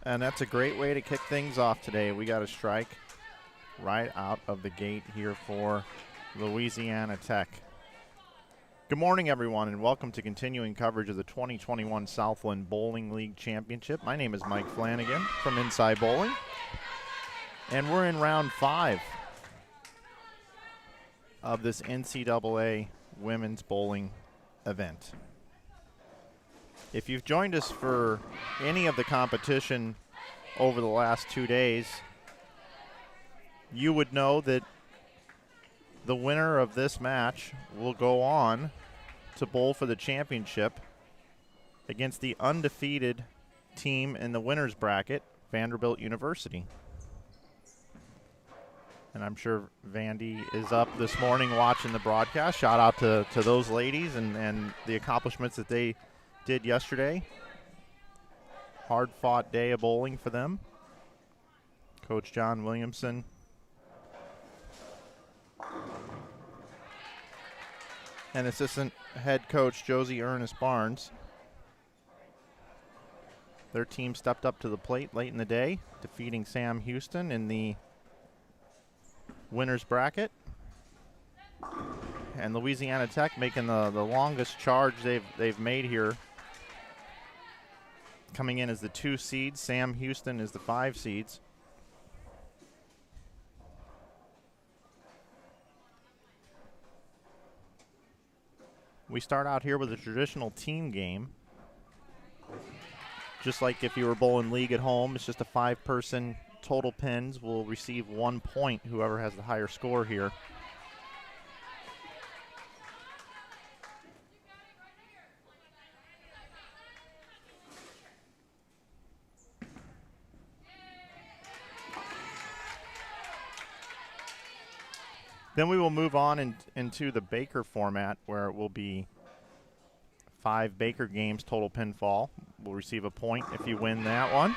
And that's a great way to kick things off today. We got a strike right out of the gate here for Louisiana Tech. Good morning, everyone, and welcome to continuing coverage of the 2021 Southland Bowling League Championship. My name is Mike Flanagan from Inside Bowling, and we're in round 5 of this NCAA women's bowling event. If you've joined us for any of the competition over the last 2 days, you would know that the winner of this match will go on to bowl for the championship against the undefeated team in the winner's bracket, Vanderbilt University. And I'm sure Vandy is up this morning watching the broadcast. Shout out to those ladies and the accomplishments that they did yesterday. Hard-fought day of bowling for them. Coach John Williamson and assistant head coach Josie Ernest Barnes. Their team stepped up to the plate late in the day, defeating Sam Houston in the winner's bracket. And Louisiana Tech making the longest charge they've made here, coming in as the 2 seeds. Sam Houston is the 5 seeds. We start out here with a traditional team game. Just like if you were bowling league at home, it's just a 5-person total pins will receive 1 point, whoever has the higher score here. Then we will move on into the Baker format, where it will be 5 Baker games, total pinfall. We'll receive a point if you win that one.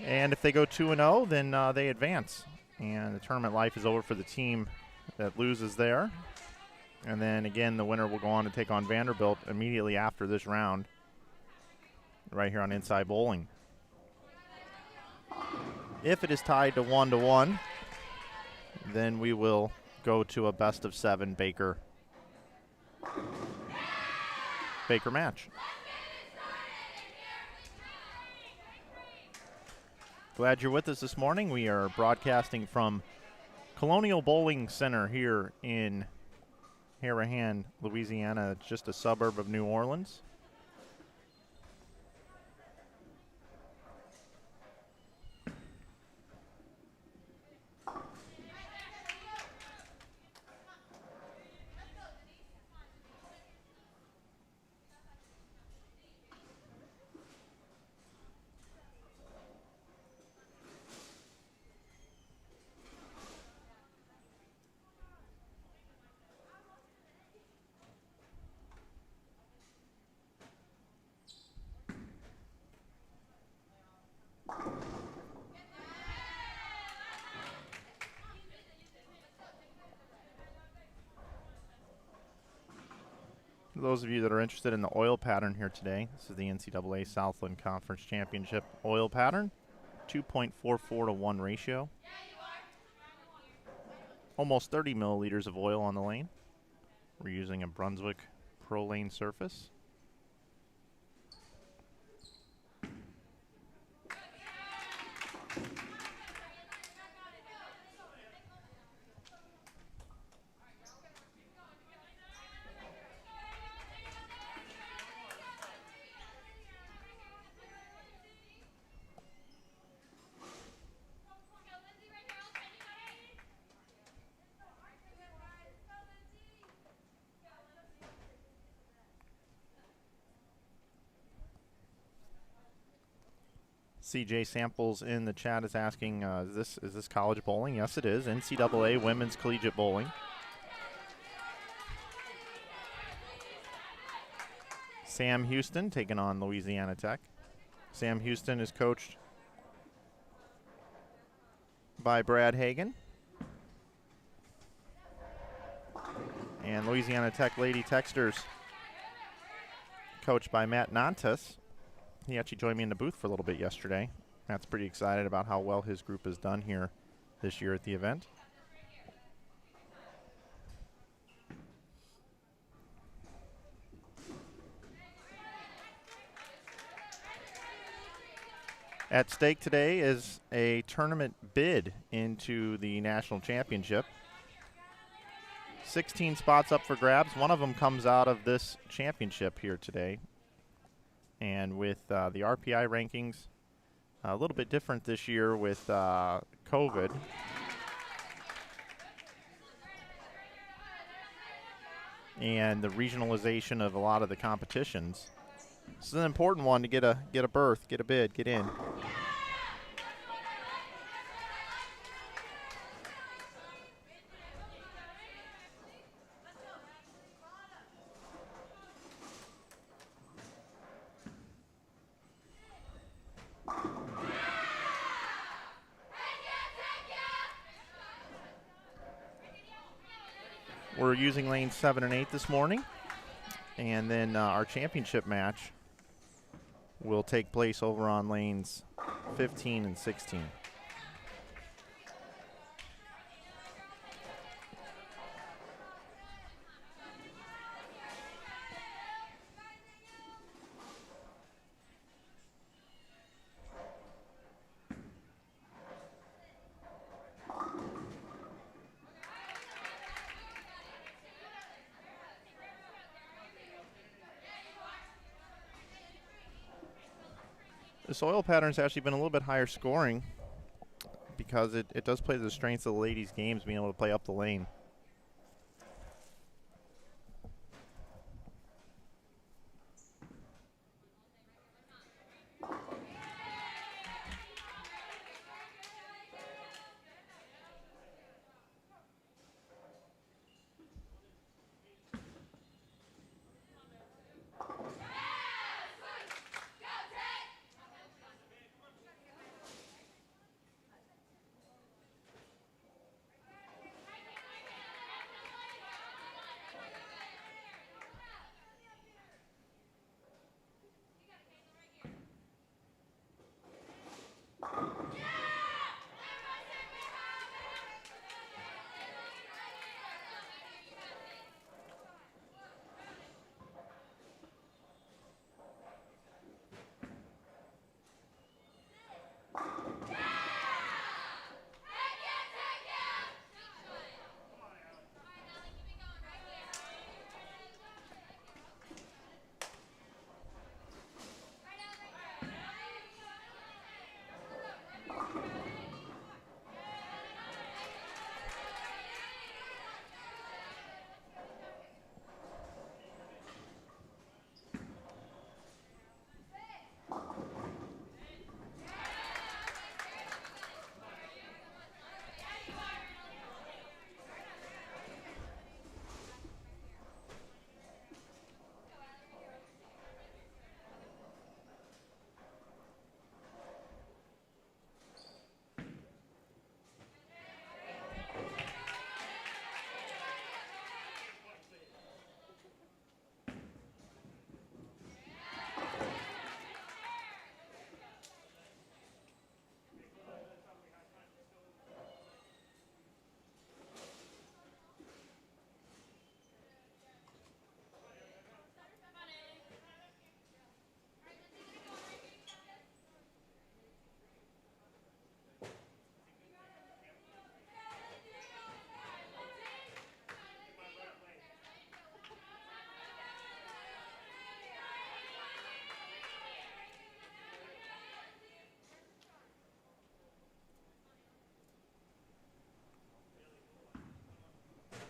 And if they go 2-0, then they advance. And the tournament life is over for the team that loses there. And then again, the winner will go on to take on Vanderbilt immediately after this round, right here on Inside Bowling. If it is tied to 1-1, then we will go to a best-of-7 Baker match. Glad you're with us this morning. We are broadcasting from Colonial Bowling Center here in Harahan, Louisiana. It's just a suburb of New Orleans. For those of you that are interested in the oil pattern here today, this is the NCAA Southland Conference Championship oil pattern, 2.44 to 1 ratio. Almost 30 milliliters of oil on the lane. We're using a Brunswick Pro Lane surface. CJ Samples in the chat is asking, is this college bowling? Yes, it is. NCAA Women's Collegiate Bowling. Sam Houston taking on Louisiana Tech. Sam Houston is coached by Brad Hagan. And Louisiana Tech Lady Texters, coached by Matt Nantes. He actually joined me in the booth for a little bit yesterday. Matt's pretty excited about how well his group has done here this year at the event. At stake today is a tournament bid into the national championship. 16 spots up for grabs. One of them comes out of this championship here today. And with the RPI rankings a little bit different this year with COVID. And the regionalization of a lot of the competitions. This is an important one to get a berth, get a bid, get in. We're using lanes 7 and 8 this morning. And then our championship match will take place over on lanes 15 and 16. The soil pattern's actually been a little bit higher scoring because it does play to the strengths of the ladies' games, being able to play up the lane.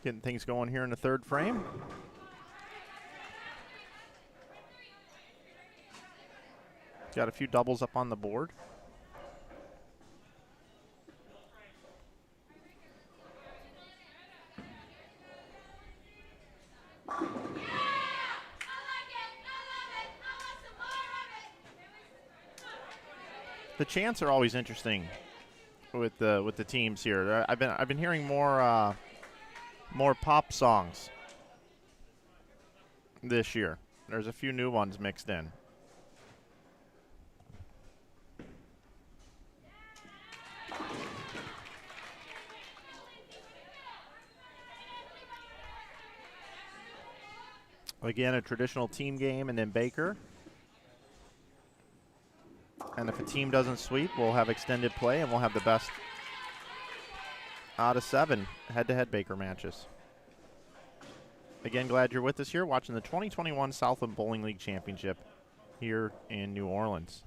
Getting things going here in the third frame. Got a few doubles up on the board. The chants are always interesting with the teams here. I've been hearing more pop songs this year. There's a few new ones mixed in. Again, a traditional team game, and then Baker. And if a team doesn't sweep, we'll have extended play, and we'll have the best out of 7 head-to-head Baker matches. Again, glad you're with us here watching the 2021 Southland Bowling League Championship here in New Orleans.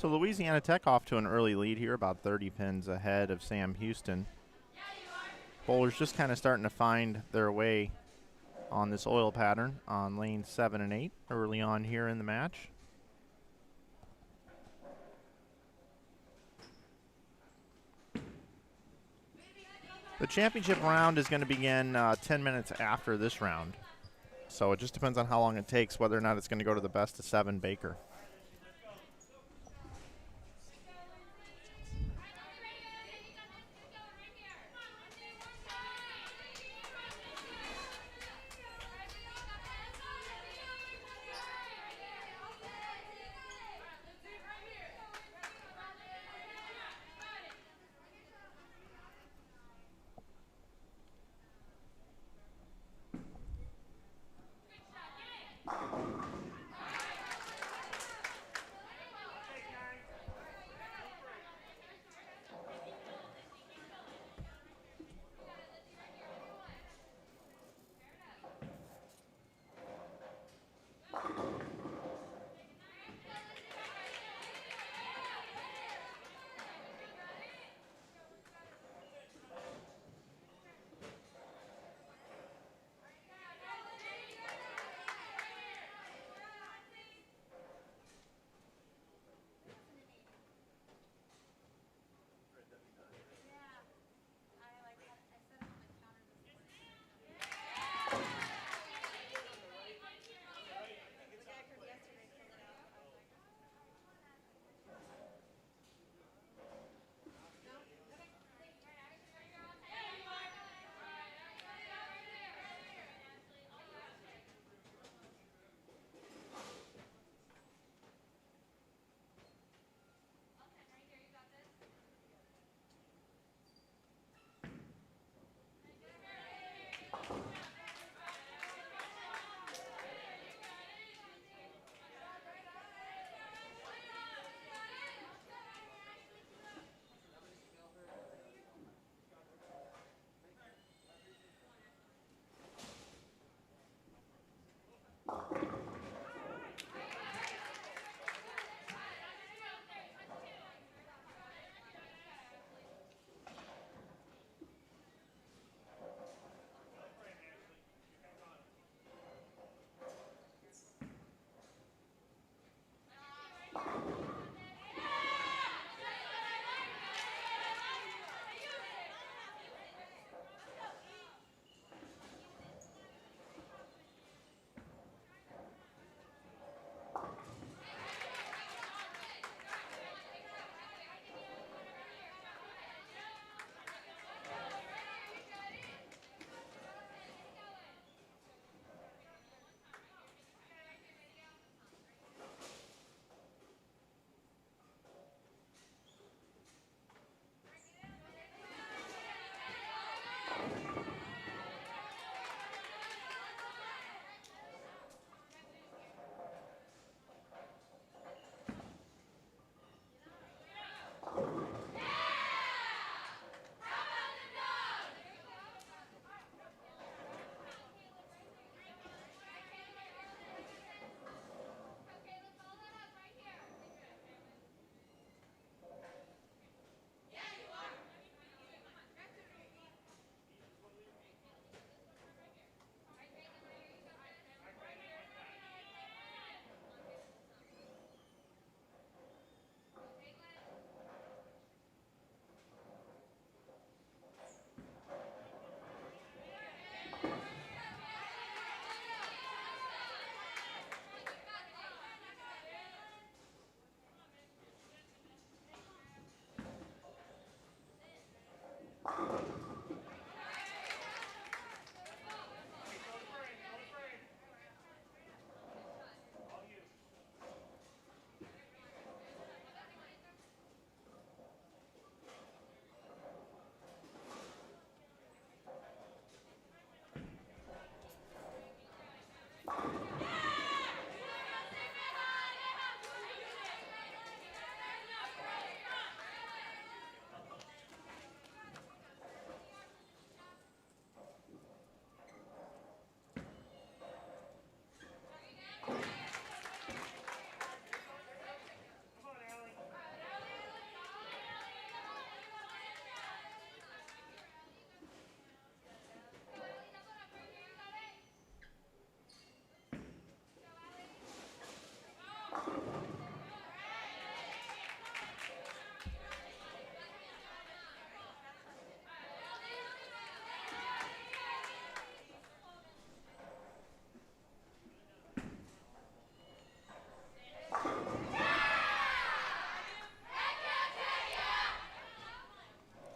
So Louisiana Tech off to an early lead here, about 30 pins ahead of Sam Houston. Bowlers just kind of starting to find their way on this oil pattern on lanes 7 and 8 early on here in the match. The championship round is going to begin 10 minutes after this round. So it just depends on how long it takes, whether or not it's going to go to the best of 7 Baker.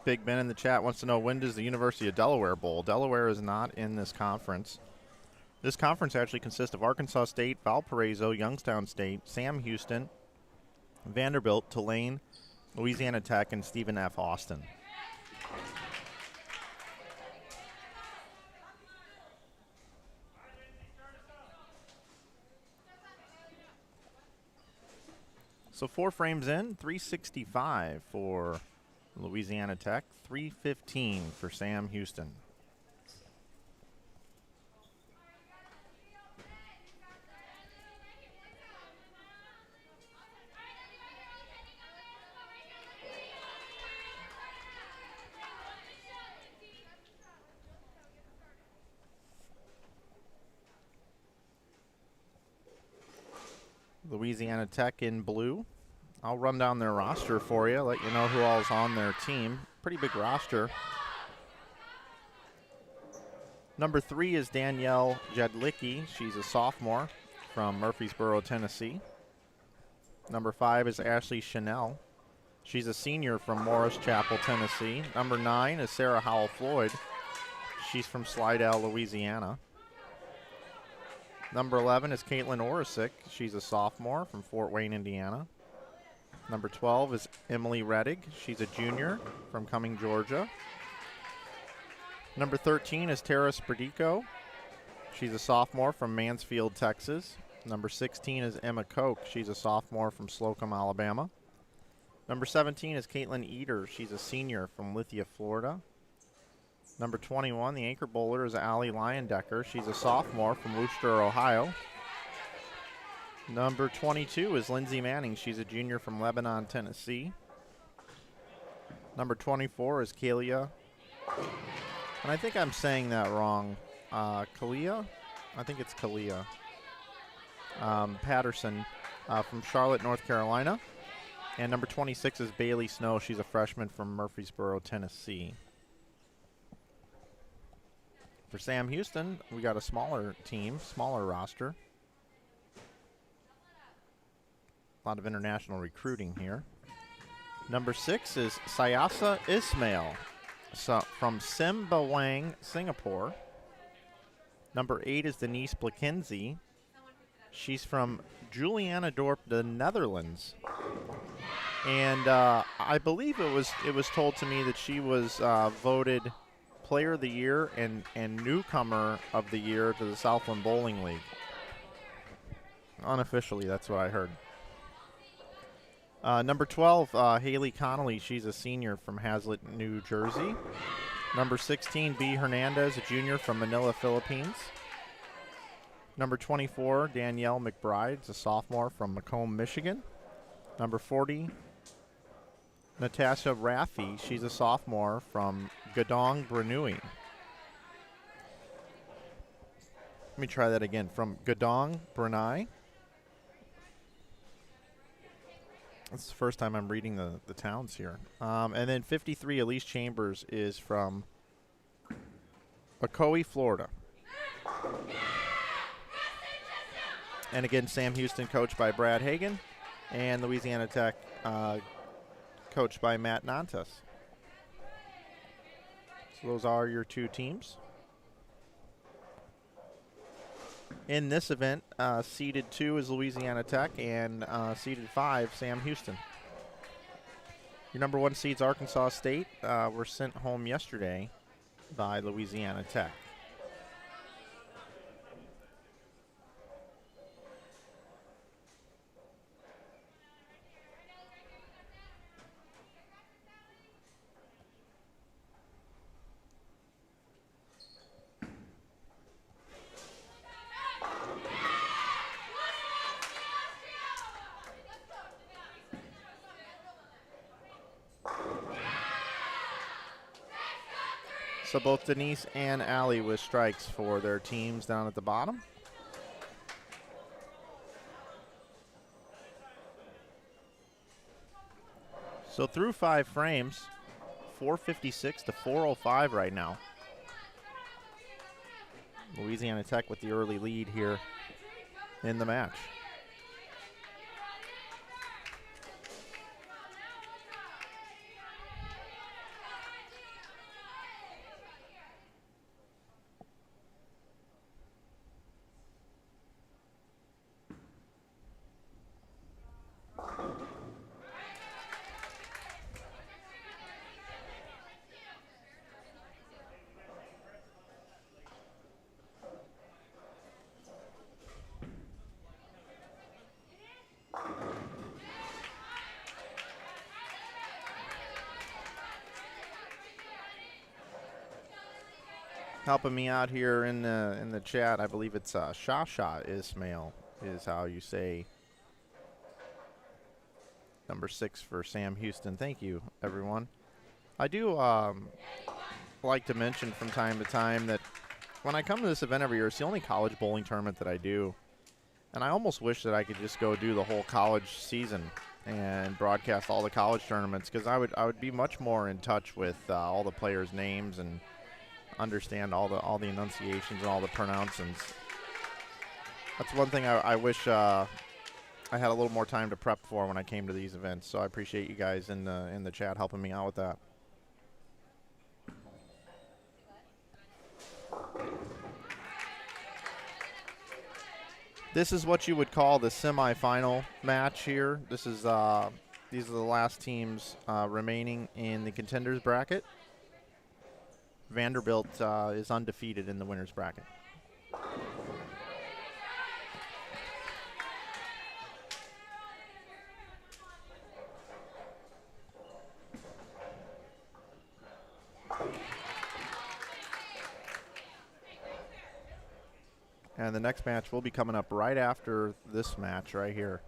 Big Ben in the chat wants to know, when does the University of Delaware bowl? Delaware is not in this conference. This conference actually consists of Arkansas State, Valparaiso, Youngstown State, Sam Houston, Vanderbilt, Tulane, Louisiana Tech, and Stephen F. Austin. So 4 frames in, 365 for Louisiana Tech, 315 for Sam Houston. Louisiana Tech in blue. I'll run down their roster for you, let you know who all's on their team. Pretty big roster. Number 3 is Danielle Jedlicki. She's a sophomore from Murfreesboro, Tennessee. Number 5 is Ashley Chanel. She's a senior from Morris Chapel, Tennessee. Number 9 is Sarah Howell-Floyd. She's from Slidell, Louisiana. Number 11 is Caitlin Orisic. She's a sophomore from Fort Wayne, Indiana. Number 12 is Emily Reddig. She's a junior from Cumming, Georgia. Number 13 is Tara Spredico. She's a sophomore from Mansfield, Texas. Number 16 is Emma Koch. She's a sophomore from Slocum, Alabama. Number 17 is Caitlin Eater. She's a senior from Lithia, Florida. Number 21, the anchor bowler, is Allie Leyendecker. She's a sophomore from Wooster, Ohio. Number 22 is Lindsay Manning. She's a junior from Lebanon, Tennessee. Number 24 is Kalia. And I think I'm saying that wrong. Kalia? I think it's Kalia. Patterson from Charlotte, North Carolina. And number 26 is Bailey Snow. She's a freshman from Murfreesboro, Tennessee. For Sam Houston, we got a smaller team, smaller roster. A lot of international recruiting here. Number 6 is Syasa Ismail from Sembawang, Singapore. Number 8 is Denise Blakenzie. She's from Julianadorp, the Netherlands. And I believe it was told to me that she was voted Player of the Year and Newcomer of the Year to the Southland Bowling League. Unofficially, that's what I heard. Number 12, Haley Connolly. She's a senior from Hazlet, New Jersey. Number 16, B. Hernandez, a junior from Manila, Philippines. Number 24, Danielle McBride, a sophomore from Macomb, Michigan. Number 40, Natasha Raffi. She's a sophomore from Gadong, Brunei. Let me try that again. From Gadong, Brunei. That's the first time I'm reading the towns here. And then 53, Elise Chambers, is from Ocoee, Florida. And again, Sam Houston, coached by Brad Hagan, and Louisiana Tech, coached by Matt Nantes. So those are your two teams. In this event, seeded 2 is Louisiana Tech, and seeded 5, Sam Houston. Your number 1 seeds, Arkansas State, were sent home yesterday by Louisiana Tech. So both Denise and Allie with strikes for their teams down at the bottom. So through 5 frames, 456 to 405 right now. Louisiana Tech with the early lead here in the match. Helping me out here in the chat, I believe it's Shasha Ismail is how you say number 6 for Sam Houston. Thank you, everyone. I do like to mention from time to time that when I come to this event every year, it's the only college bowling tournament that I do. And I almost wish that I could just go do the whole college season and broadcast all the college tournaments, because I would be much more in touch with all the players' names and understand all the enunciations and all the pronouncements. That's one thing I wish I had a little more time to prep for when I came to these events. So I appreciate you guys in the chat helping me out with that. This is what you would call the semifinal match here. This is these are the last teams remaining in the contenders bracket. Vanderbilt is undefeated in the winner's bracket. And the next match will be coming up right after this match right here.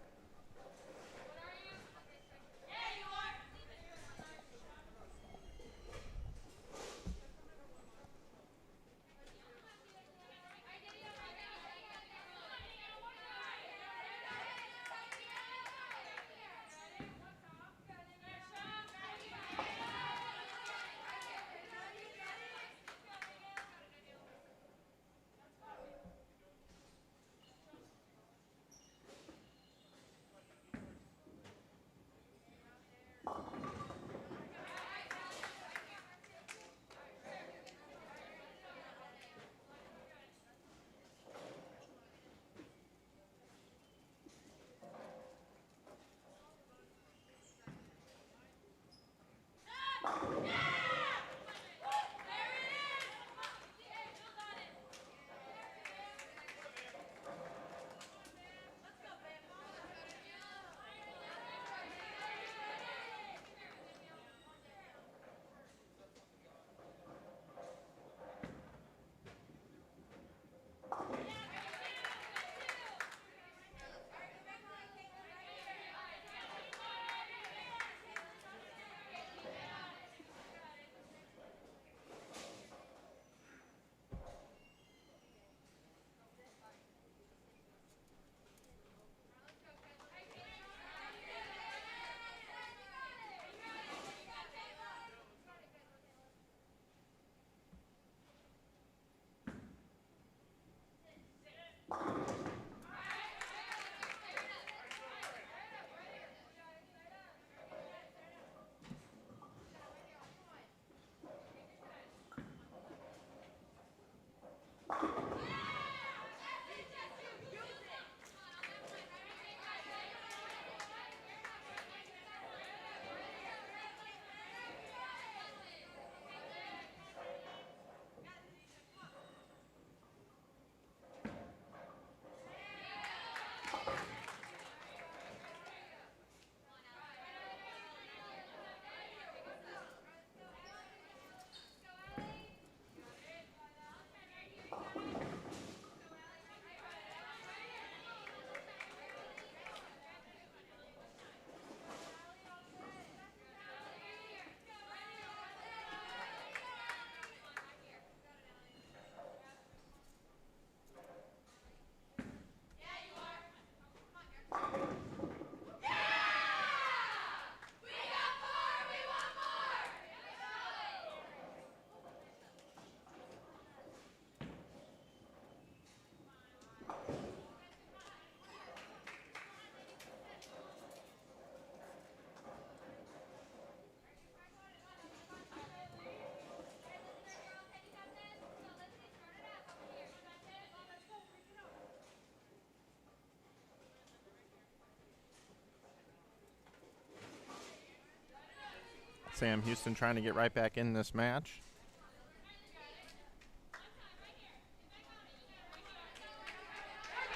Sam Houston trying to get right back in this match.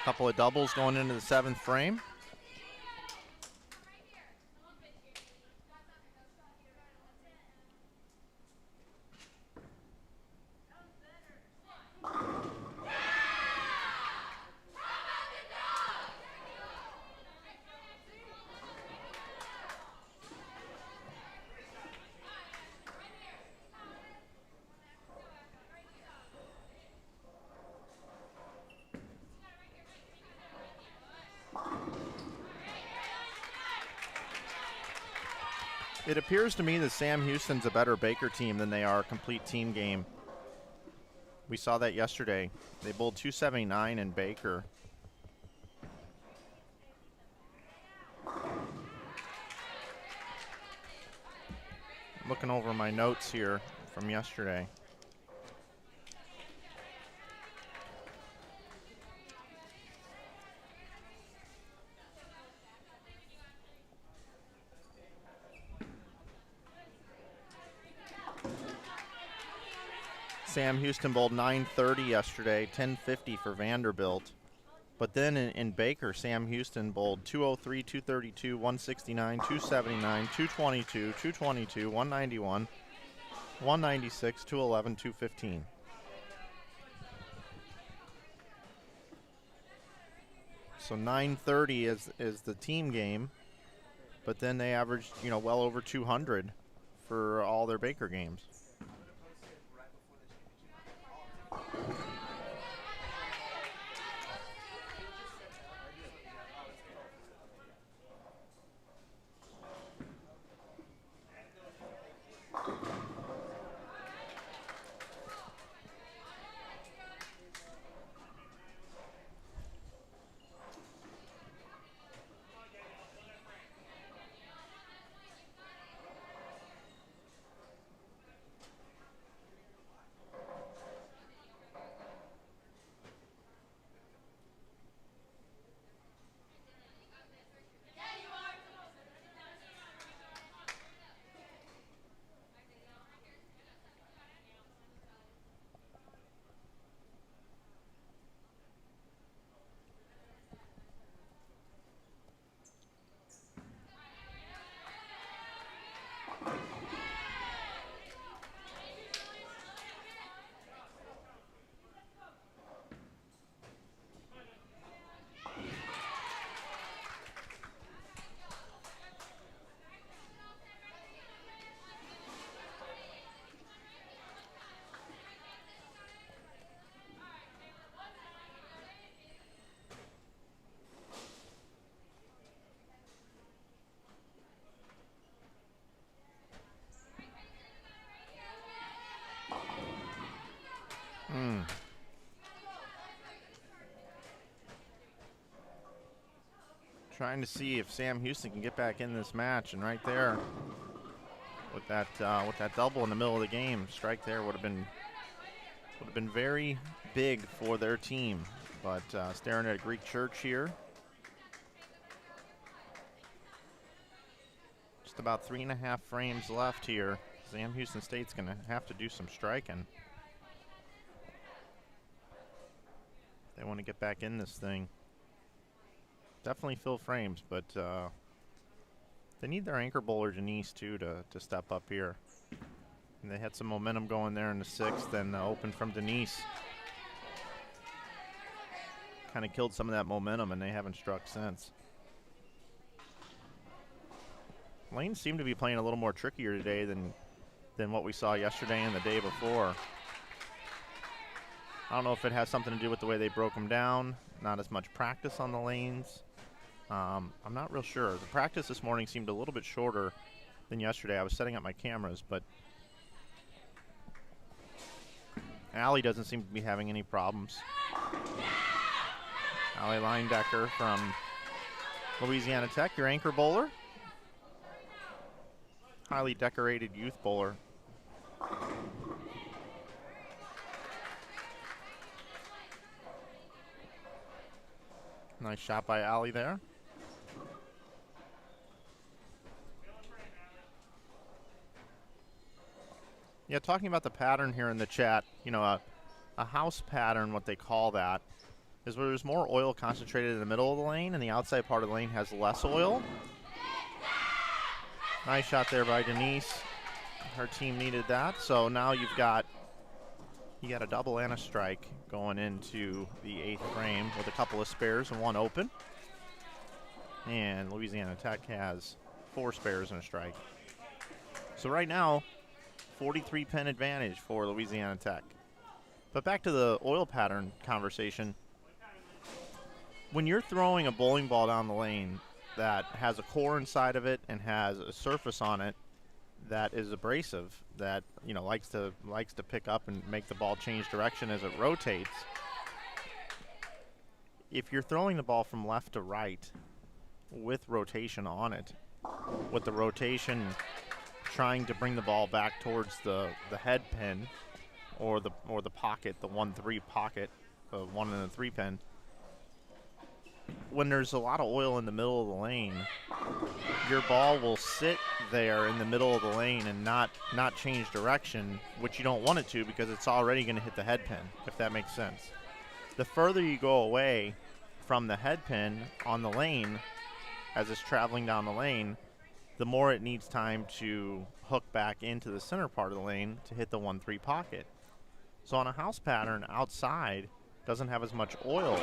Couple of doubles going into the 7th frame. It appears to me that Sam Houston's a better Baker team than they are a complete team game. We saw that yesterday. They bowled 279 in Baker. Looking over my notes here from yesterday. Sam Houston bowled 930 yesterday, 1050 for Vanderbilt. But then in Baker, Sam Houston bowled 203, 232, 169, 279, 222, 222, 191, 196, 211, 215. So 930 is the team game, but then they averaged, well over 200 for all their Baker games. Trying to see if Sam Houston can get back in this match, and right there, with that double in the middle of the game, strike there would have been very big for their team. But staring at a Greek church here, just about 3.5 frames left here. Sam Houston State's going to have to do some striking. They want to get back in this thing. Definitely fill frames, but they need their anchor bowler, Denise, too, to step up here. And they had some momentum going there in the 6th, and open from Denise kind of killed some of that momentum, and they haven't struck since. Lanes seem to be playing a little more trickier today than what we saw yesterday and the day before. I don't know if it has something to do with the way they broke them down, not as much practice on the lanes. I'm not real sure. The practice this morning seemed a little bit shorter than yesterday. I was setting up my cameras, but Allie doesn't seem to be having any problems. Allie Leindecker from Louisiana Tech, your anchor bowler. Highly decorated youth bowler. Nice shot by Allie there. Yeah, talking about the pattern here in the chat, a house pattern, what they call that, is where there's more oil concentrated in the middle of the lane and the outside part of the lane has less oil. Nice shot there by Denise. Her team needed that. So now you got a double and a strike going into the 8th frame with a couple of spares and one open. And Louisiana Tech has 4 spares and a strike. So right now, 43 pin advantage for Louisiana Tech. But back to the oil pattern conversation. When you're throwing a bowling ball down the lane that has a core inside of it and has a surface on it that is abrasive, that likes to pick up and make the ball change direction as it rotates. If you're throwing the ball from left to right with rotation on it, with the rotation trying to bring the ball back towards the head pin or the pocket, the 1-3 pocket, the 1 and the 3 pin, when there's a lot of oil in the middle of the lane, your ball will sit there in the middle of the lane and not change direction, which you don't want it to because it's already going to hit the head pin, if that makes sense. The further you go away from the head pin on the lane as it's traveling down the lane, the more it needs time to hook back into the center part of the lane to hit the 1-3 pocket. So on a house pattern, outside doesn't have as much oil,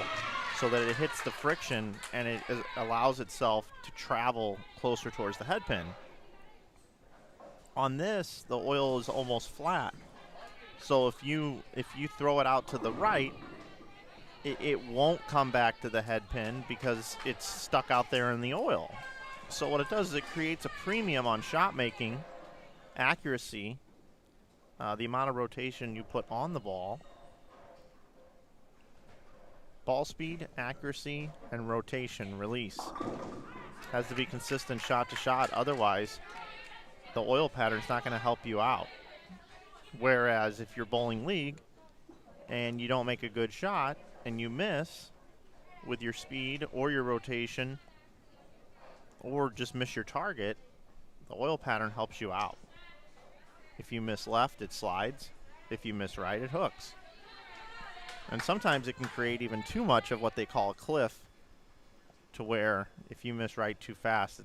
so that it hits the friction and it allows itself to travel closer towards the head pin. On this, the oil is almost flat. So if you throw it out to the right, it won't come back to the head pin because it's stuck out there in the oil. So what it does is it creates a premium on shot making, accuracy, the amount of rotation you put on the ball, ball speed, accuracy, and rotation, release. Has to be consistent shot to shot, otherwise the oil pattern's not going to help you out. Whereas if you're bowling league and you don't make a good shot and you miss with your speed or your rotation or just miss your target, the oil pattern helps you out. If you miss left, it slides. If you miss right, it hooks. And sometimes it can create even too much of what they call a cliff, to where if you miss right too fast,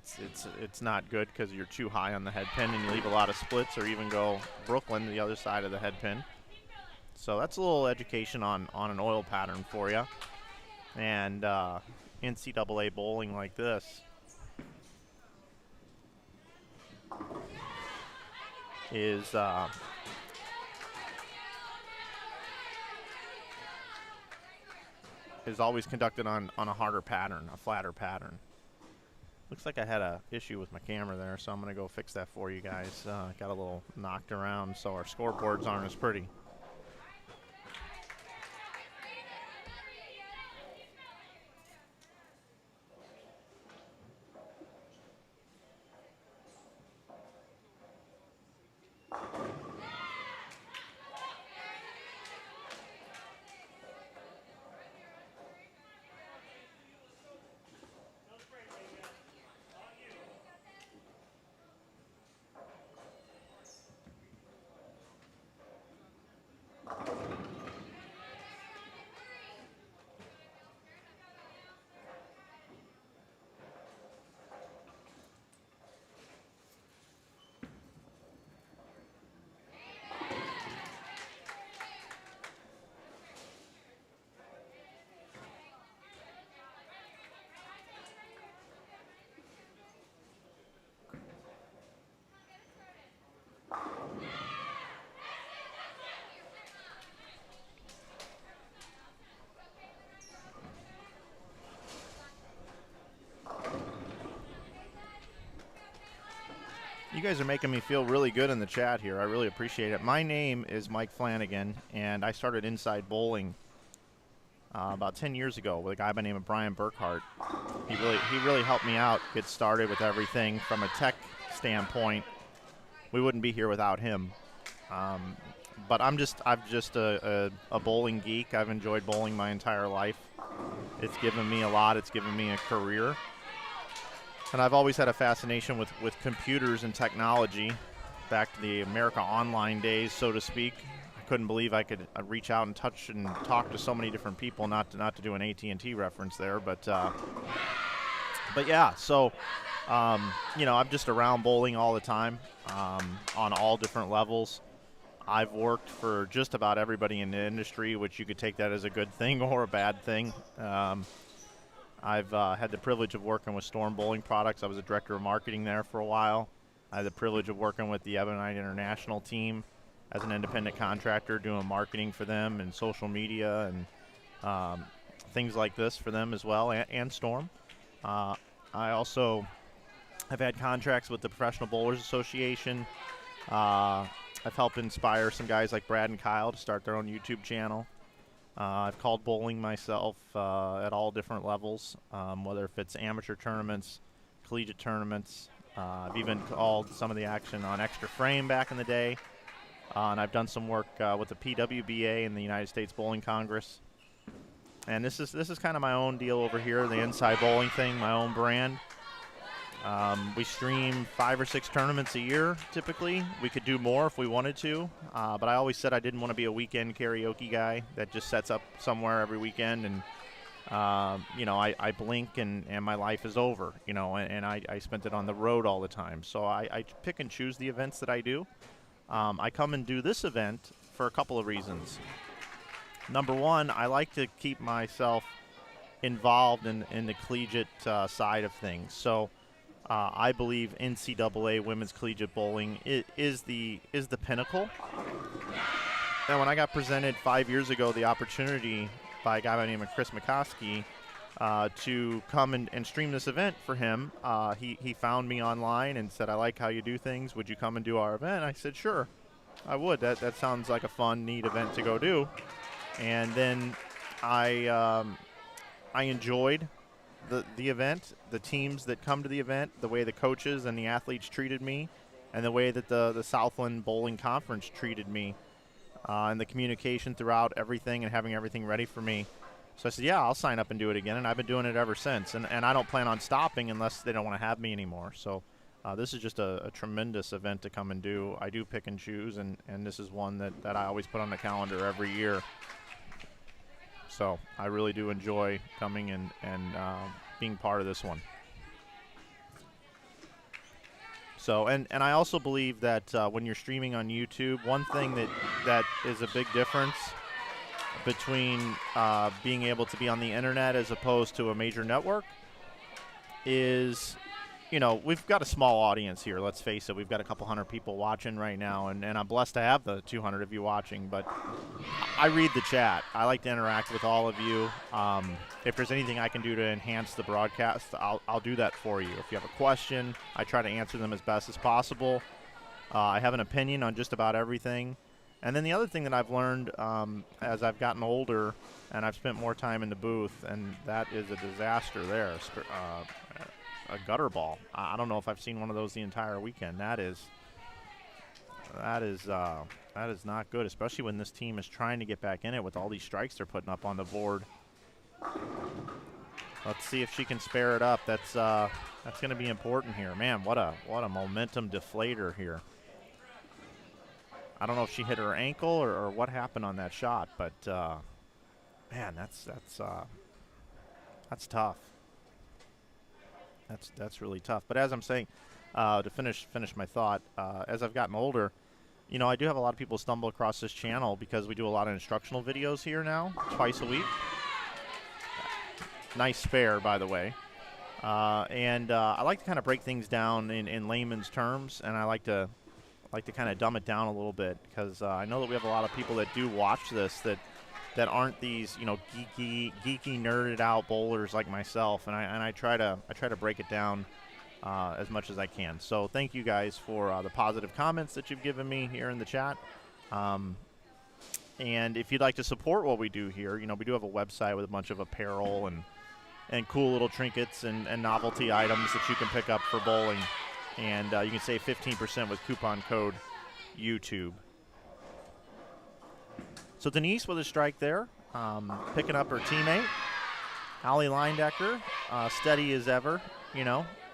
it's not good because you're too high on the head pin and you leave a lot of splits, or even go Brooklyn to the other side of the head pin. So that's a little education on an oil pattern for you. And NCAA bowling like this is always conducted on a harder pattern, a flatter pattern. Looks like I had a issue with my camera there, so I'm going to go fix that for you guys. Got a little knocked around, so our scoreboards aren't as pretty. You guys are making me feel really good in the chat here. I really appreciate it. My name is Mike Flanagan, and I started Inside Bowling about 10 years ago with a guy by the name of Brian Burkhart. He really helped me out get started with everything from a tech standpoint. We wouldn't be here without him. But I'm just a bowling geek. I've enjoyed bowling my entire life. It's given me a lot. It's given me a career. And I've always had a fascination with computers and technology, back to the America Online days, so to speak. I couldn't believe I could reach out and touch and talk to so many different people. Not to do an AT&T reference there, but yeah. So I'm just around bowling all the time, on all different levels. I've worked for just about everybody in the industry, which you could take that as a good thing or a bad thing. I've had the privilege of working with Storm Bowling Products. I was a director of marketing there for a while. I had the privilege of working with the Ebonite International team as an independent contractor, doing marketing for them and social media and things like this for them as well, and Storm. I also have had contracts with the Professional Bowlers Association. I've helped inspire some guys like Brad and Kyle to start their own YouTube channel. I've called bowling myself at all different levels, whether if it's amateur tournaments, collegiate tournaments. I've even called some of the action on Extra Frame back in the day. And I've done some work with the PWBA and the United States Bowling Congress. And this is kind of my own deal over here, the Inside Bowling thing, my own brand. We stream 5 or 6 tournaments a year, typically. We could do more if we wanted to, but I always said I didn't want to be a weekend karaoke guy that just sets up somewhere every weekend and, I blink and my life is over, and I spent it on the road all the time. So I pick and choose the events that I do. I come and do this event for a couple of reasons. Number one, I like to keep myself involved in the collegiate side of things. So I believe NCAA women's collegiate bowling is the pinnacle. And when I got presented 5 years ago the opportunity by a guy by the name of Chris McCoskey to come and stream this event for him, he found me online and said, "I like how you do things. Would you come and do our event?" I said, "Sure, I would. That sounds like a fun, neat event to go do." And then I enjoyed the event, the teams that come to the event, the way the coaches and the athletes treated me, and the way that the Southland Bowling Conference treated me, and the communication throughout everything and having everything ready for me. So I said, yeah, I'll sign up and do it again, and I've been doing it ever since. And I don't plan on stopping unless they don't want to have me anymore. So this is just a tremendous event to come and do. I do pick and choose, and this is one that I always put on the calendar every year. So I really do enjoy coming and being part of this one. So, and I also believe that when you're streaming on YouTube, one thing that is a big difference between being able to be on the internet as opposed to a major network is, we've got a small audience here, let's face it. We've got a couple hundred people watching right now, and I'm blessed to have the 200 of you watching, but I read the chat. I like to interact with all of you. If there's anything I can do to enhance the broadcast, I'll do that for you. If you have a question, I try to answer them as best as possible. I have an opinion on just about everything. And then the other thing that I've learned as I've gotten older and I've spent more time in the booth, and that is a disaster there, a gutter ball. I don't know if I've seen one of those the entire weekend. That is not good, especially when this team is trying to get back in it with all these strikes they're putting up on the board. Let's see if she can spare it up. That's going to be important here. Man, what a momentum deflator here. I don't know if she hit her ankle or what happened on that shot, but man, that's tough. That's really tough. But as I'm saying, to finish my thought, as I've gotten older, I do have a lot of people stumble across this channel because we do a lot of instructional videos here now, twice a week. Nice spare, by the way. And I like to kind of break things down in layman's terms, and I like to kind of dumb it down a little bit because I know that we have a lot of people that do watch this that aren't these geeky nerded out bowlers like myself, and I try to break it down as much as I can. So thank you guys for the positive comments that you've given me here in the chat. And if you'd like to support what we do here, we do have a website with a bunch of apparel and cool little trinkets and novelty items that you can pick up for bowling. And you can save 15% with coupon code YouTube. So Denise with a strike there, picking up her teammate. Allie Leindecker, steady as ever,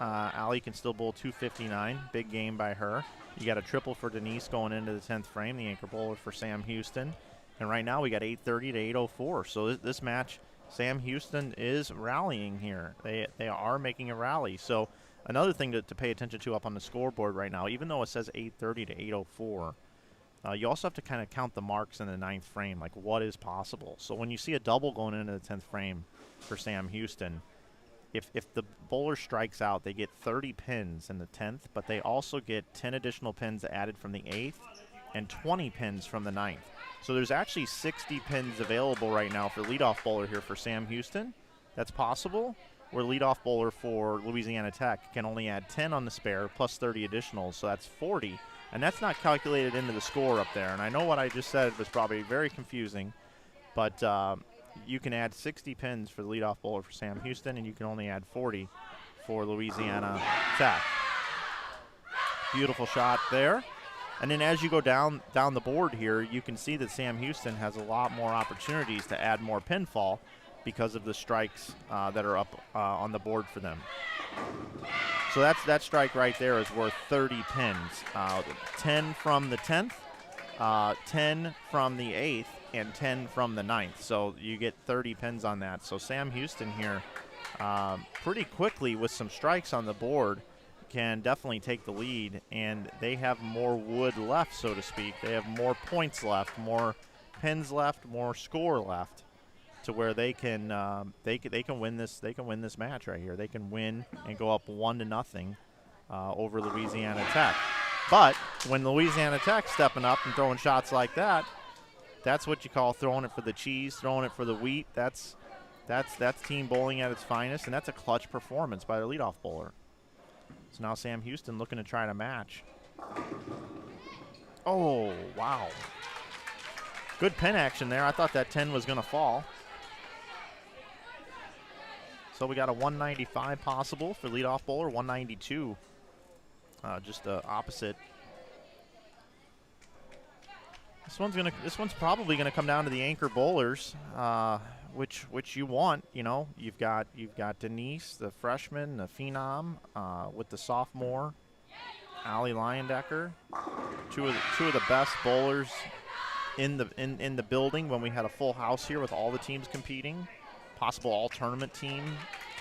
Allie can still bowl 259. Big game by her. You got a triple for Denise going into the 10th frame, the anchor bowler for Sam Houston. And right now we got 830 to 804. So this match, Sam Houston is rallying here. They are making a rally. So another thing to pay attention to up on the scoreboard right now, even though it says 830 to 804, you also have to kind of count the marks in the 9th frame, like what is possible. So when you see a double going into the 10th frame for Sam Houston, if the bowler strikes out, they get 30 pins in the 10th, but they also get 10 additional pins added from the 8th and 20 pins from the 9th. So there's actually 60 pins available right now for leadoff bowler here for Sam Houston. That's possible, where leadoff bowler for Louisiana Tech can only add 10 on the spare plus 30 additionals, so that's 40. And that's not calculated into the score up there. And I know what I just said was probably very confusing, but you can add 60 pins for the leadoff bowler for Sam Houston, and you can only add 40 for Louisiana Tech. Beautiful shot there. And then as you go down the board here, you can see that Sam Houston has a lot more opportunities to add more pinfall because of the strikes that are up on the board for them. So that strike right there is worth 30 pins. 10 from the 10th, 10 from the 8th, and 10 from the 9th. So you get 30 pins on that. So Sam Houston here pretty quickly with some strikes on the board can definitely take the lead, and they have more wood left, so to speak. They have more points left, more pins left, more score left, to where they can win this. They can win this match right here. They can win and go up 1-0 over Louisiana Tech. But when Louisiana Tech stepping up and throwing shots like that, that's what you call throwing it for the cheese, throwing it for the wheat. That's team bowling at its finest, and that's a clutch performance by the leadoff bowler. So now Sam Houston looking to try to match. Oh, wow. Good pin action there. I thought that 10 was going to fall. So we got a 195 possible for leadoff bowler, 192. Just the opposite. This one's probably gonna come down to the anchor bowlers, which you want. You know, you've got Denise, the freshman, the phenom, with the sophomore, Allie Leyendecker, two of the best bowlers in the building when we had a full house here with all the teams competing. Possible all-tournament team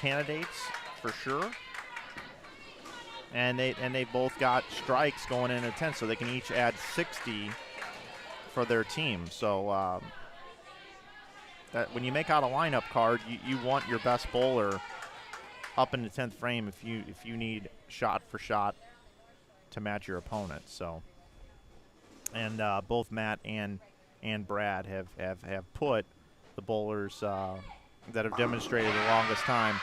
candidates for sure. And they both got strikes going in at 10, so they can each add 60 for their team. So that when you make out a lineup card, you want your best bowler up in the 10th frame if you need shot for shot to match your opponent. So, and both Matt and Brad have put the bowlers that have demonstrated the longest time,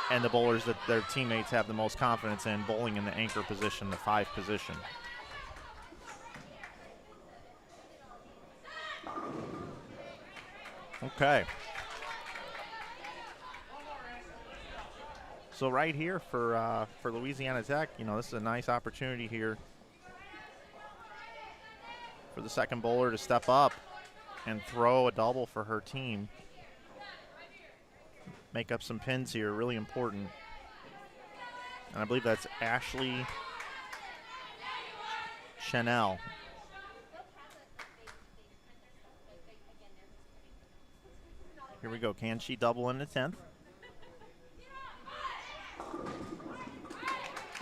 and the bowlers that their teammates have the most confidence in bowling in the anchor position, the 5 position. Okay. So right here for Louisiana Tech, you know, this is a nice opportunity here for the second bowler to step up and throw a double for her team. Make up some pins here, really important. And I believe that's Ashley Chanel. Here we go. Can she double in the 10th?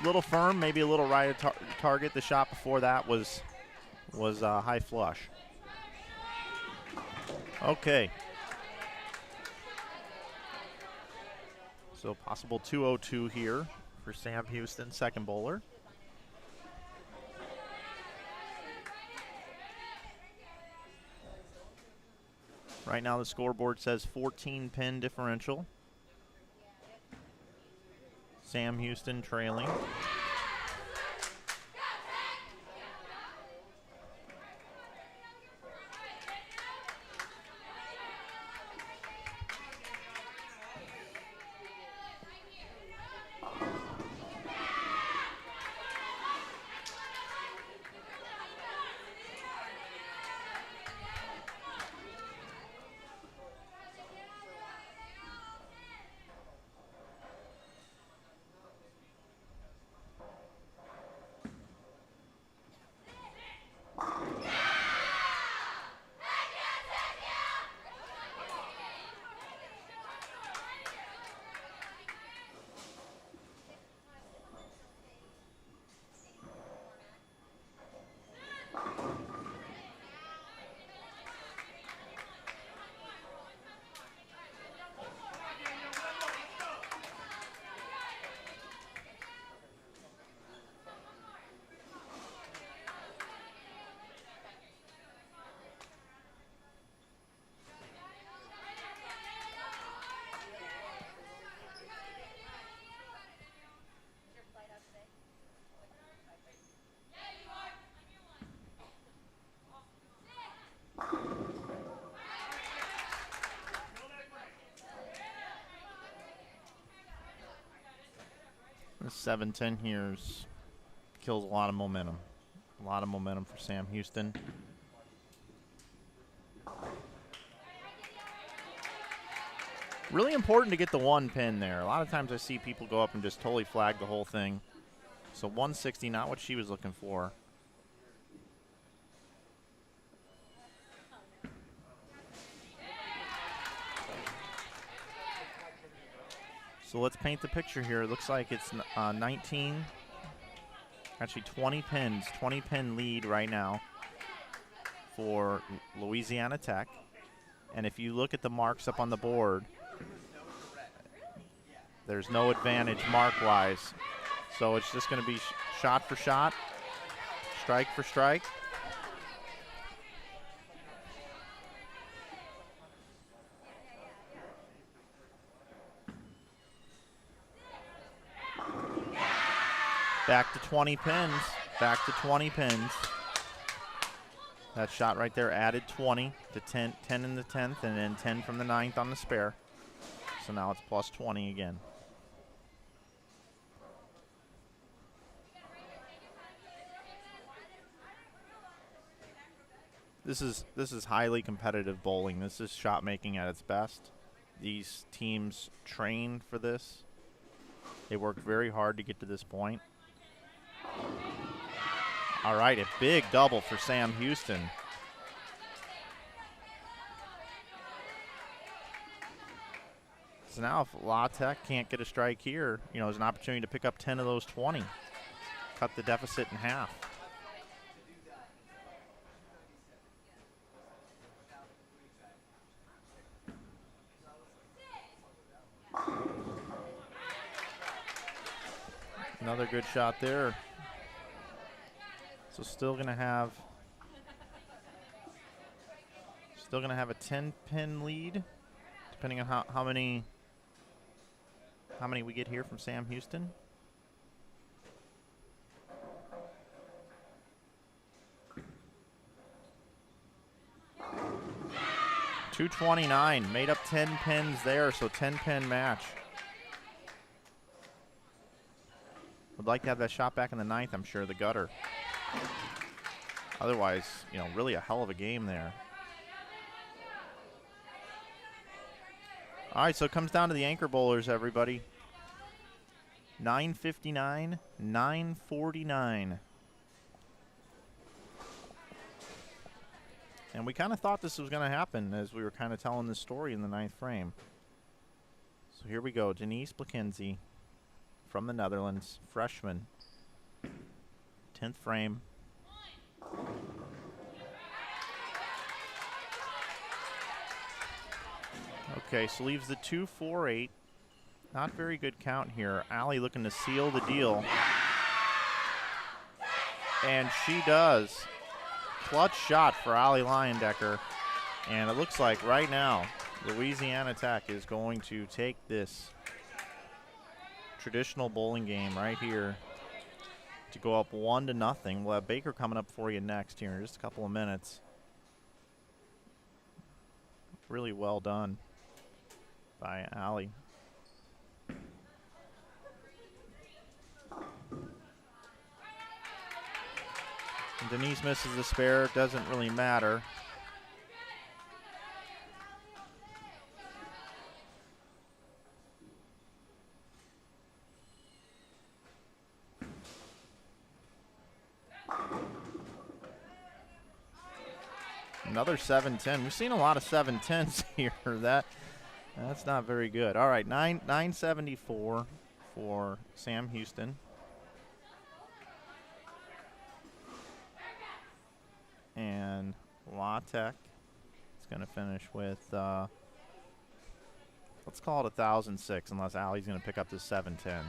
Little firm, maybe a little right at target. The shot before that was high flush. Okay. So possible 202 here for Sam Houston, second bowler. Right now the scoreboard says 14 pin differential. Sam Houston trailing. This 7-10 here kills a lot of momentum. A lot of momentum for Sam Houston. Really important to get the 1 pin there. A lot of times I see people go up and just totally flag the whole thing. So 160, not what she was looking for. So let's paint the picture here. It looks like it's 19, actually 20 pins, 20 pin lead right now for Louisiana Tech. And if you look at the marks up on the board, there's no advantage mark-wise. So it's just going to be shot for shot, strike for strike. Back to 20 pins, back to 20 pins. That shot right there added 20 to 10 in the 10th, and then 10 from the 9th on the spare. So now it's plus 20 again. This is highly competitive bowling. This is shot making at its best. These teams train for this. They worked very hard to get to this point. All right, a big double for Sam Houston. So now if La Tech can't get a strike here, you know, there's an opportunity to pick up 10 of those 20. Cut the deficit in half. Another good shot there. So still gonna have a 10 pin lead, depending on how many we get here from Sam Houston. .229, made up 10 pins there, so 10 pin match. Would like to have that shot back in the 9th, I'm sure, the gutter. Otherwise, you know, really a hell of a game there. All right, so it comes down to the anchor bowlers, everybody. 959, 949. And we kind of thought this was going to happen as we were kind of telling this story in the 9th frame. So here we go, Denise Blakenzie from the Netherlands, freshman. 10th frame. Okay, so leaves the 2-4-8. Not very good count here. Allie looking to seal the deal. And she does. Clutch shot for Allie Leyendecker. And it looks like right now, Louisiana Tech is going to take this traditional bowling game right here to go up 1-0. We'll have Baker coming up for you next here in just a couple of minutes. Really well done by Allie. And Denise misses the spare, doesn't really matter. Another 7-10. We've seen a lot of 7-10s here. That's not very good. All right, 974 for Sam Houston. And La Tech is going to finish with, let's call it 1,006, unless Allie's going to pick up this 710.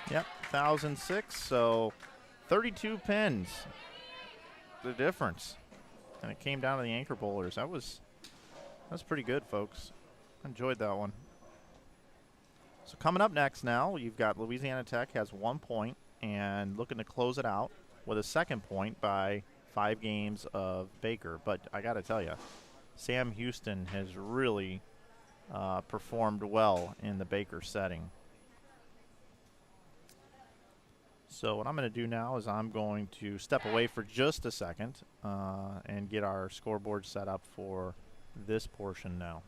Yep, 1,006, so 32 pins, the difference. And it came down to the anchor bowlers. That was pretty good, folks. I enjoyed that one. So coming up next now, you've got Louisiana Tech has 1 point and looking to close it out with a 2nd point by 5 games of Baker. But I got to tell you, Sam Houston has really performed well in the Baker setting. So what I'm going to do now is I'm going to step away for just a second and get our scoreboard set up for this portion now.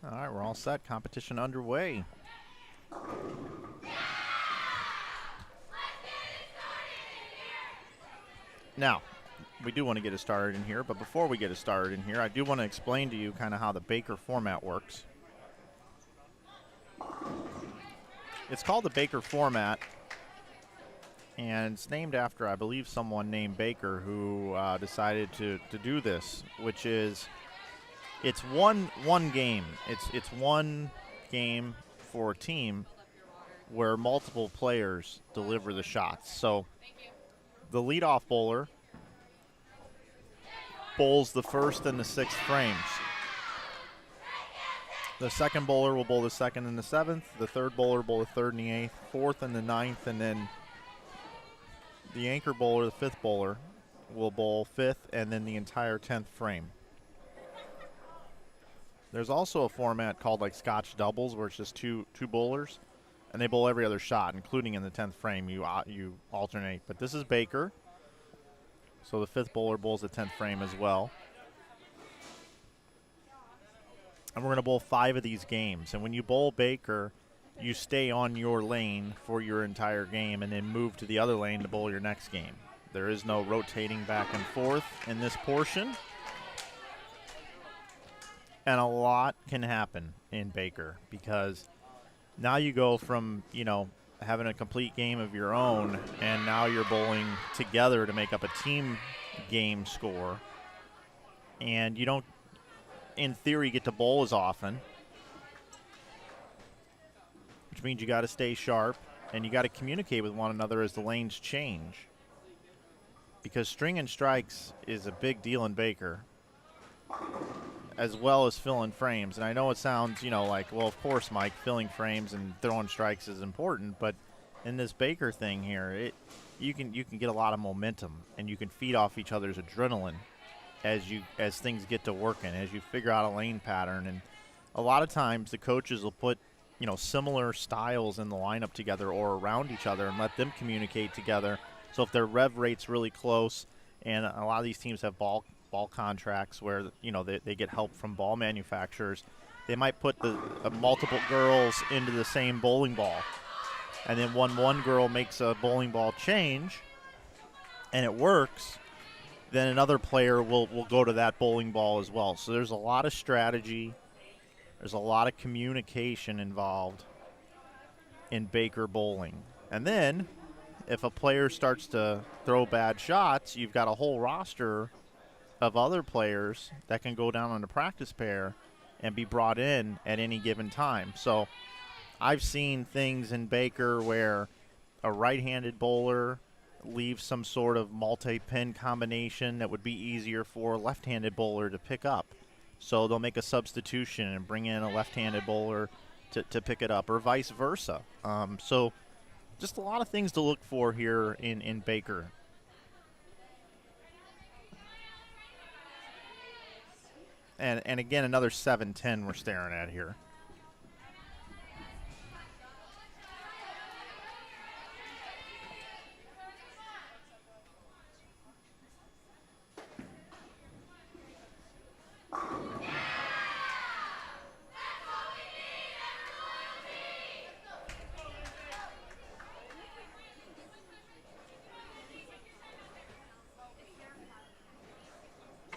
All right, we're all set. Competition underway. Now, we do want to get it started in here, but before we get it started in here, I do want to explain to you kind of how the Baker format works. It's called the Baker format, and it's named after, I believe, someone named Baker who decided to do this, which is it's one game. It's one game for a team where multiple players deliver the shots. So the leadoff bowler bowls the first and the sixth frames. The second bowler will bowl the second and the seventh. The third bowler will bowl the third and the eighth, fourth and the ninth, and then the anchor bowler, the fifth bowler, will bowl fifth and then the entire 10th frame. There's also a format called like Scotch doubles where it's just two bowlers, and they bowl every other shot, including in the 10th frame. You alternate. But this is Baker, so the fifth bowler bowls the 10th frame as well. And we're going to bowl 5 of these games. And when you bowl Baker, you stay on your lane for your entire game and then move to the other lane to bowl your next game. There is no rotating back and forth in this portion. And a lot can happen in Baker because now you go from, having a complete game of your own, and now you're bowling together to make up a team game score. And you don't, in theory, get to bowl as often, which means you got to stay sharp and you got to communicate with one another as the lanes change. Because string and strikes is a big deal in Baker, as well as filling frames. And I know it sounds, like, well, of course, Mike, filling frames and throwing strikes is important, but in this Baker thing here, you can get a lot of momentum and you can feed off each other's adrenaline as things get to working, as you figure out a lane pattern. And a lot of times the coaches will put, similar styles in the lineup together or around each other and let them communicate together. So if their rev rate's really close, and a lot of these teams have ball contracts where they get help from ball manufacturers, they might put the multiple girls into the same bowling ball, and then when one girl makes a bowling ball change and it works, then another player will go to that bowling ball as well. So there's a lot of strategy, there's a lot of communication involved in Baker bowling. And then if a player starts to throw bad shots, you've got a whole roster of other players that can go down on the practice pair and be brought in at any given time. So I've seen things in Baker where a right-handed bowler leaves some sort of multi-pin combination that would be easier for a left-handed bowler to pick up. So they'll make a substitution and bring in a left-handed bowler to pick it up, or vice versa. So just a lot of things to look for here in Baker. And again, another 7-10 we're staring at here.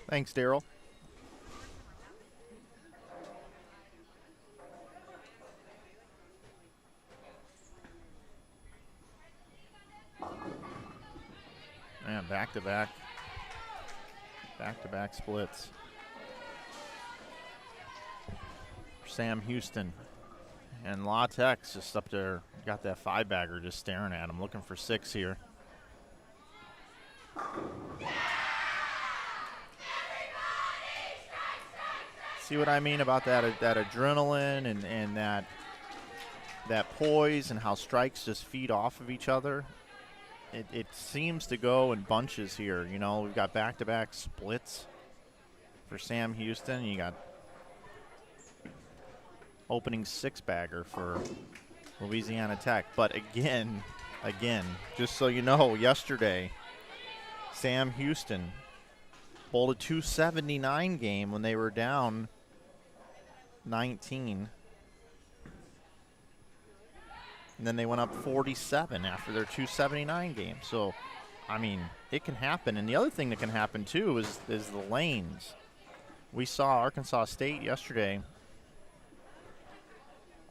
Thanks, Daryl. Man, back-to-back splits. Sam Houston and La Tech's just up there, got that 5-bagger just staring at him, looking for 6 here. See what I mean about that adrenaline and that poise and how strikes just feed off of each other? It seems to go in bunches here. We've got back-to-back splits for Sam Houston. You got opening 6-bagger for Louisiana Tech. But again, just so you know, yesterday, Sam Houston bowled a 279 game when they were down 19. And then they went up 47 after their 279 game. So, I mean, it can happen. And the other thing that can happen, too, is the lanes. We saw Arkansas State yesterday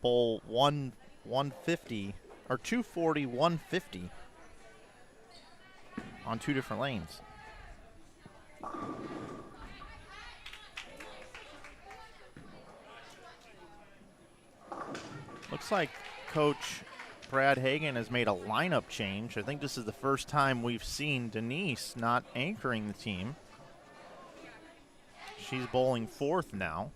bowl 150 or 240, 150 on two different lanes. Looks like Coach Brad Hagan has made a lineup change. I think this is the first time we've seen Denise not anchoring the team. She's bowling fourth now.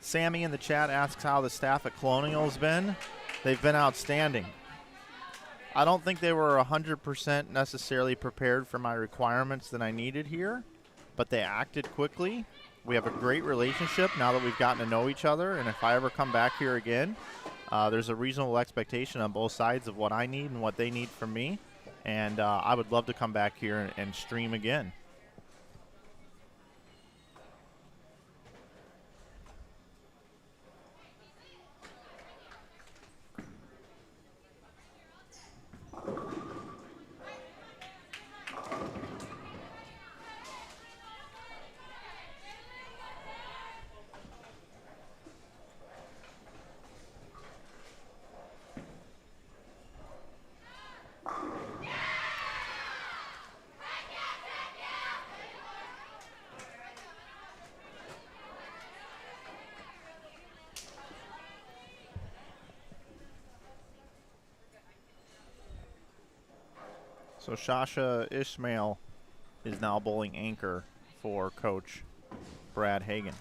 Sammy in the chat asks how the staff at Colonial has been. They've been outstanding. I don't think they were 100% necessarily prepared for my requirements that I needed here, but they acted quickly. We have a great relationship now that we've gotten to know each other, and if I ever come back here again, there's a reasonable expectation on both sides of what I need and what they need from me, and I would love to come back here and stream again. So Shasha Ishmael is now bowling anchor for Coach Brad Hagan.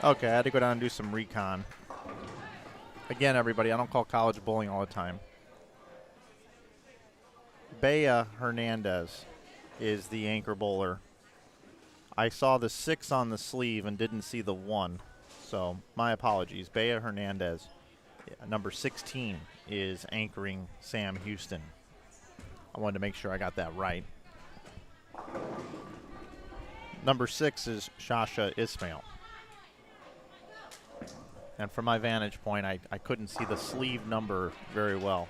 Okay, I had to go down and do some recon. Again, everybody, I don't call college bowling all the time. Bea Hernandez is the anchor bowler. I saw the 6 on the sleeve and didn't see the 1. So my apologies. Bea Hernandez, number 16, is anchoring Sam Houston. I wanted to make sure I got that right. Number 6 is Shasha Ismail. And from my vantage point, I couldn't see the sleeve number very well.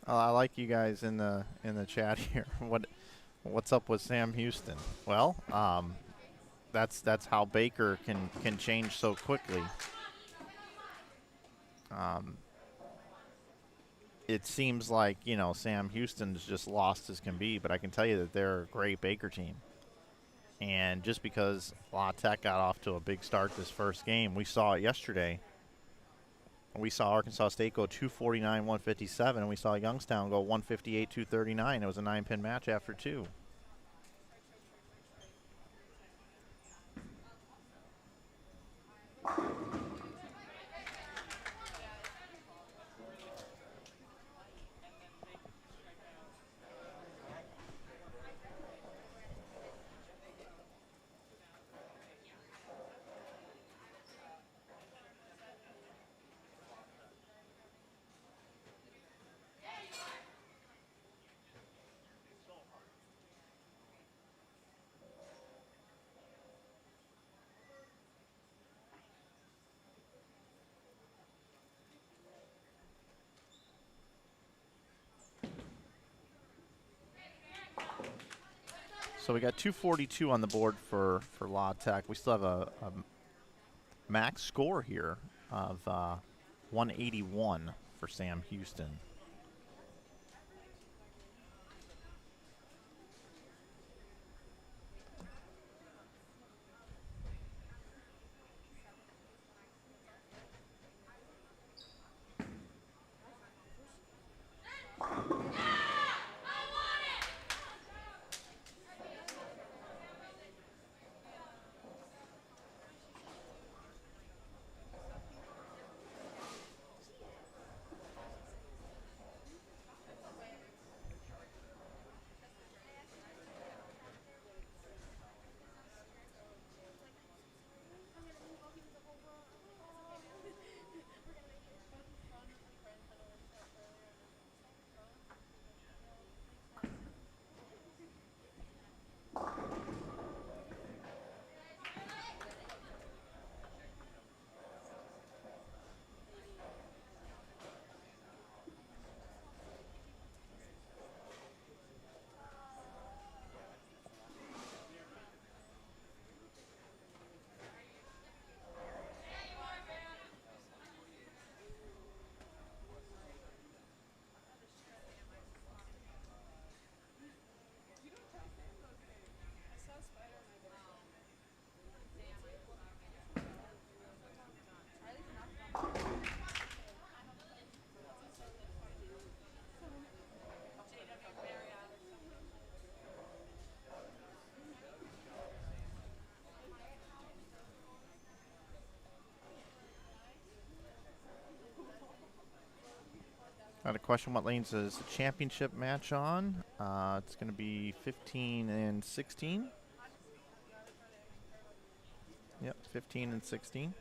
I like you guys in the chat here. What's up with Sam Houston? Well, that's how Baker can change so quickly. It seems like, you know, Sam Houston's just lost as can be, but I can tell you that they're a great Baker team. And just because La Tech got off to a big start this first game, we saw it yesterday. We saw Arkansas State go 249, 157, and we saw Youngstown go 158, 239. It was a 9-pin match after 2. So we got 242 on the board for La Tech. We still have a max score here of 181 for Sam Houston. Got a question, what lanes is the championship match on? It's going to be 15 and 16. Yep, 15 and 16.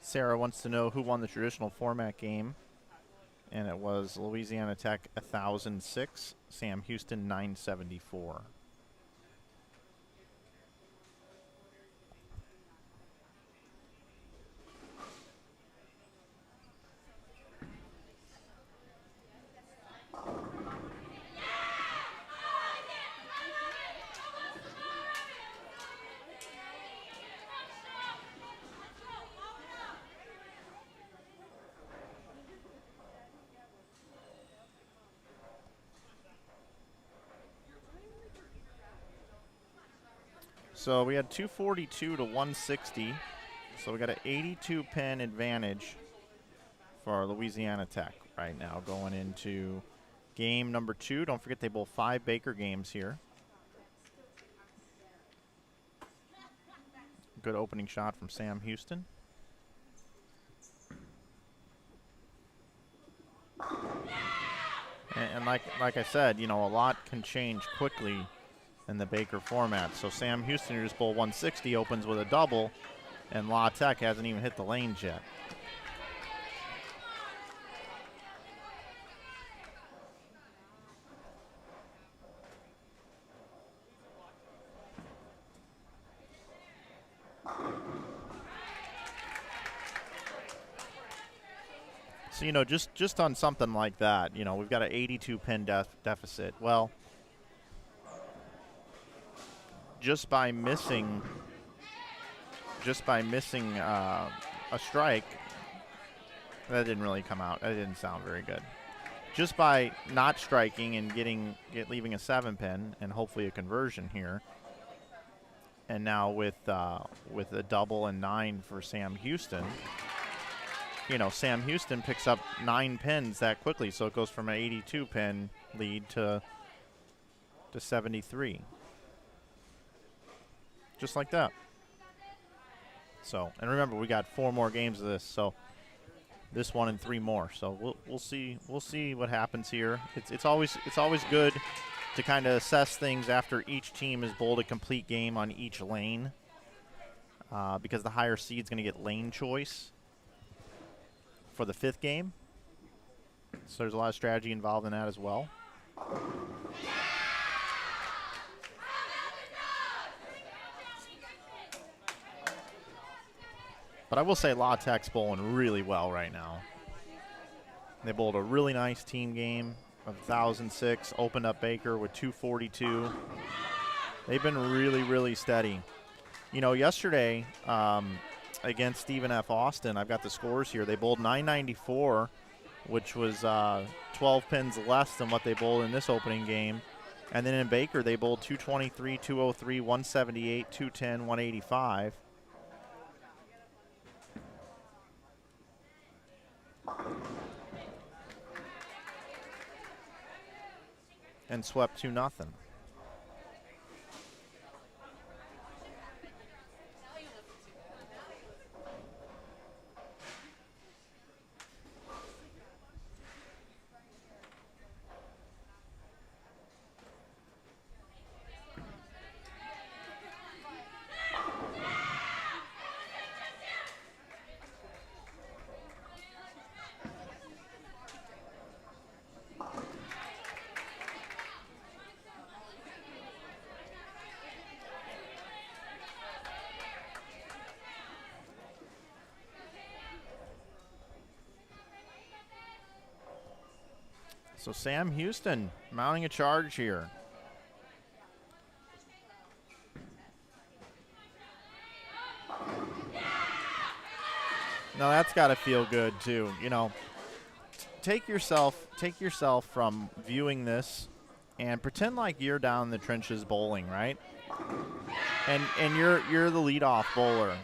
Sarah wants to know who won the traditional format game, and it was Louisiana Tech 1,006, Sam Houston 974. So we had 242 to 160. So we got an 82 pin advantage for our Louisiana Tech right now going into game number 2. Don't forget they bowl 5 Baker games here. Good opening shot from Sam Houston. And like I said, you know, a lot can change quickly in the Baker format. So Sam Houston, who just bowled 160, opens with a double, and La Tech hasn't even hit the lanes yet. So, you know, just on something like that, you know, we've got an 82 pin deficit. Well, just by missing a strike, that didn't really come out. That didn't sound very good. Just by not striking and leaving a 7 pin and hopefully a conversion here, and now with a double and 9 for Sam Houston, you know, Sam Houston picks up 9 pins that quickly, so it goes from an 82 pin lead to 73. just like that. So, and remember, we got 4 more games of this, so this one and 3 more. So we'll see what happens here. It's always good to kind of assess things after each team has bowled a complete game on each lane, because the higher seed's going to get lane choice for the 5th game. So there's a lot of strategy involved in that as well. But I will say La Tech's bowling really well right now. They bowled a really nice team game of 1,006, opened up Baker with 242. They've been really, really steady. You know, yesterday against Stephen F. Austin, I've got the scores here. They bowled 994, which was 12 pins less than what they bowled in this opening game. And then in Baker, they bowled 223, 203, 178, 210, 185. And swept 2-0. So Sam Houston mounting a charge here. Now that's got to feel good too. You know, take yourself from viewing this and pretend like you're down in the trenches bowling, right? And you're the leadoff bowler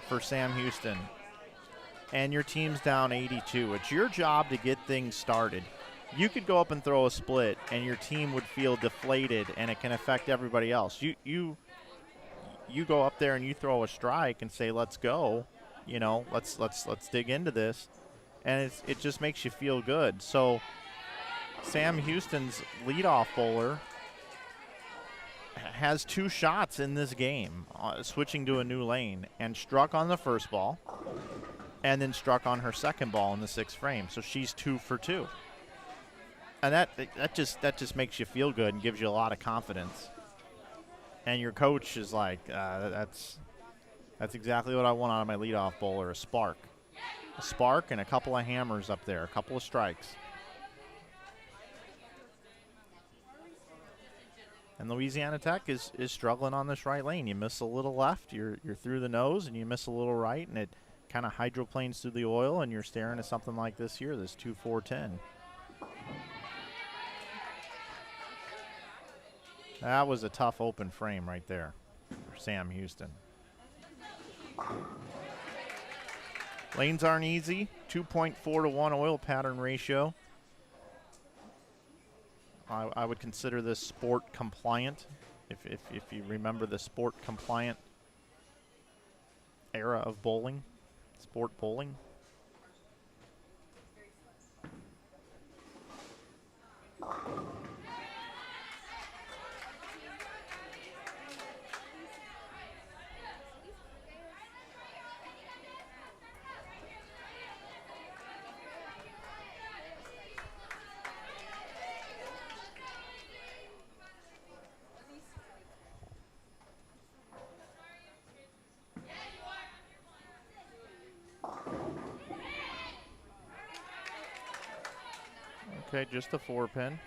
for Sam Houston. And your team's down 82. It's your job to get things started. You could go up and throw a split, and your team would feel deflated, and it can affect everybody else. You go up there and you throw a strike and say, "Let's go," you know, let's dig into this, and it just makes you feel good. So Sam Houston's leadoff bowler has 2 shots in this game, switching to a new lane, and struck on the first ball, and then struck on her second ball in the 6th frame. So she's 2 for 2. And that just makes you feel good and gives you a lot of confidence. And your coach is like, that's exactly what I want out of my leadoff bowler, a spark and a couple of hammers up there, a couple of strikes. And Louisiana Tech is struggling on this right lane. You miss a little left, you're through the nose, and you miss a little right, and it kind of hydroplanes through the oil, and you're staring at something like this here, this 2-4-10. That was a tough open frame right there for Sam Houston. Lanes aren't easy. 2.4 to 1 oil pattern ratio. I would consider this sport compliant, if you remember the sport compliant era of bowling, sport bowling. Okay, just a 4-pin.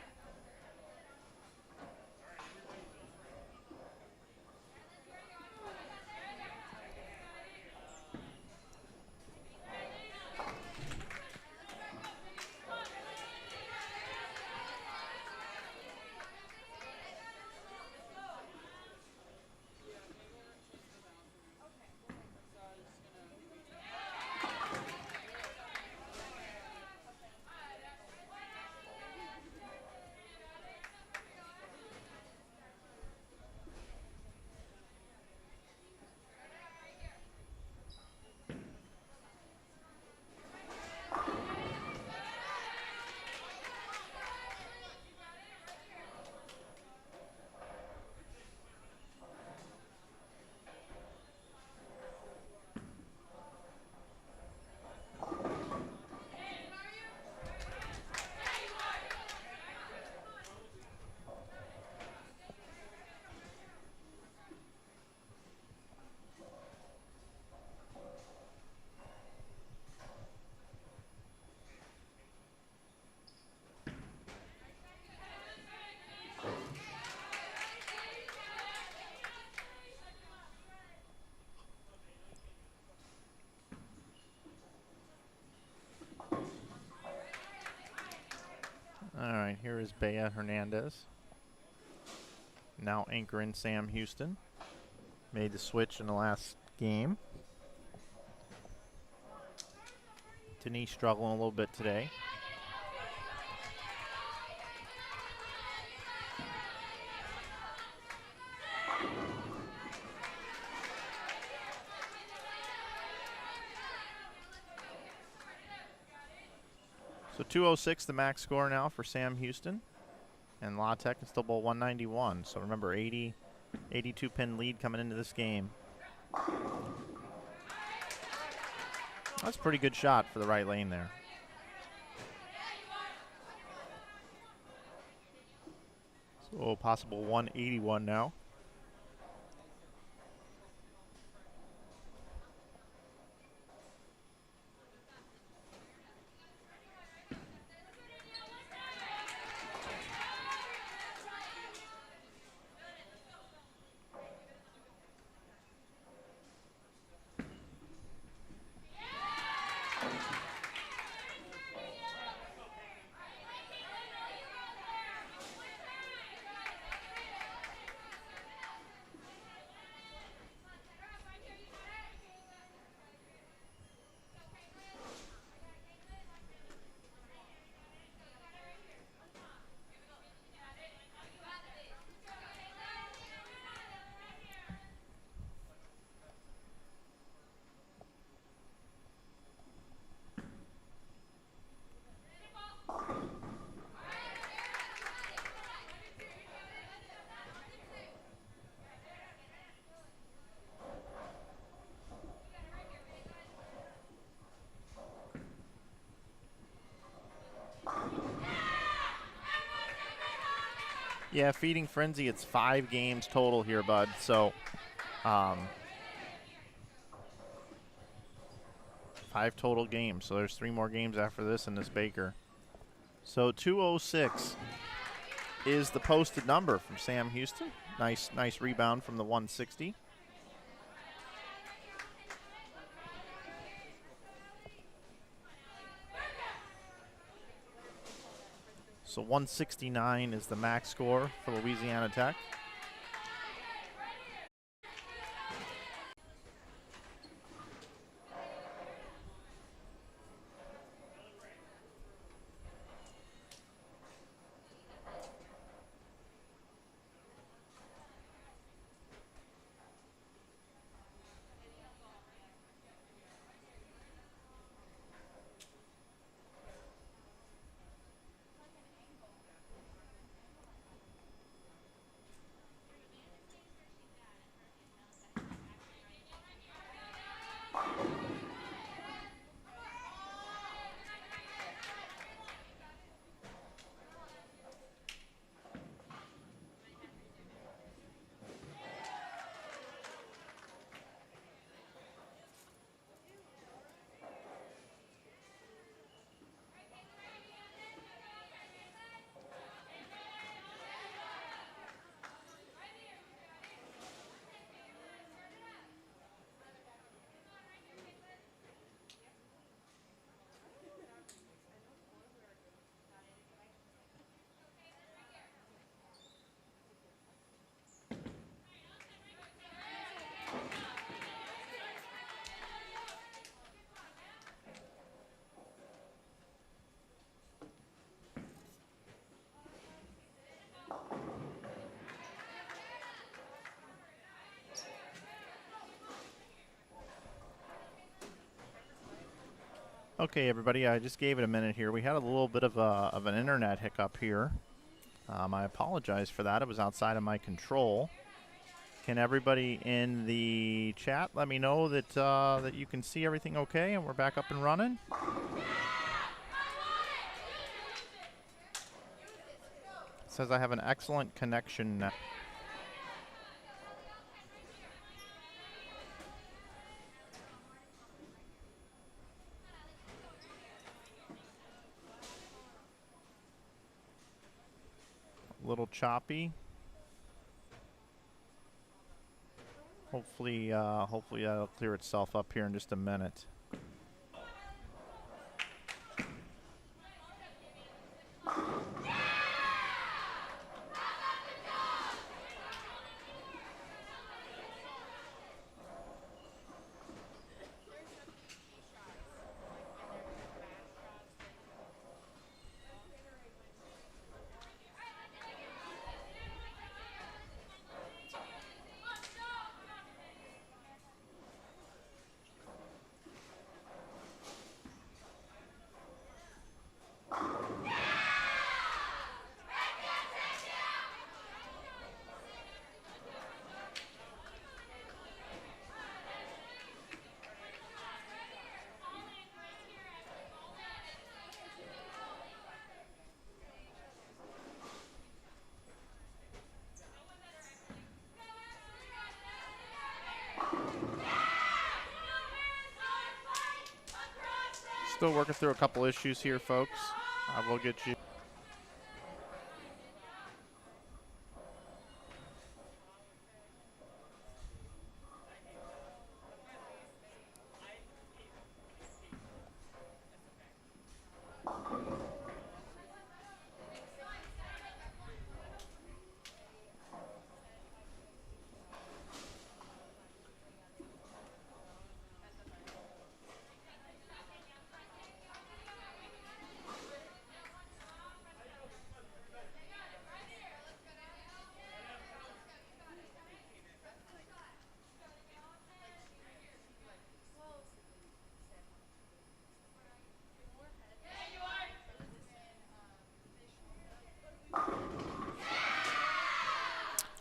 here is Bea Hernandez. Now anchoring Sam Houston. Made the switch in the last game. Denise struggling a little bit today. So 206 the max score now for Sam Houston. And La Tech can still bowl 191. So remember, 82 pin lead coming into this game. That's a pretty good shot for the right lane there. So possible 181 now. Yeah, Feeding Frenzy, it's 5 games total here, bud. So, 5 total games. So there's 3 more games after this in this Baker. So 206 is the posted number from Sam Houston. Nice rebound from the 160. So 169 is the max score for Louisiana Tech. Okay, everybody, I just gave it a minute here. We had a little bit of an internet hiccup here. I apologize for that. It was outside of my control. Can everybody in the chat let me know that that you can see everything okay and we're back up and running? It says I have an excellent connection now. A little choppy. Hopefully that'll clear itself up here in just a minute. Still working through a couple issues here, folks. I will get you.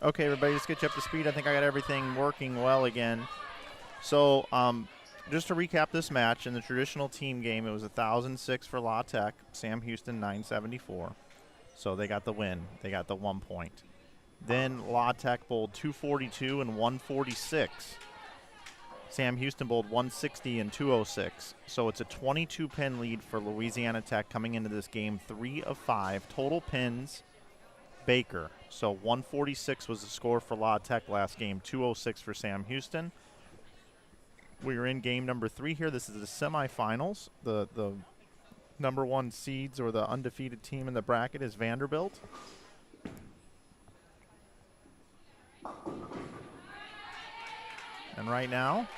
Okay, everybody, let's get you up to speed. I think I got everything working well again. So just to recap this match, in the traditional team game, it was 1,006 for La Tech, Sam Houston 974. So they got the win. They got the 1 point. Then La Tech bowled 242 and 146. Sam Houston bowled 160 and 206. So it's a 22-pin lead for Louisiana Tech coming into this game, 3 of 5. Total pins, Baker. So 146 was the score for La Tech last game, 206 for Sam Houston. We are in game number 3 here. This is the semifinals. The number 1 seeds, or the undefeated team in the bracket, is Vanderbilt. And right now,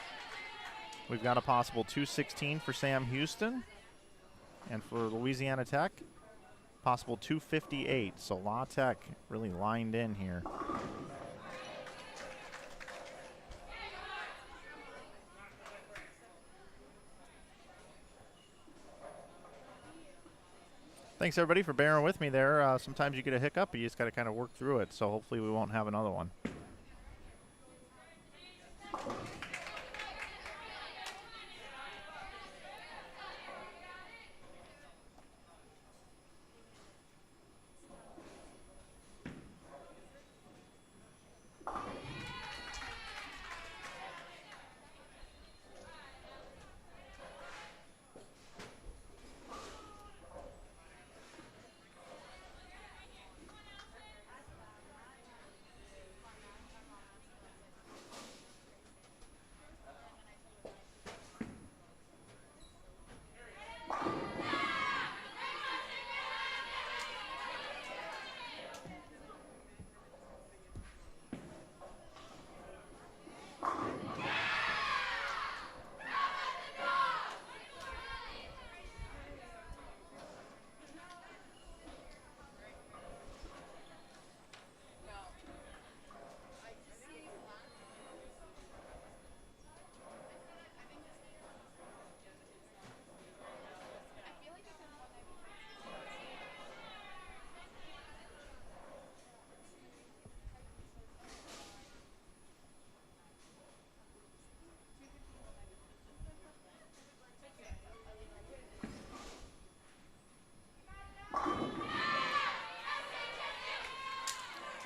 we've got a possible 216 for Sam Houston. And for Louisiana Tech, possible 258. So La Tech really lined in here. Thanks, everybody, for bearing with me there. Sometimes you get a hiccup, but you just got to kind of work through it. So hopefully we won't have another one.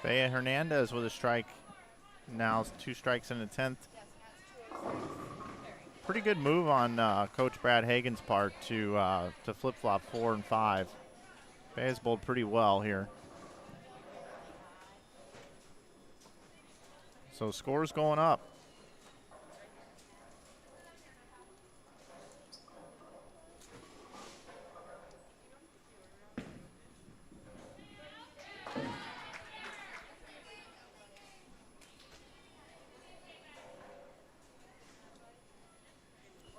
Bea Hernandez with a strike. Now 2 strikes in the 10th. Pretty good move on Coach Brad Hagan's part to flip-flop 4 and 5. Bea's bowled pretty well here. So scores going up.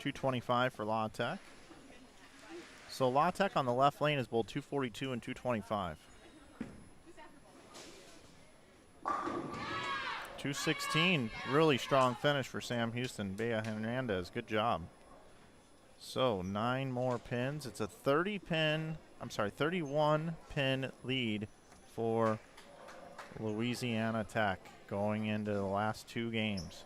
.225 for La Tech. So La Tech on the left lane is bowled 242 and 225. 216, really strong finish for Sam Houston. Bea Hernandez, good job. So 9 more pins. It's a 31 pin lead for Louisiana Tech going into the last 2 games.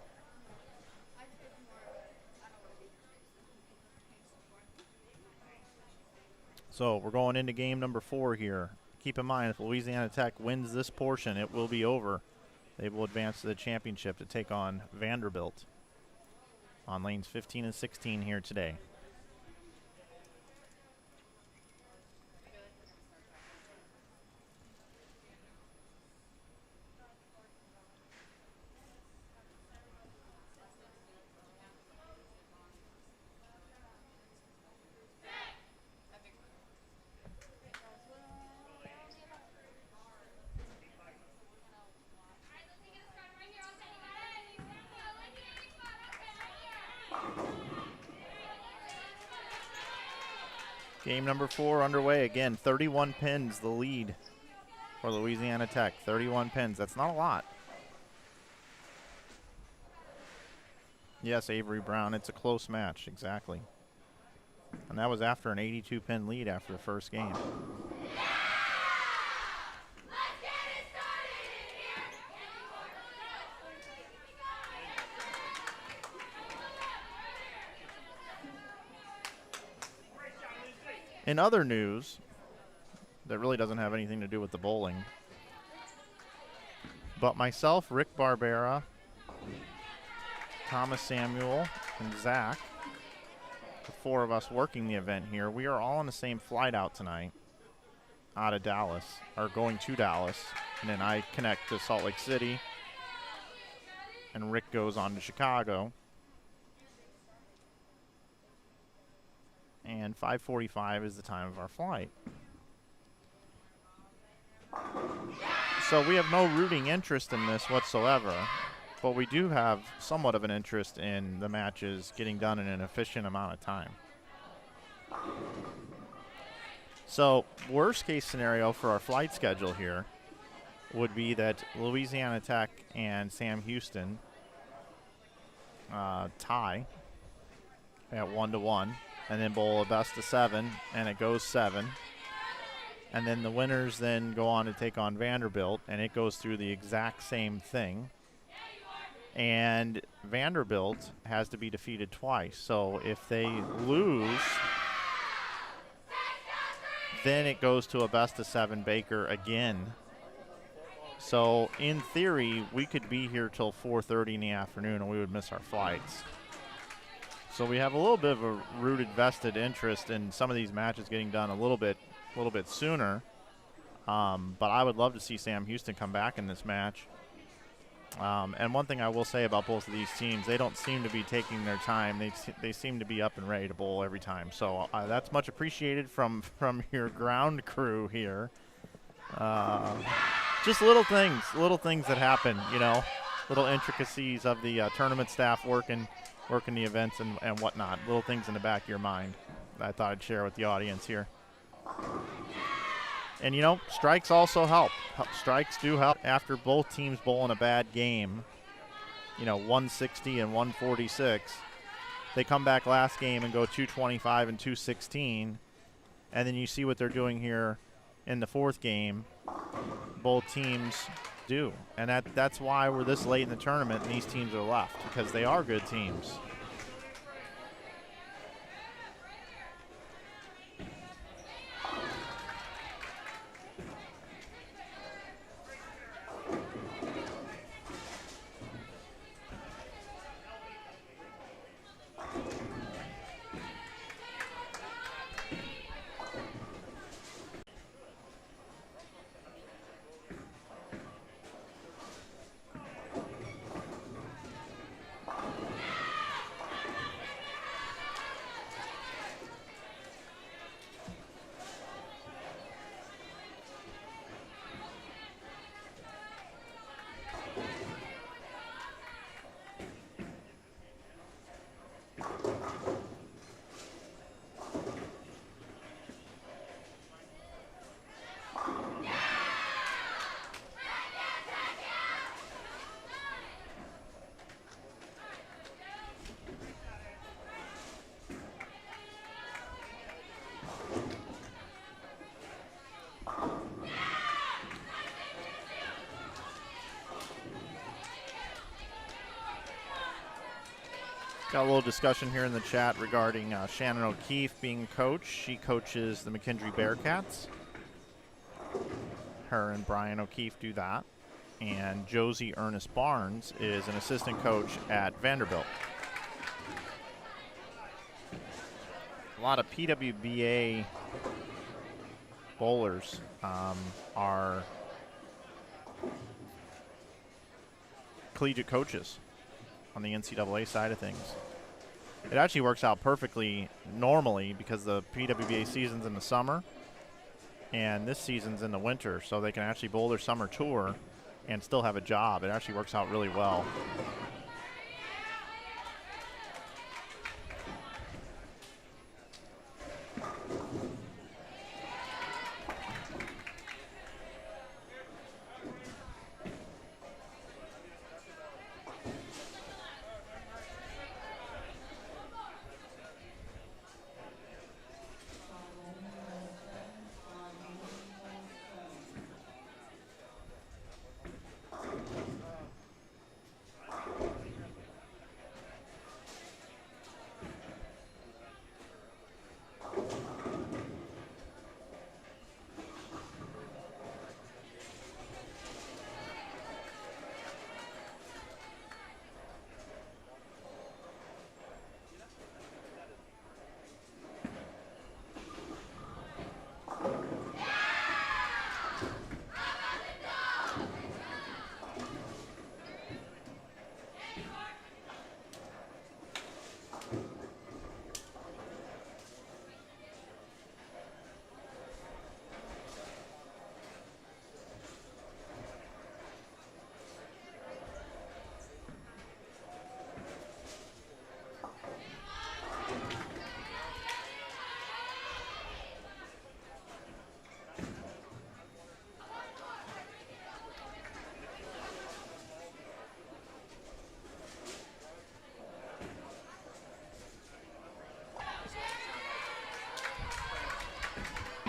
So we're going into game number 4 here. Keep in mind, if Louisiana Tech wins this portion, it will be over. They will advance to the championship to take on Vanderbilt on lanes 15 and 16 here today. Game number 4 underway. Again, 31 pins, the lead for Louisiana Tech. 31 pins. That's not a lot. Yes, Avery Brown. It's a close match. Exactly. And that was after an 82-pin lead after the first game. In other news that really doesn't have anything to do with the bowling, but myself, Rick Barbera, Thomas Samuel, and Zach, the 4 of us working the event here, we are all on the same flight out tonight out of Dallas, or going to Dallas, and then I connect to Salt Lake City, and Rick goes on to Chicago. And 5:45 is the time of our flight. So we have no rooting interest in this whatsoever, but we do have somewhat of an interest in the matches getting done in an efficient amount of time. So worst case scenario for our flight schedule here would be that Louisiana Tech and Sam Houston tie at 1-1. And then bowl a best of 7, and it goes 7. And then the winners then go on to take on Vanderbilt, and it goes through the exact same thing. And Vanderbilt has to be defeated twice. So if they lose, then it goes to a best of 7 Baker again. So in theory, we could be here till 4:30 in the afternoon, and we would miss our flights. So we have a little bit of a rooted, vested interest in some of these matches getting done a little bit sooner. But I would love to see Sam Houston come back in this match. And one thing I will say about both of these teams, they don't seem to be taking their time. They seem to be up and ready to bowl every time. So that's much appreciated from your ground crew here. Just little things that happen, you know, little intricacies of the tournament staff working the events and whatnot. Little things in the back of your mind that I thought I'd share with the audience here. And, you know, strikes also help. Strikes do help. After both teams bowl in a bad game, you know, 160 and 146, they come back last game and go 225 and 216. And then you see what they're doing here in the 4th game. Both teams do, and that's why we're this late in the tournament and these teams are left, because they are good teams. Got a little discussion here in the chat regarding Shannon O'Keefe being coach. She coaches the McKendree Bearcats. Her and Brian O'Keefe do that. And Josie Ernest Barnes is an assistant coach at Vanderbilt. A lot of PWBA bowlers are collegiate coaches on the NCAA side of things. It actually works out perfectly normally because the PWBA season's in the summer and this season's in the winter, so they can actually bowl their summer tour and still have a job. It actually works out really well.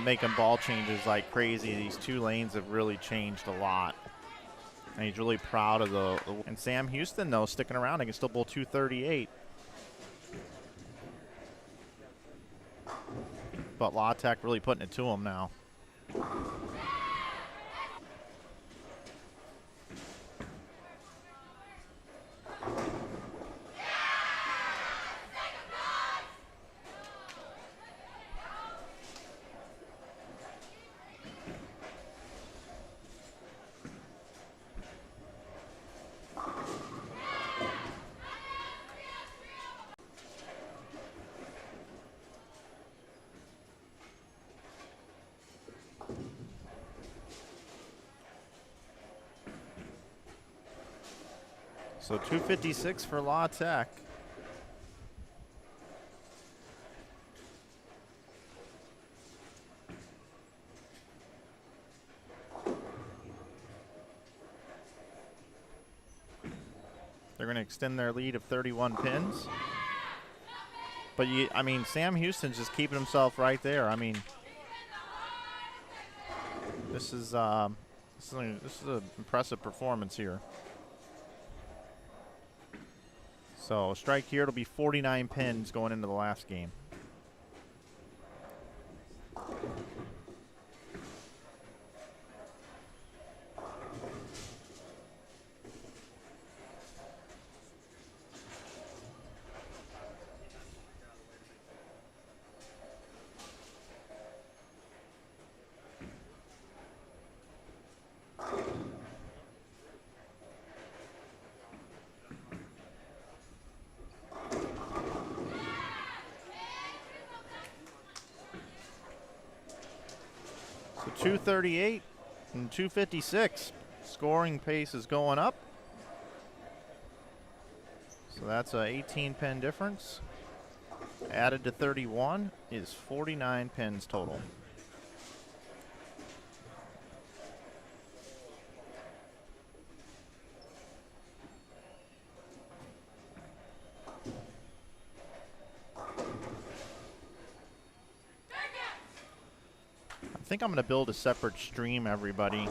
making ball changes like crazy. These two lanes have really changed a lot. And he's really proud of and Sam Houston, though, sticking around. He can still bowl 238. But La Tech really putting it to him now. So 256 for La Tech. They're going to extend their lead of 31 pins. But, I mean, Sam Houston's just keeping himself right there. I mean, this is an impressive performance here. So, strike here, it'll be 49 pins going into the last game. So 238 and 256. Scoring pace is going up. So that's a 18 pin difference. Added to 31 is 49 pins total. I think I'm going to build a separate stream, everybody,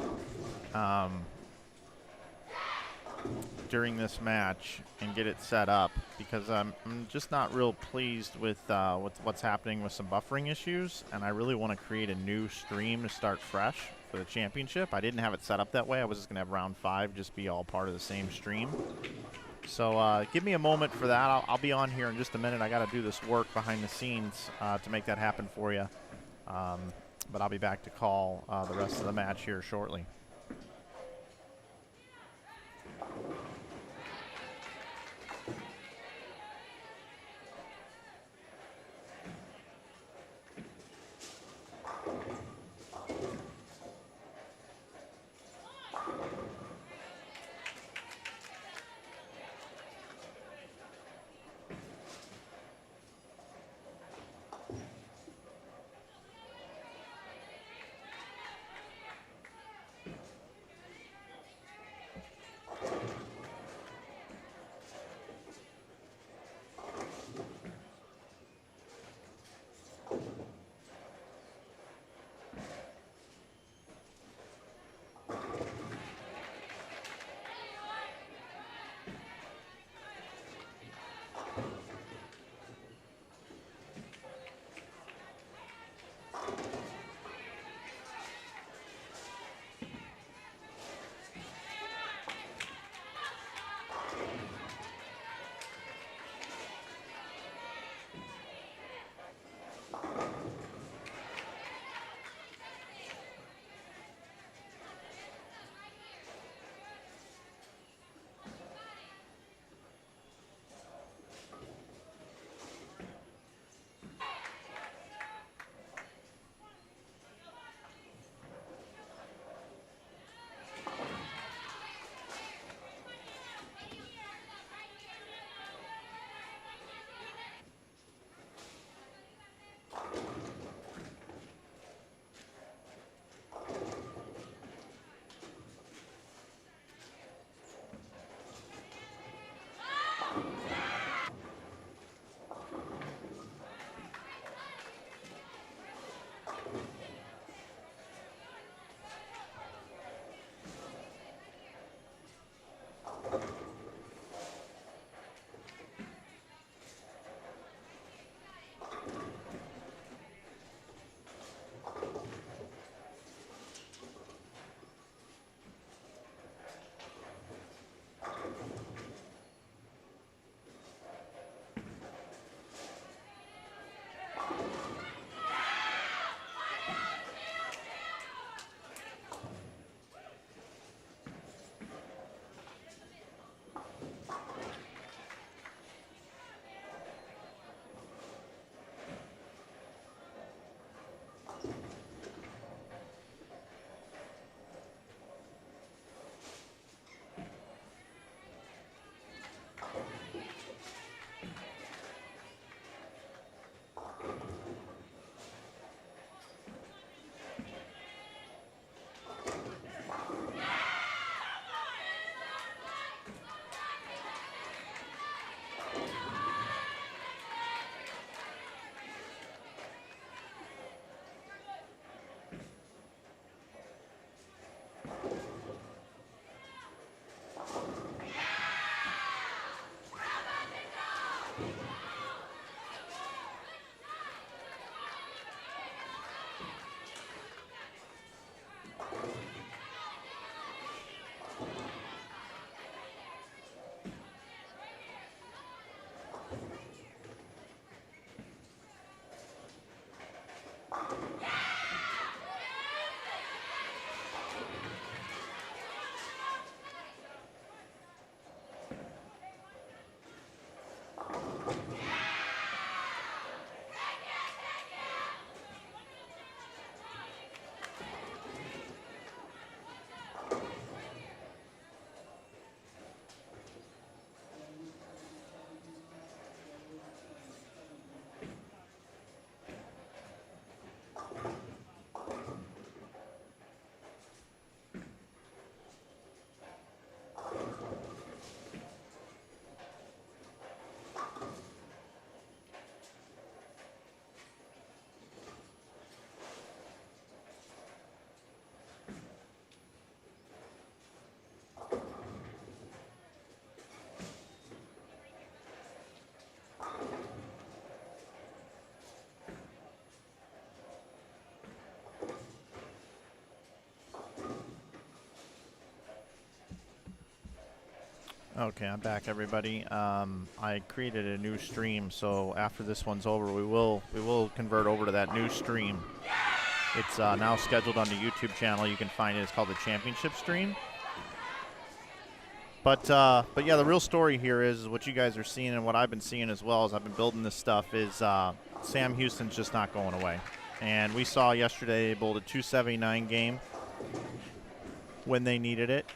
during this match and get it set up, because I'm just not real pleased with what's happening with some buffering issues, and I really want to create a new stream to start fresh for the championship. I didn't have it set up that way. I was just going to have round 5 just be all part of the same stream. So give me a moment for that. I'll be on here in just a minute. I got to do this work behind the scenes to make that happen for you. But I'll be back to call the rest of the match here shortly. Okay, I'm back, everybody. I created a new stream, so after this one's over, we will convert over to that new stream. It's now scheduled on the YouTube channel. You can find it. It's called the Championship Stream. But yeah, the real story here is what you guys are seeing and what I've been seeing as well as I've been building this stuff is Sam Houston's just not going away. And we saw yesterday they bowled a 279 game when they needed it.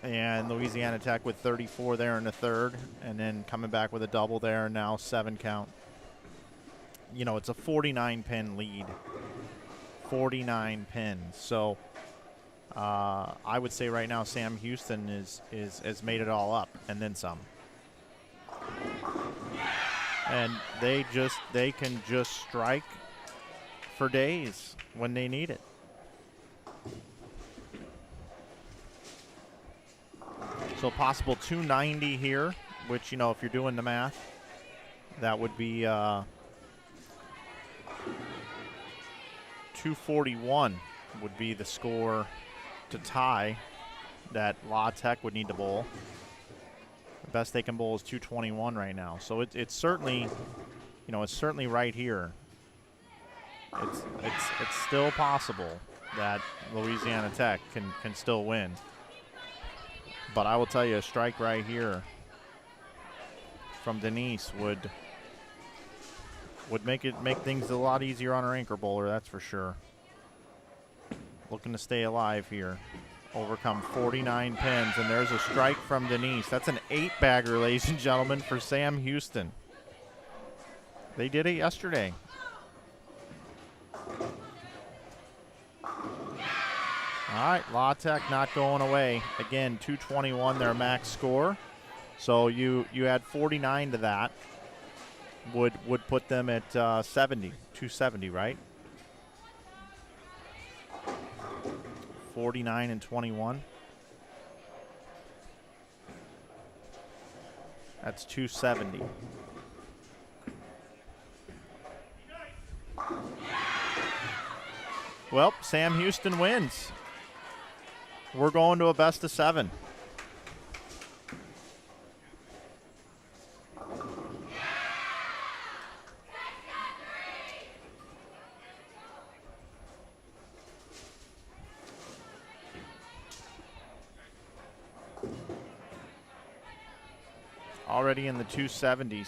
And Louisiana Tech with 34 there in the third, and then coming back with a double there, and now 7 count. You know, it's a 49-pin lead. 49 pins. So I would say right now Sam Houston has made it all up, and then some. And they can just strike for days when they need it. So possible 290 here, which, you know, if you're doing the math, that would be 241 would be the score to tie that La Tech would need to bowl. The best they can bowl is 221 right now. So it's certainly, you know, it's certainly right here. It's still possible that Louisiana Tech can still win. But I will tell you, a strike right here from Denise would make things a lot easier on her anchor bowler, that's for sure. Looking to stay alive here. Overcome 49 pins, and there's a strike from Denise. That's an 8-bagger, ladies and gentlemen, for Sam Houston. They did it yesterday. All right, La Tech not going away. Again, 221 their max score. So you add 49 to that. Would put them at 270, right? 49 and 21. That's 270. Well, Sam Houston wins. We're going to a best of 7. Already in the 270s.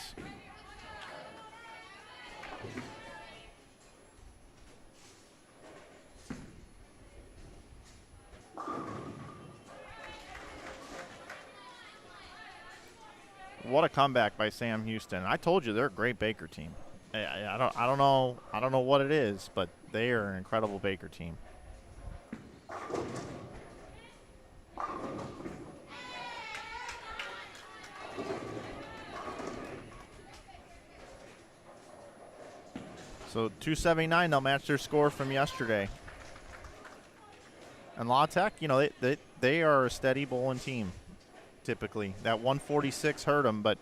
What a comeback by Sam Houston. I told you they're a great Baker team. I don't know what it is, but they are an incredible Baker team. So 279, they'll match their score from yesterday. And La Tech, you know, they are a steady bowling team, typically. That 146 hurt them, but,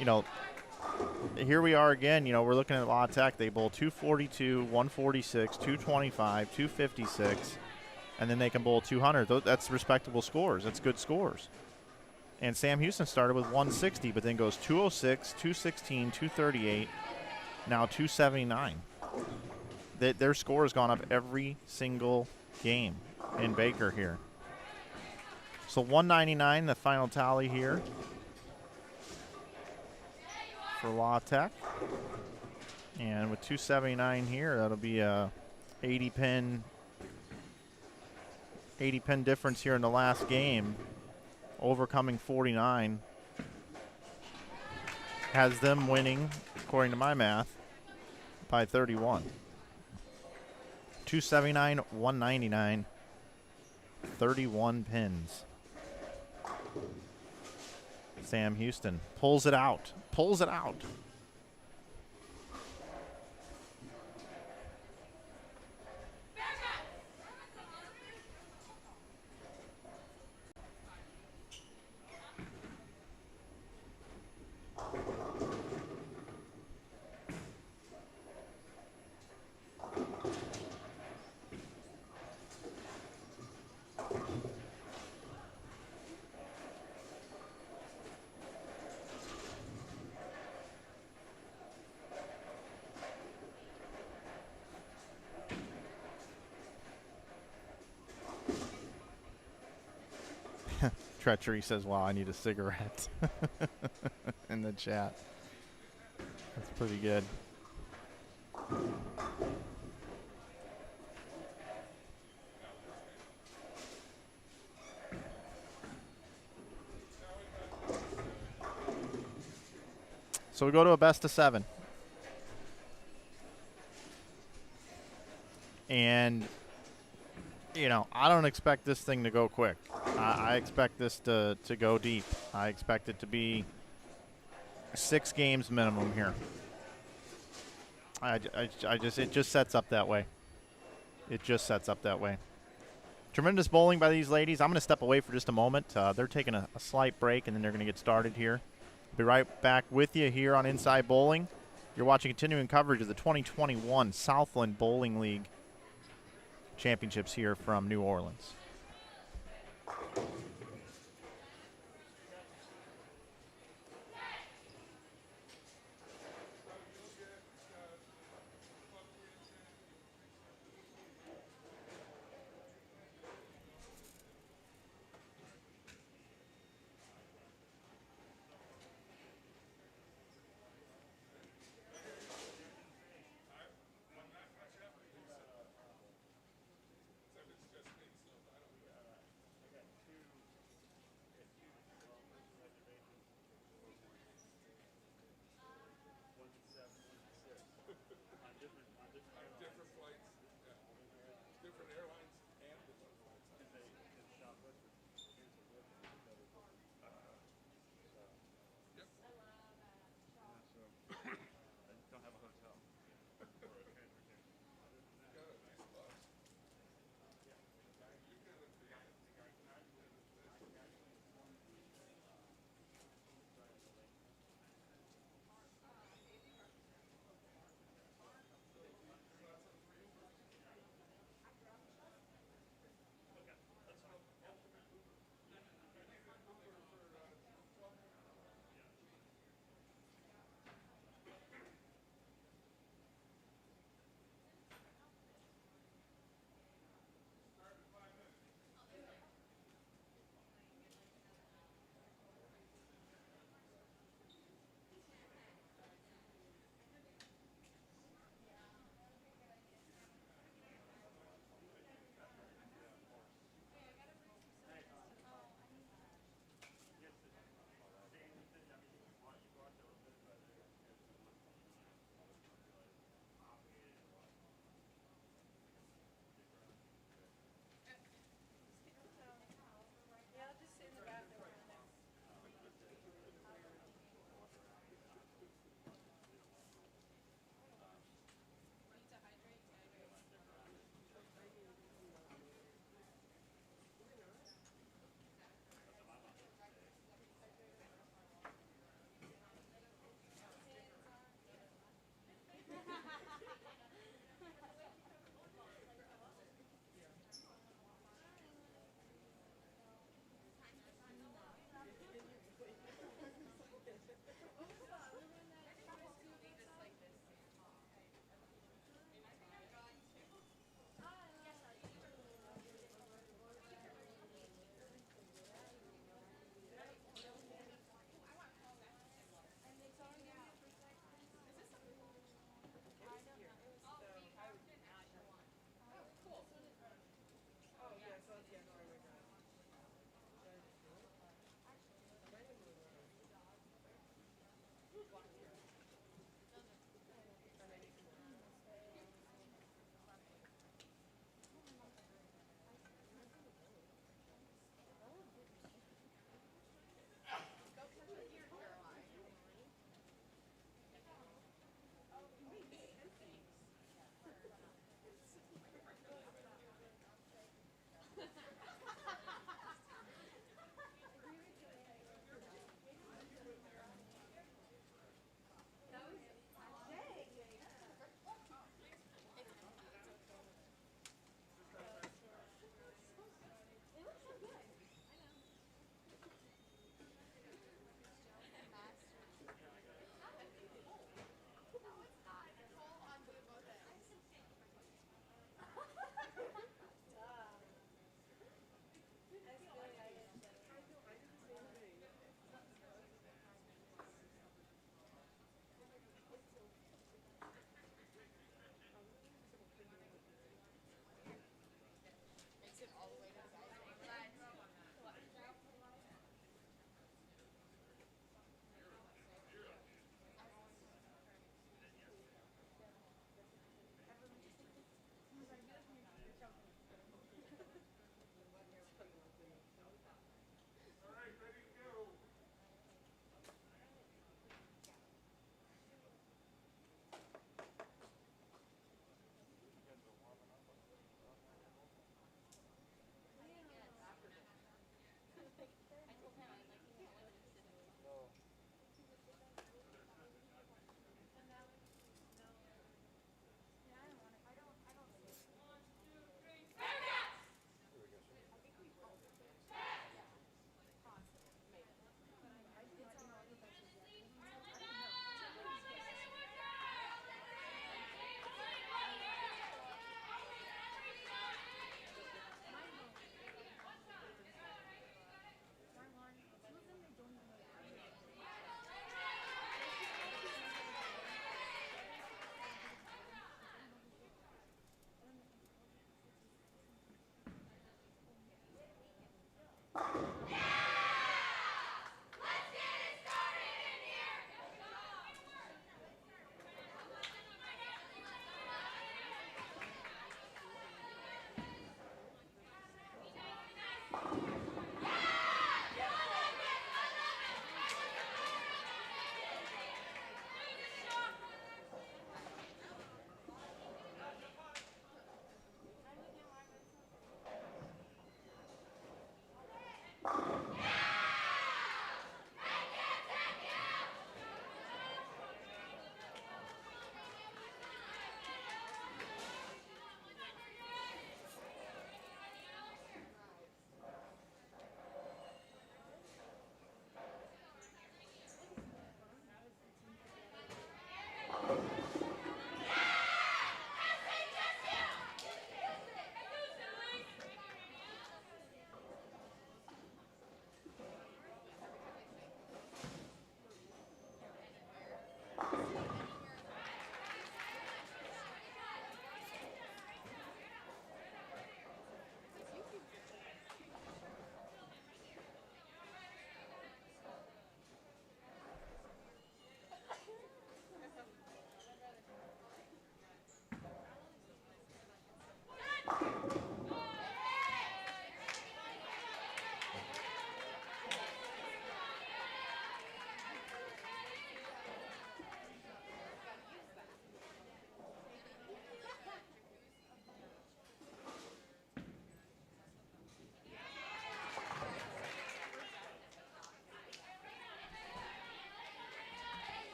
you know, here we are again. You know, we're looking at La Tech. They bowl 242, 146, 225, 256, and then they can bowl 200. That's respectable scores. That's good scores. And Sam Houston started with 160, but then goes 206, 216, 238, now 279. Their score has gone up every single game in Baker here. So 199, the final tally here for La Tech. And with 279 here, that'll be a 80 pin difference here in the last game. Overcoming 49 has them winning, according to my math, by 31. 279, 199, 31 pins. Sam Houston pulls it out. Pulls it out. Treachery says, wow, I need a cigarette in the chat. That's pretty good. So we go to a best of 7. And, you know, I don't expect this thing to go quick. I expect this to go deep. I expect it to be 6 games minimum here. It just sets up that way. It just sets up that way. Tremendous bowling by these ladies. I'm going to step away for just a moment. They're taking a slight break, and then they're going to get started here. Be right back with you here on Inside Bowling. You're watching continuing coverage of the 2021 Southland Bowling League Championships here from New Orleans.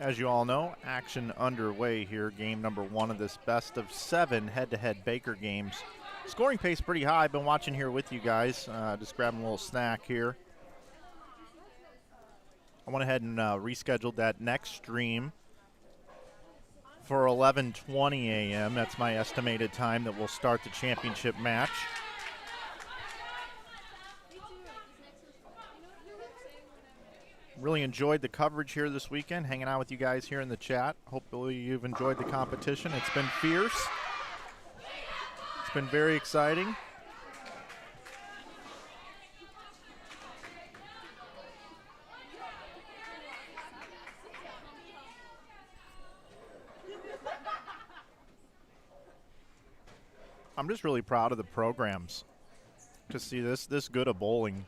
As you all know, action underway here. Game number 1 of this best of 7 head-to-head Baker games. Scoring pace pretty high. I've been watching here with you guys, just grabbing a little snack here. I went ahead and rescheduled that next stream for 11:20 a.m. That's my estimated time that we'll start the championship match. Really enjoyed the coverage here this weekend, hanging out with you guys here in the chat. Hopefully you've enjoyed the competition. It's been fierce. It's been very exciting. I'm just really proud of the programs to see this good of bowling.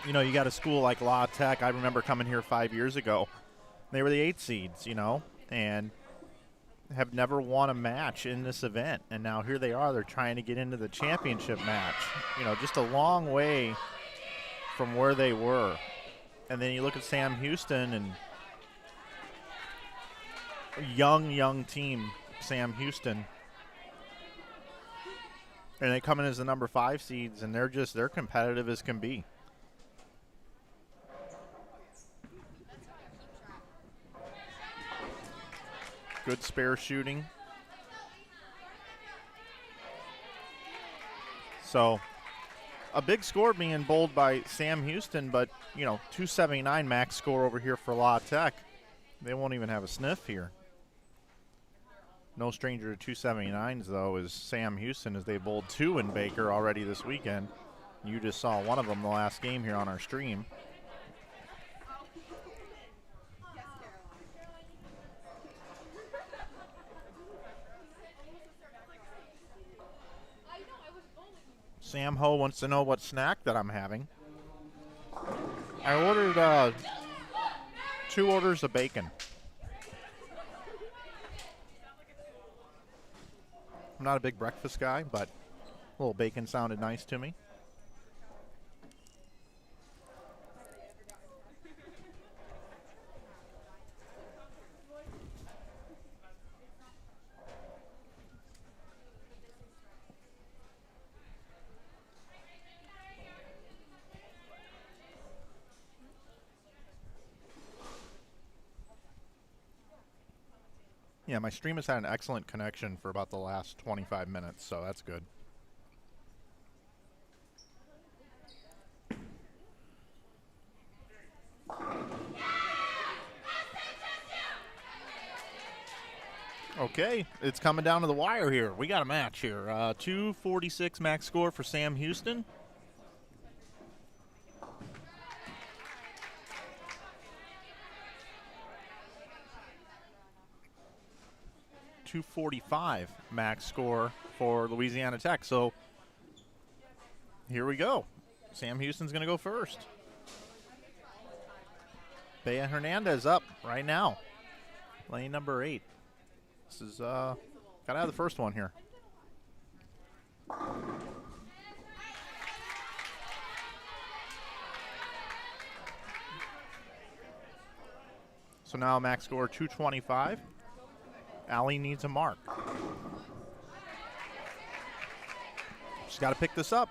You know, you got a school like Louisiana Tech. I remember coming here 5 years ago. They were the 8 seeds, you know, and have never won a match in this event. And now here they are. They're trying to get into the championship match. You know, just a long way from where they were. And then you look at Sam Houston and young team, Sam Houston. And they come in as the number 5 seeds, and they're competitive as can be. Good spare shooting. So a big score being bowled by Sam Houston, but, you know, 279 max score over here for Louisiana Tech. They won't even have a sniff here. No stranger to 279s, though, is Sam Houston, as they bowled 2 in Baker already this weekend. You just saw one of them the last game here on our stream. Sam Ho wants to know what snack that I'm having. I ordered 2 orders of bacon. I'm not a big breakfast guy, but a little bacon sounded nice to me. Yeah, my stream has had an excellent connection for about the last 25 minutes, so that's good. Okay, it's coming down to the wire here. We got a match here. 246 max score for Sam Houston. .245 max score for Louisiana Tech. So here we go. Sam Houston's going to go first. Bea Hernandez up right now. Lane number 8. This is got to have the first one here. So now max score 225. Allie needs a mark. She's got to pick this up.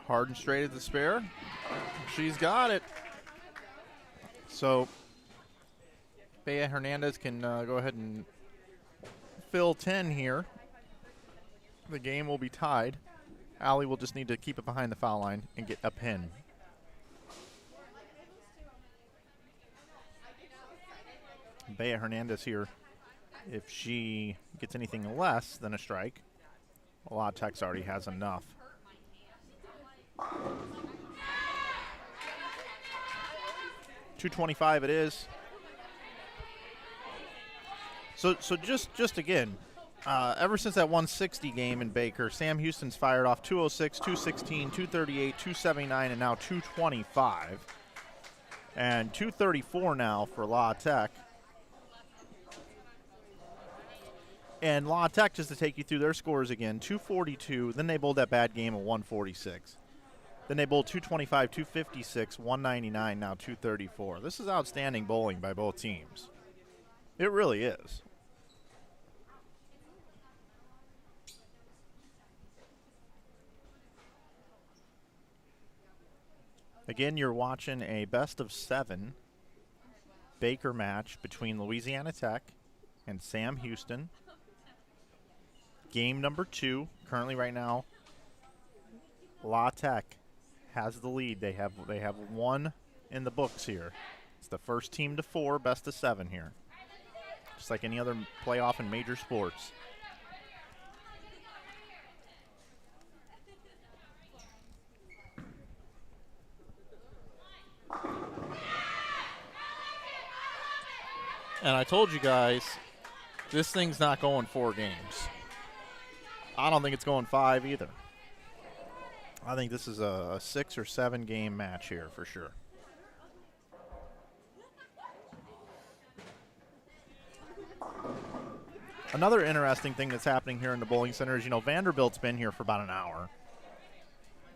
Hard and straight at the spare. She's got it. So Bea Hernandez can go ahead and fill 10 here. The game will be tied. Allie will just need to keep it behind the foul line and get a pin. Bea Hernandez here, if she gets anything less than a strike, Louisiana Tech already has enough. 225 it is. So just again, ever since that 160 game in Baker, Sam Houston's fired off 206, 216, 238, 279, and now 225. And 234 now for La Tech. And La Tech, just to take you through their scores again, 242. Then they bowled that bad game of 146. Then they bowled 225, 256, 199, now 234. This is outstanding bowling by both teams. It really is. Again, you're watching a best-of-7 Baker match between Louisiana Tech and Sam Houston. Game number 2, currently right now, La Tech has the lead. They have 1 in the books here. It's the first team to 4, best-of-7 here. Just like any other playoff in major sports. And I told you guys, this thing's not going 4 games. I don't think it's going 5 either. I think this is a 6 or 7 game match here for sure. Another interesting thing that's happening here in the bowling center is, Vanderbilt's been here for about an hour.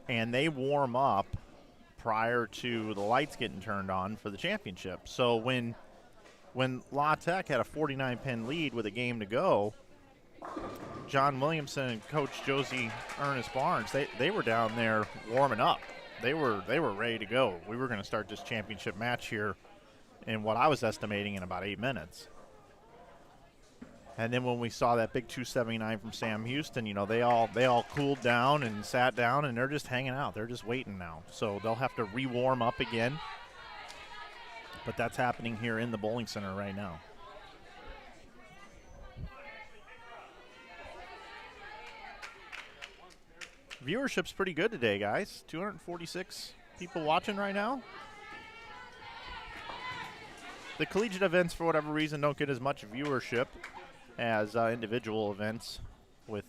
And they warm up prior to the lights getting turned on for the championship. So when La Tech had a 49-pin lead with a game to go, John Williamson and Coach Josie Ernest Barnes, they were down there warming up. They were ready to go. We were going to start this championship match here in what I was estimating in about 8 minutes. And then when we saw that big 279 from Sam Houston, they all cooled down and sat down, and they're just hanging out. They're just waiting now. So they'll have to re-warm up again. But that's happening here in the bowling center right now. Viewership's pretty good today, guys. 246 people watching right now. The collegiate events, for whatever reason, don't get as much viewership as individual events with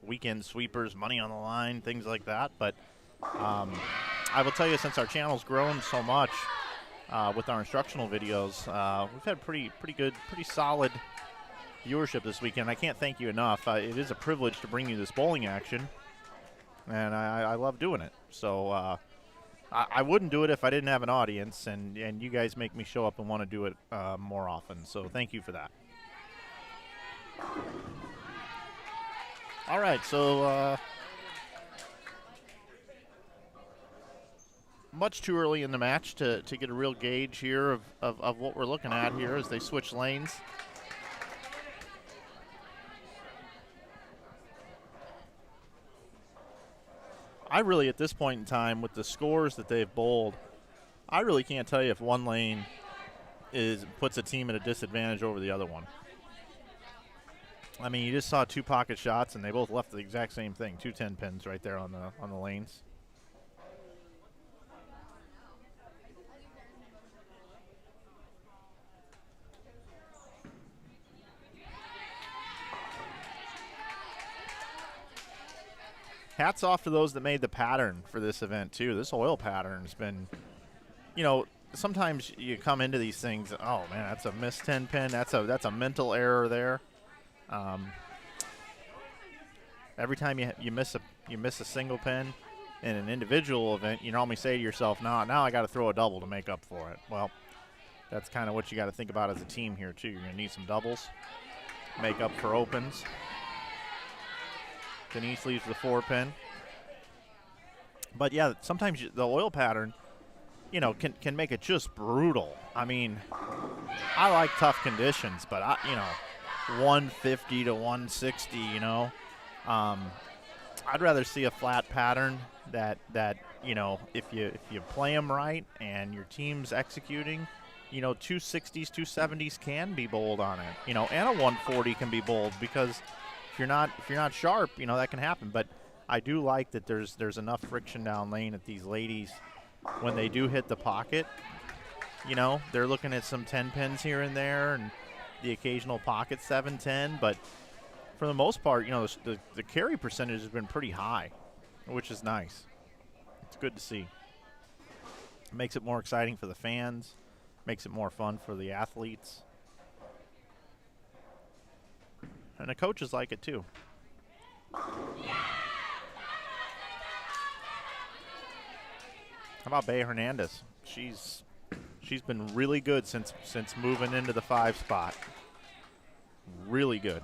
weekend sweepers, money on the line, things like that. But I will tell you, since our channel's grown so much with our instructional videos, we've had pretty good, pretty solid viewership this weekend. I can't thank you enough. It is a privilege to bring you this bowling action, and I love doing it. So I wouldn't do it if I didn't have an audience, and you guys make me show up and want to do it more often. So thank you for that. All right, so much too early in the match to get a real gauge here of what we're looking at here as they switch lanes. I really, at this point in time, with the scores that they've bowled, I really can't tell you if one lane puts a team at a disadvantage over the other one. I mean, you just saw 2 pocket shots, and they both left the exact same thing. 2 10-pins right there on the lanes. Hats off to those that made the pattern for this event, too. This oil pattern's been, sometimes you come into these things, oh, man, that's a missed 10-pin. That's a mental error there. Every time you miss a single pin in an individual event, you normally say to yourself, now I got to throw a double to make up for it. Well, that's kind of what you got to think about as a team here, too. You're going to need some doubles, make up for opens. Denise leaves the 4-pin. But, yeah, sometimes the oil pattern, can make it just brutal. I mean, I like tough conditions, but, 150 to 160, I'd rather see a flat pattern that if you play them right and your team's executing, 260s, 270s can be bowled on it, and a 140 can be bowled, because if you're not sharp, that can happen. But I do like that there's enough friction down lane that these ladies, when they do hit the pocket, You know, they're looking at some 10 pins here and there and the occasional pocket 7-10, but for the most part, you know, the carry percentage has been pretty high, which is nice. It's good to see. It makes it more exciting for the fans, makes it more fun for the athletes. And the coaches like it too. How about Bay Hernandez? She's been really good since moving into the 5 spot. Really good.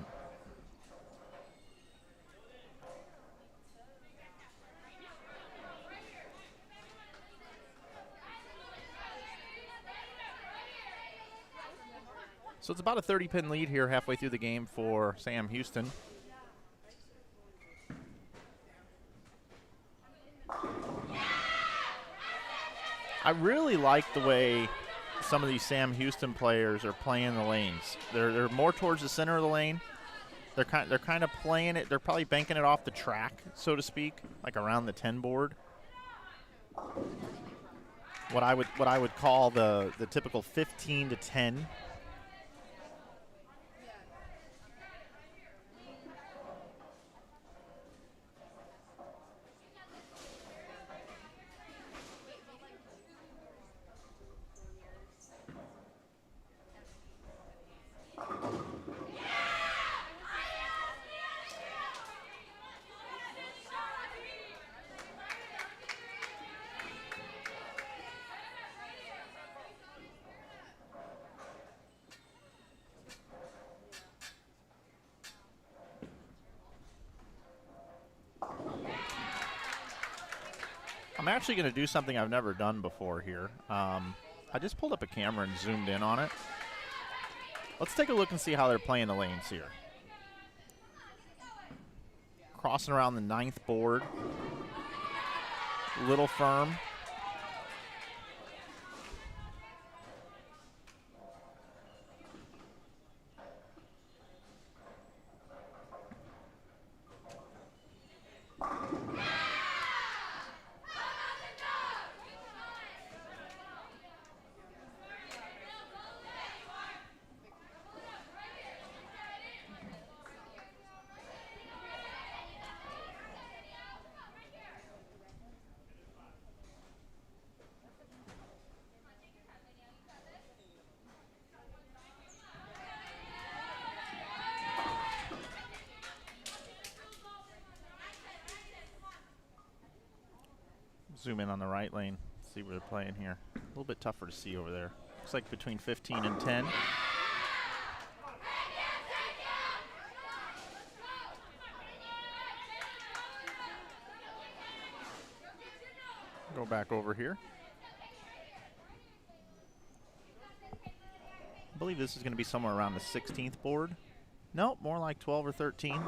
So it's about a 30-pin lead here halfway through the game for Sam Houston. I really like the way some of these Sam Houston players are playing the lanes. They're more towards the center of the lane. They're kind of playing it. They're probably banking it off the track, so to speak, like around the 10 board. What I would call the typical 15 to 10. I'm actually going to do something I've never done before here. I just pulled up a camera and zoomed in on it. Let's take a look and see how they're playing the lanes here. Crossing around the 9th board. Little firm. Zoom in on the right lane, see where they're playing here. A little bit tougher to see over there. Looks like between 15 and 10. Go back over here. I believe this is going to be somewhere around the 16th board. Nope, more like 12 or 13.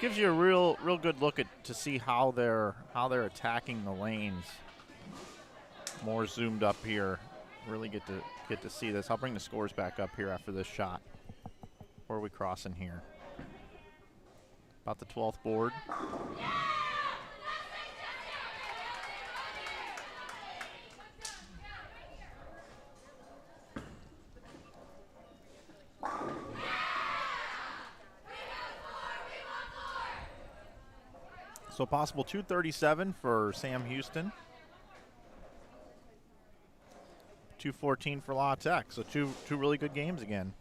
Gives you a real good look to see how they're attacking the lanes. More zoomed up here. Really get to see this. I'll bring the scores back up here after this shot. Where are we crossing here? About the 12th board. So possible 237 for Sam Houston. 214 for La Tech. So two really good games again.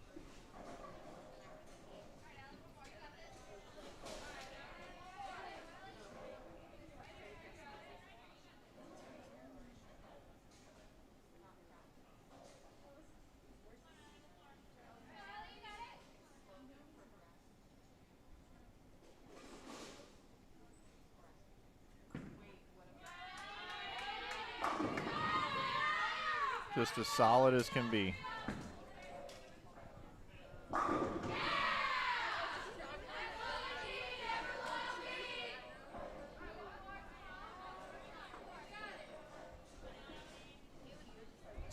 Just as solid as can be.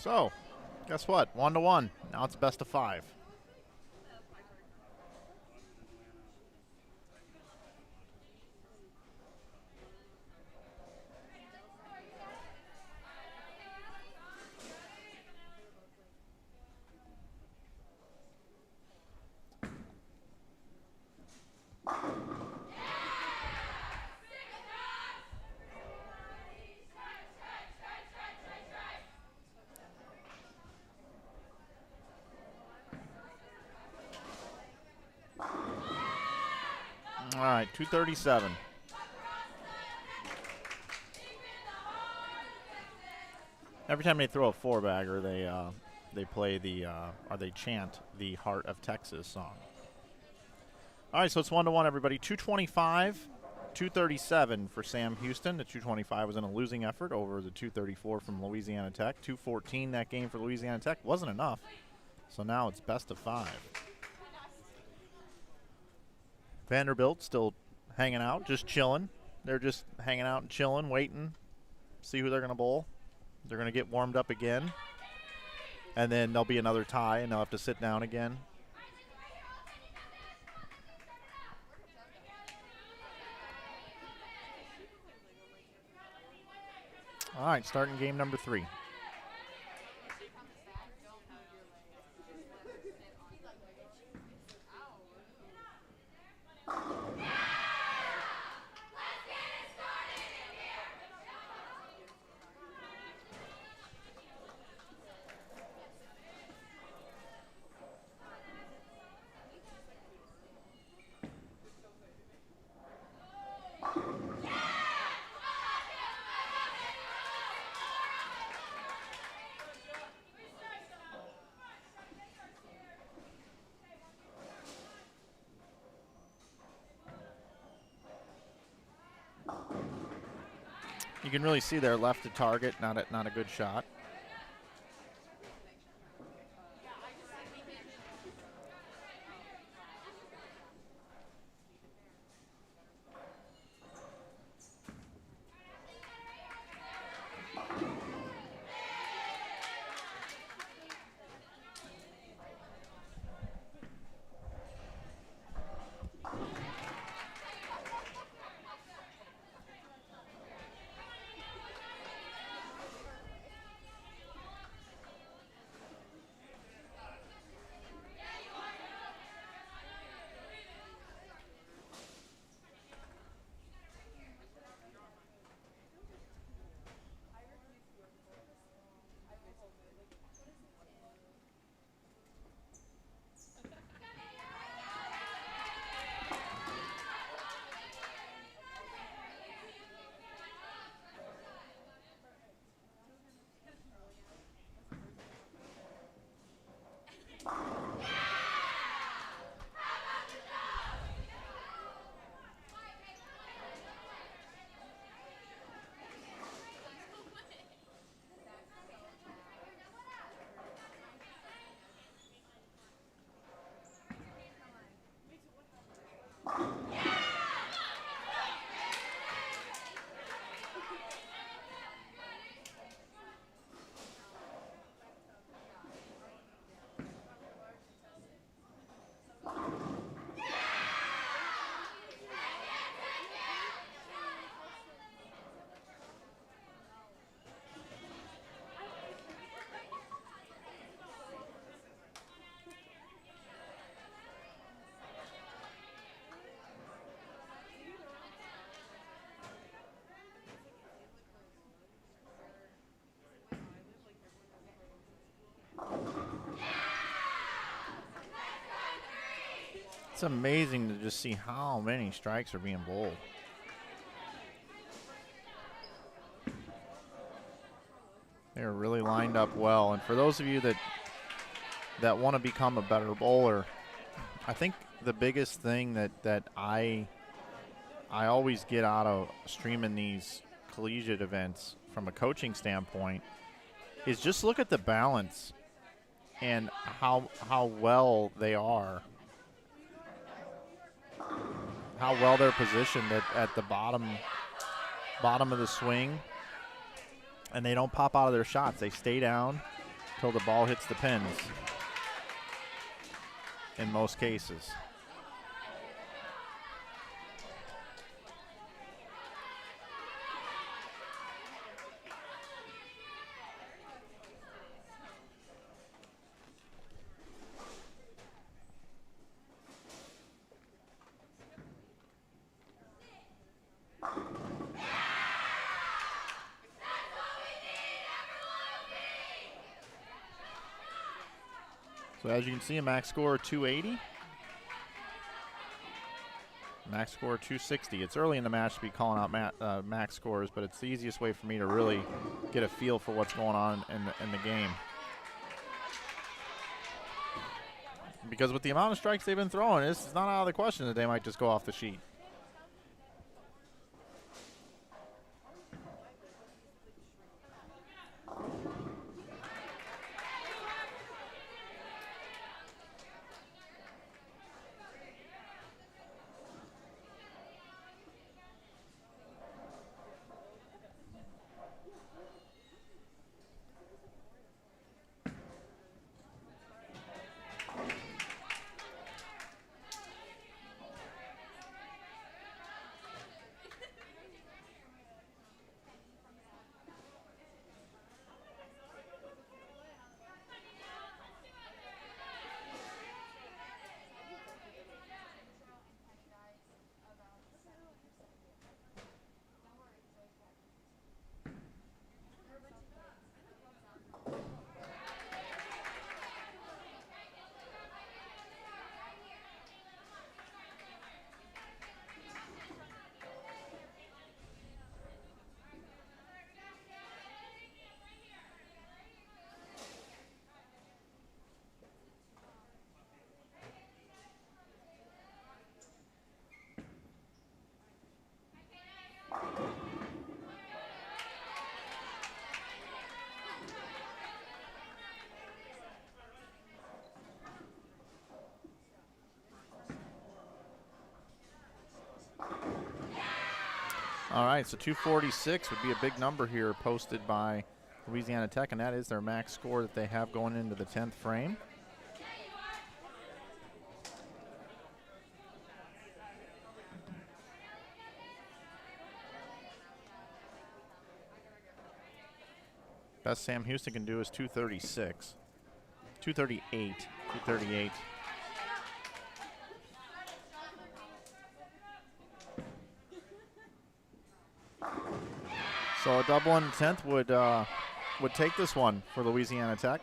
So, guess what? 1-1. Now it's best of 5. All right, 2:37. Every time they throw a four-bagger, they play or they chant the Heart of Texas song. All right, so it's 1-1, everybody. 225, 237 for Sam Houston. The 225 was in a losing effort over the 234 from Louisiana Tech. 214 that game for Louisiana Tech wasn't enough. So now it's best of 5. Vanderbilt still hanging out, just chilling. They're just hanging out and chilling, waiting, see who they're going to bowl. They're going to get warmed up again. And then there'll be another tie, and they'll have to sit down again. All right, starting game number 3. You can really see they're left to target, not a good shot. It's amazing to just see how many strikes are being bowled. They're really lined up well. And for those of you that want to become a better bowler, I think the biggest thing that I always get out of streaming these collegiate events from a coaching standpoint is just look at the balance and how well they are. How well they're positioned at the bottom of the swing, and they don't pop out of their shots. They stay down, until the ball hits the pins in most cases. So as you can see, a max score of 280. Max score 260. It's early in the match to be calling out max scores, but it's the easiest way for me to really get a feel for what's going on in the game. Because with the amount of strikes they've been throwing, it's not out of the question that they might just go off the sheet. All right, so 246 would be a big number here posted by Louisiana Tech, and that is their max score that they have going into the 10th frame. Best Sam Houston can do is 236. 238. 238. So a double in the 10th would take this one for Louisiana Tech.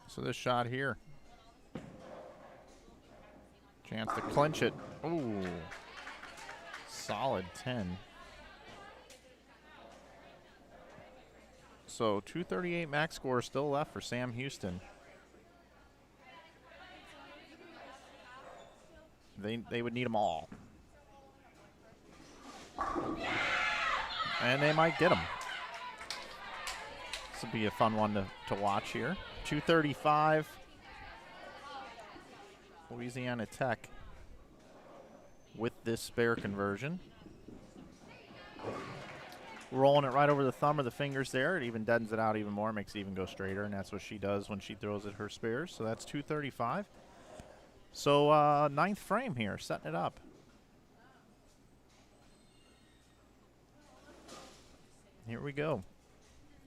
So this shot here, chance to clinch it. Ooh, solid 10. So 238 max score still left for Sam Houston. They would need them all. And they might get them. This will be a fun one to watch here. 235. Louisiana Tech with this spare conversion. Rolling it right over the thumb or the fingers there. It even deadens it out even more, makes it even go straighter, and that's what she does when she throws at her spares. So that's 235. So 9th frame here, setting it up. Here we go.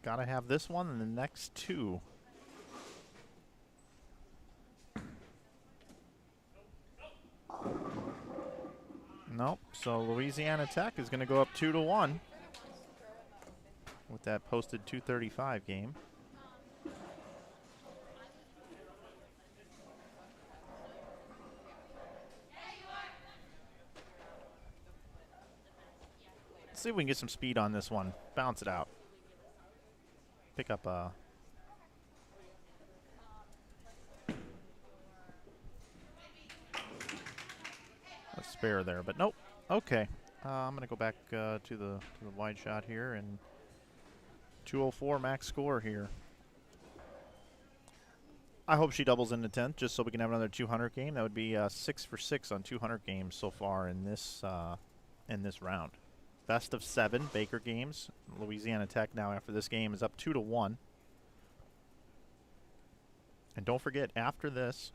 Got to have this one and the next two. Nope. So Louisiana Tech is going to go up 2-1 with that posted 235 game. see if we can get some speed on this one. Bounce it out. Pick up a spare there, but nope. Okay. I'm going to go back to the wide shot here, and 204 max score here. I hope she doubles into 10th just so we can have another 200 game. That would be 6 for 6 on 200 games so far in this round. Best of 7 Baker games. Louisiana Tech now after this game is up 2-1. And don't forget, after this,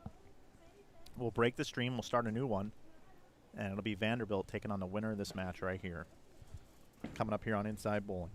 we'll break the stream. We'll start a new one. And it'll be Vanderbilt taking on the winner of this match right here. Coming up here on Inside Bowling.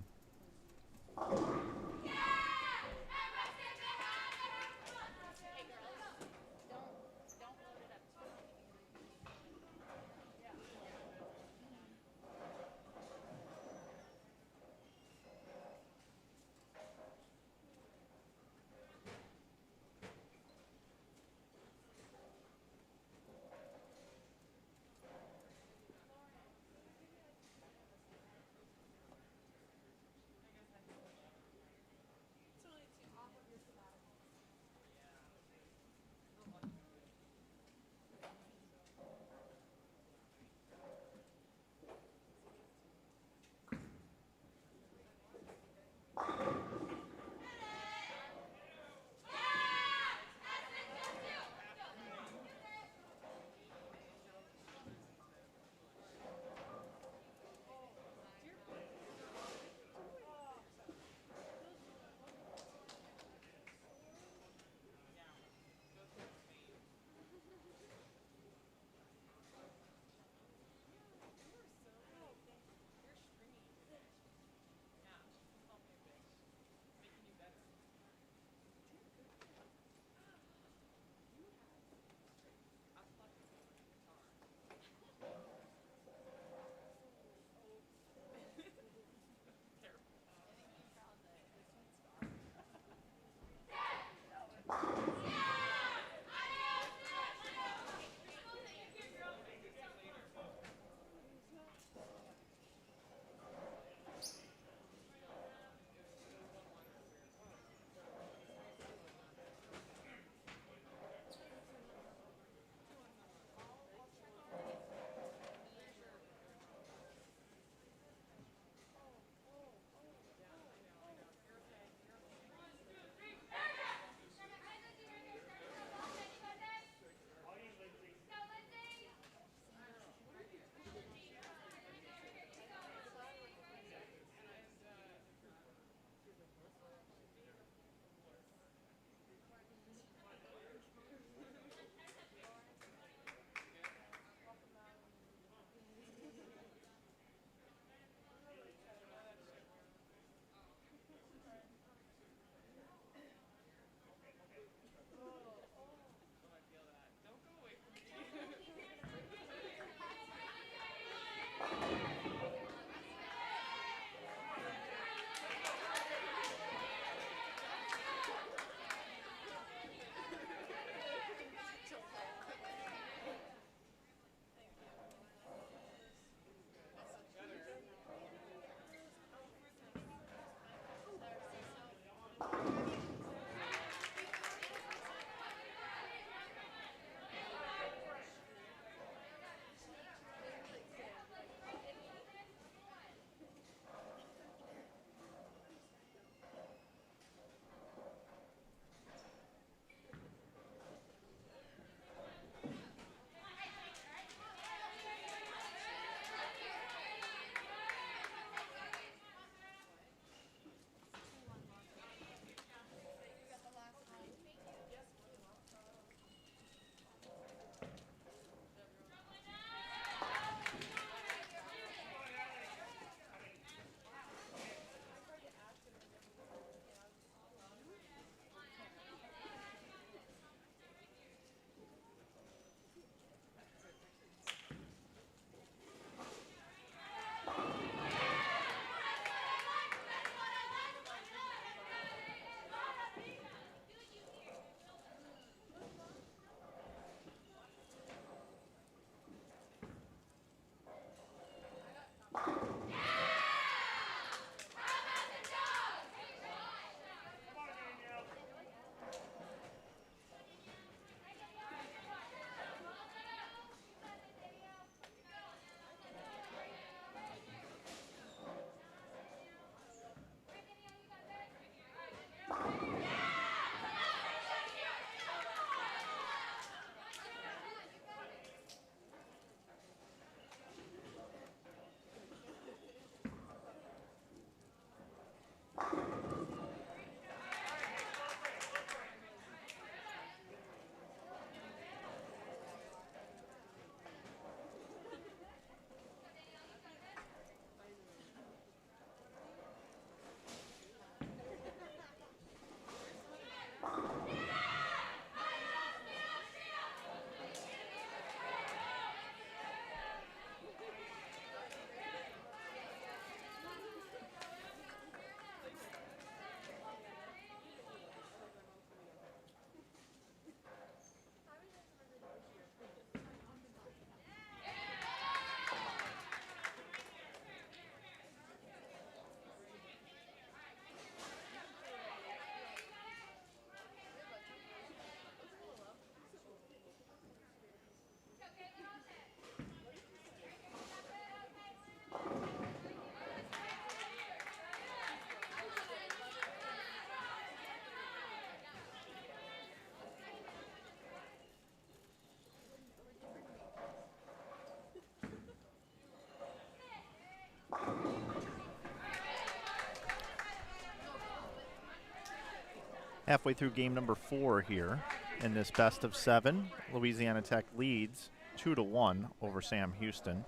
Halfway through game number 4 here in this best of 7. Louisiana Tech leads 2-1 over Sam Houston.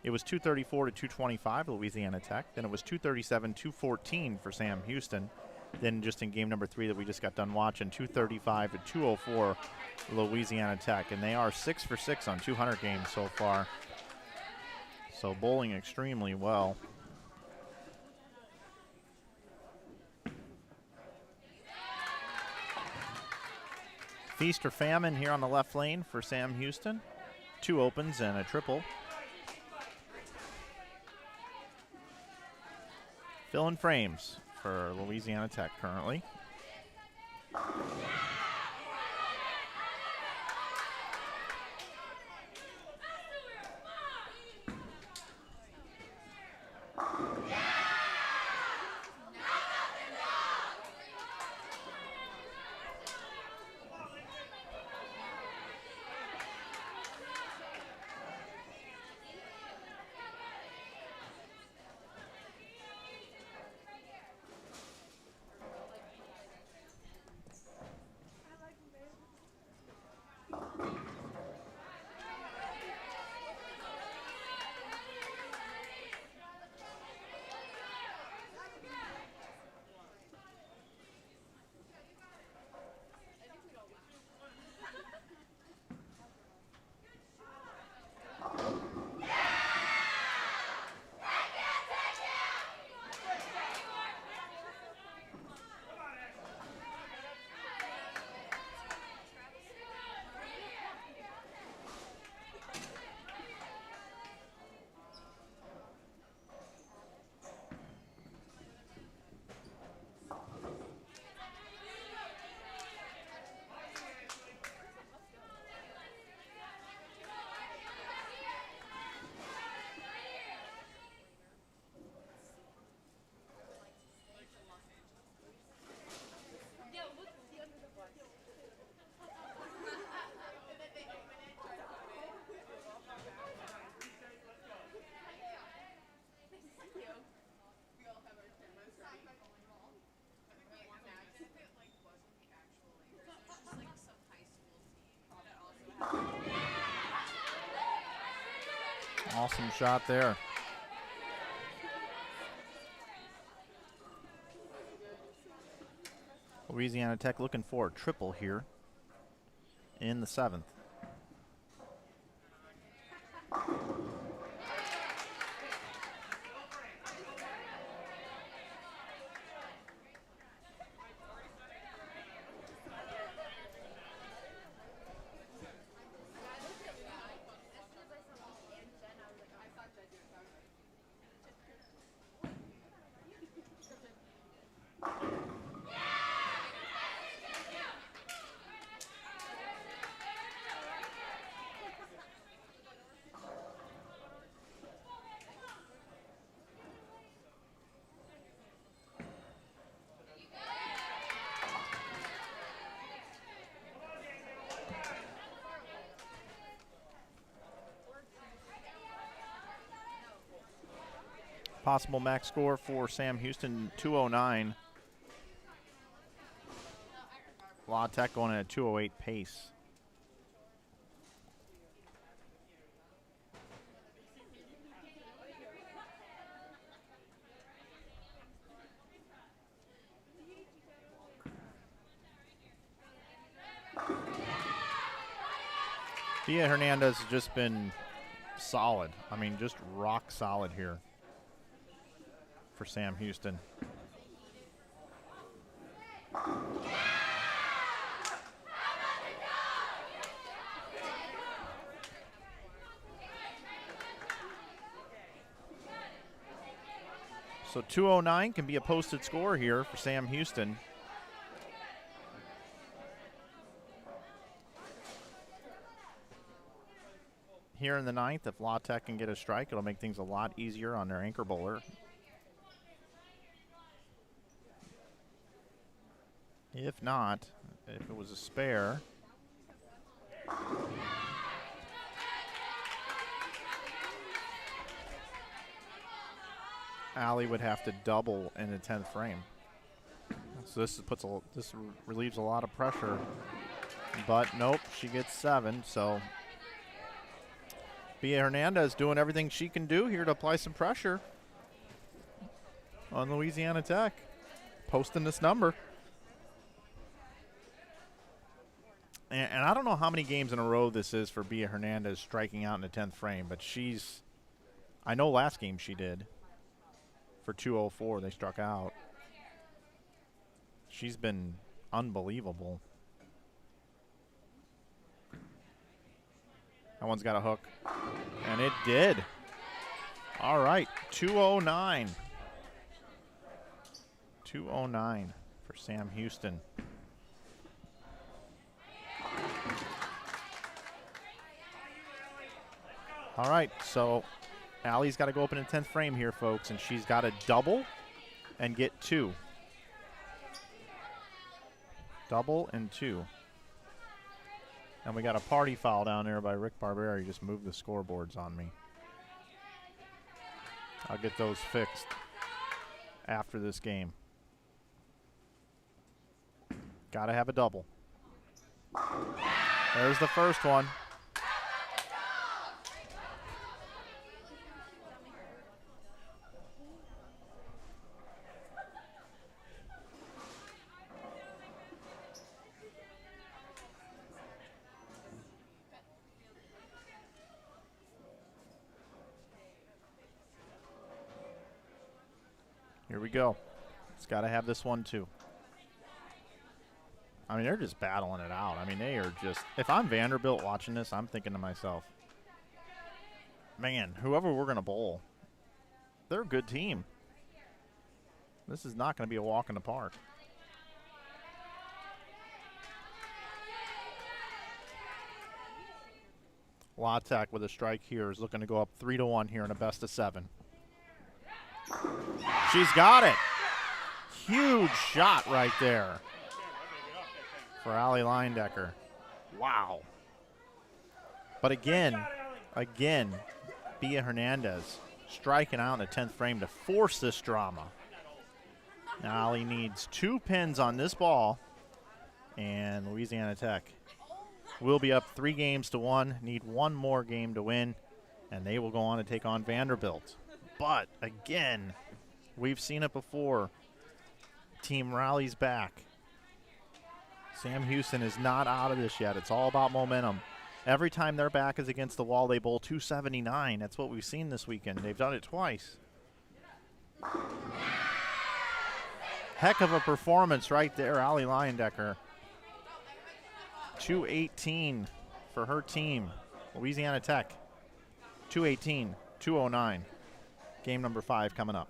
It was 234 to 225 Louisiana Tech. Then it was 237-214 for Sam Houston. Then just in game number 3 that we just got done watching, 235 to 204 Louisiana Tech. And they are 6 for 6 on 200 games so far. So bowling extremely well. Feast or famine here on the left lane for Sam Houston. 2 opens and a triple. Filling frames for Louisiana Tech currently. Awesome shot there. Louisiana Tech looking for a triple here in the 7th. Possible max score for Sam Houston, 209. La Tech going at a 208 pace. Thea Hernandez has just been solid. I mean, just rock solid here for Sam Houston. So 209 can be a posted score here for Sam Houston. Here in the 9th, if La Tech can get a strike, it'll make things a lot easier on their anchor bowler. If not, if it was a spare, Allie would have to double in the 10th frame. So this relieves a lot of pressure. But nope, she gets 7. So Bia Hernandez doing everything she can do here to apply some pressure on Louisiana Tech, posting this number. And I don't know how many games in a row this is for Bia Hernandez striking out in the 10th frame, but I know last game she did. For 204, they struck out. She's been unbelievable. That one's got a hook. And it did. All right, 209. 209 for Sam Houston. All right, so Allie's got to go up in the 10th frame here, folks, and she's got to double and get 2. Double and 2. And we got a party foul down there by Rick Barbera. He just moved the scoreboards on me. I'll get those fixed after this game. Got to have a double. There's the first one. Here we go. It's got to have this one too. I mean, they're just battling it out. I mean, they are just, if I'm Vanderbilt watching this, I'm thinking to myself, man, whoever we're going to bowl, they're a good team. This is not going to be a walk in the park. La Tech with a strike here is looking to go up 3-1 here in a best of 7. She's got it. Huge shot right there for Allie Leindecker. Wow. But again, Bia Hernandez striking out in the 10th frame to force this drama. Now Allie needs 2 pins on this ball, and Louisiana Tech will be up 3 games to 1, need 1 more game to win, and they will go on to take on Vanderbilt. But again, we've seen it before. Team rallies back. Sam Houston is not out of this yet. It's all about momentum. Every time their back is against the wall, they bowl 279. That's what we've seen this weekend. They've done it twice. Heck of a performance right there, Allie Leindecker. 218 for her team. Louisiana Tech, 218, 209. Game number 5 coming up.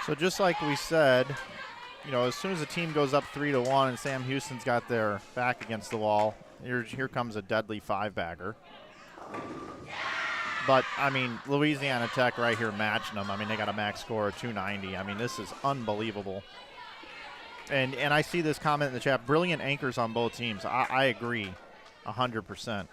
So just like we said, you know, as soon as a team goes up 3-1 and Sam Houston's got their back against the wall, here comes a deadly 5-bagger. But, I mean, Louisiana Tech right here matching them. I mean, they got a max score of 290. I mean, this is unbelievable. And I see this comment in the chat, brilliant anchors on both teams. I agree 100%.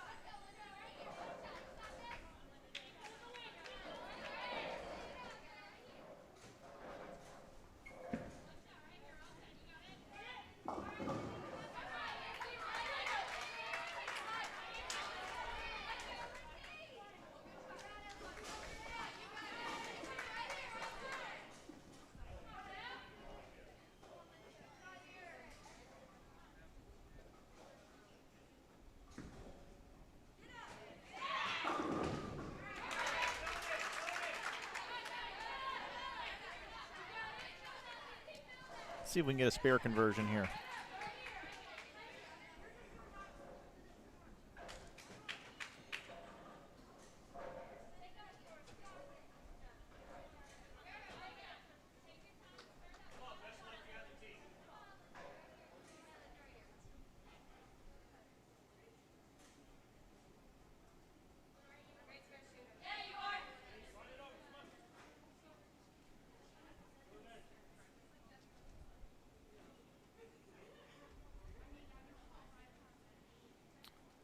See if we can get a spare conversion here.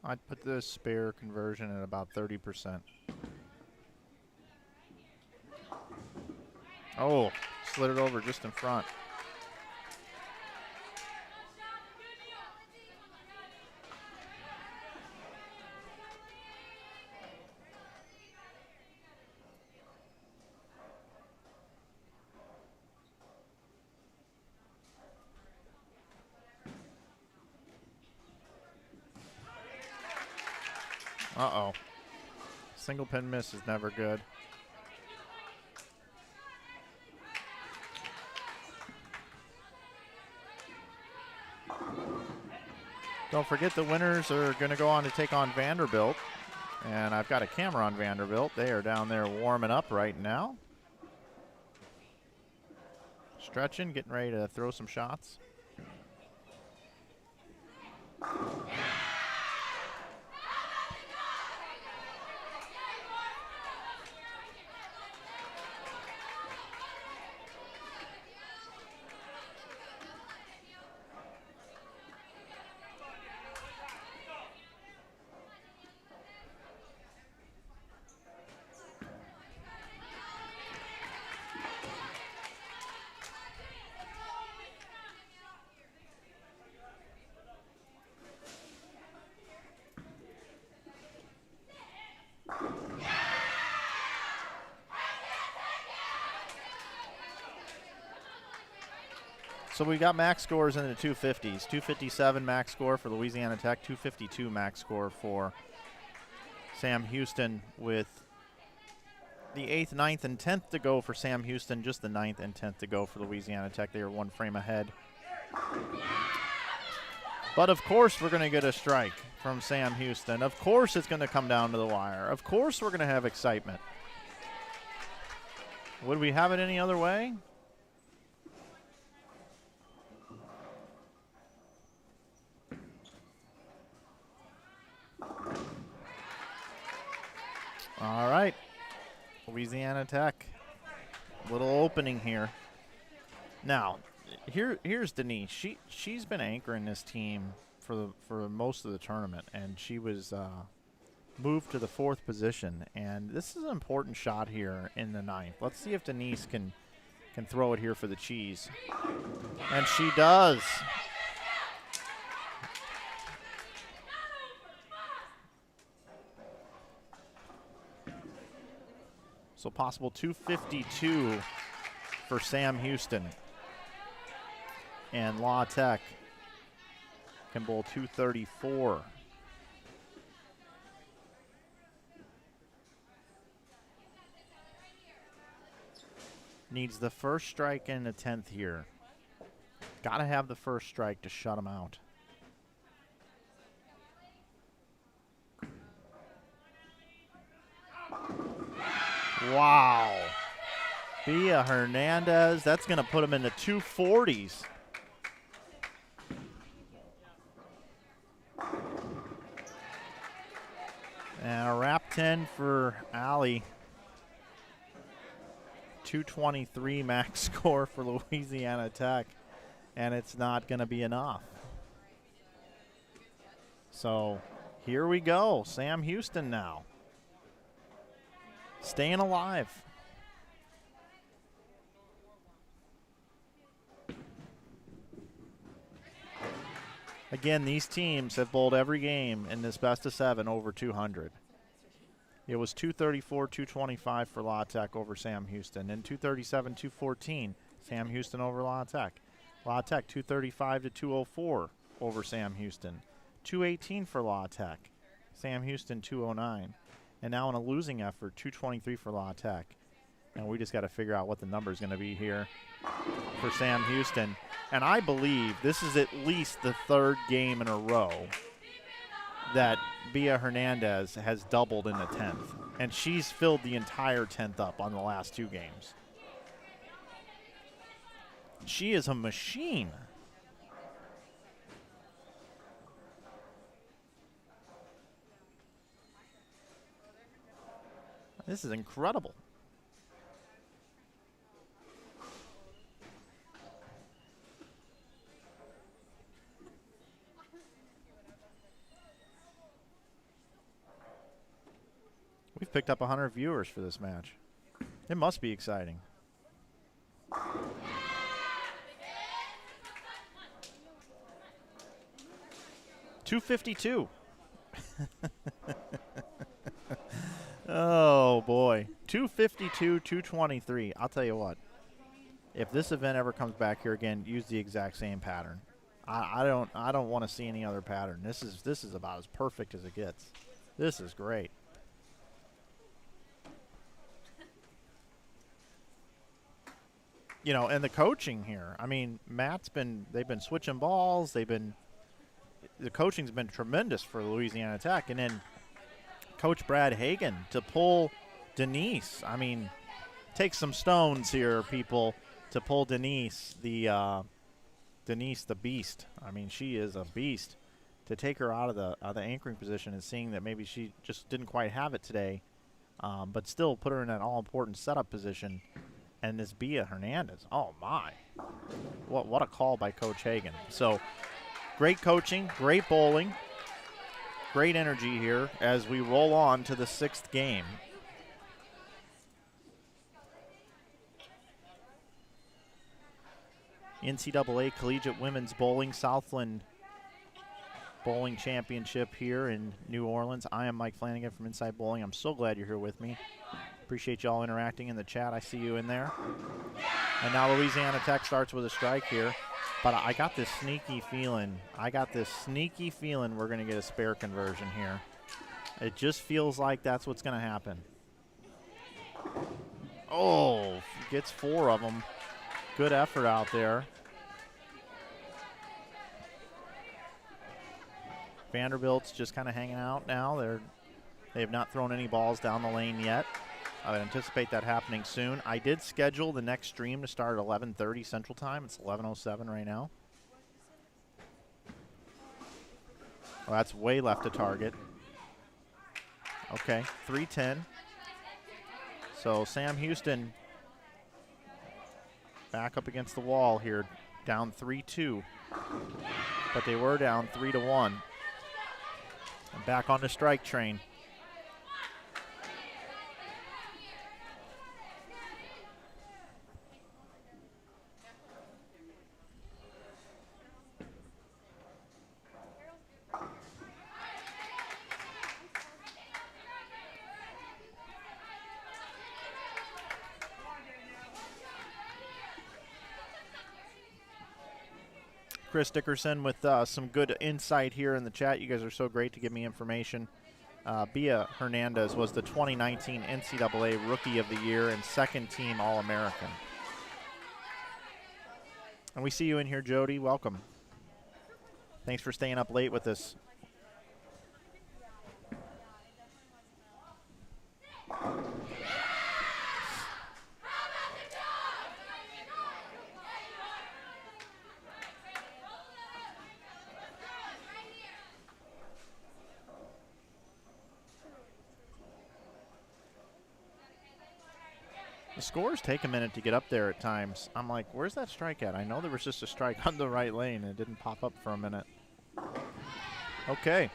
I'd put the spare conversion at about 30%. Oh, slid it over just in front. Uh-oh. Single pin miss is never good. Don't forget the winners are going to go on to take on Vanderbilt. And I've got a camera on Vanderbilt. They are down there warming up right now. Stretching, getting ready to throw some shots. So we got max scores in the 250s. 257 max score for Louisiana Tech, 252 max score for Sam Houston, with the 8th, 9th, and 10th to go for Sam Houston, just the 9th and 10th to go for Louisiana Tech. They are one frame ahead. But of course we're going to get a strike from Sam Houston. Of course it's going to come down to the wire. Of course we're going to have excitement. Would we have it any other way? All right, Louisiana Tech, little opening here. Now, here's Denise. She's been anchoring this team for most of the tournament, and she was moved to the 4th position. And this is an important shot here in the 9th. Let's see if Denise can throw it here for the cheese, and she does. So possible 252 for Sam Houston. And La Tech can bowl 234. Needs the first strike and the 10th here. Got to have the first strike to shut him out. Wow. Bia Hernandez, that's going to put him in the 240s. And a wrap 10 for Allie. 223 max score for Louisiana Tech, and it's not going to be enough. So here we go. Sam Houston now. Staying alive. Again, these teams have bowled every game in this best of 7 over 200. It was 234, 225 for La Tech over Sam Houston, and 237, 214 Sam Houston over La Tech. La Tech 235 to 204 over Sam Houston. 218 for La Tech. Sam Houston 209. And now in a losing effort, 223 for La Tech. And we just got to figure out what the number is going to be here for Sam Houston. And I believe this is at least the 3rd game in a row that Bia Hernandez has doubled in the 10th. And she's filled the entire 10th up on the last 2 games. She is a machine. This is incredible. We've picked up 100 viewers for this match. It must be exciting. $252. Oh boy, 252, 223. I'll tell you what. If this event ever comes back here again, use the exact same pattern. I don't want to see any other pattern. This is about as perfect as it gets. This is great. You know, and the coaching here. I mean, they've been switching balls. The coaching's been tremendous for Louisiana Tech, and then Coach Brad Hagan to pull Denise. I mean, take some stones here, people, to pull Denise the beast. I mean, she is a beast. To take her out of the anchoring position and seeing that maybe she just didn't quite have it today, but still put her in that all-important setup position. And this Bia Hernandez, oh my, what a call by Coach Hagan. So great coaching, great bowling, great energy here as we roll on to the 6th game. NCAA Collegiate Women's Bowling Southland Bowling Championship here in New Orleans. I am Mike Flanagan from Inside Bowling. I'm so glad you're here with me. Appreciate y'all interacting in the chat. I see you in there. And now Louisiana Tech starts with a strike here. But I got this sneaky feeling. we're going to get a spare conversion here. It just feels like that's what's going to happen. Oh, gets 4 of them. Good effort out there. Vanderbilt's just kind of hanging out now. They have not thrown any balls down the lane yet. I would anticipate that happening soon. I did schedule the next stream to start at 11:30 Central Time. It's 11:07 right now. Well, that's way left of target. Okay, 310. So Sam Houston back up against the wall here, down 3-2. But they were down 3-1. And back on the strike train. Chris Dickerson with some good insight here in the chat. You guys are so great to give me information. Bia Hernandez was the 2019 NCAA Rookie of the Year and 2nd team All-American. And we see you in here, Jody. Welcome. Thanks for staying up late with us. The scores take a minute to get up there at times. I'm like, where's that strike at? I know there was just a strike on the right lane and it didn't pop up for a minute. Okay.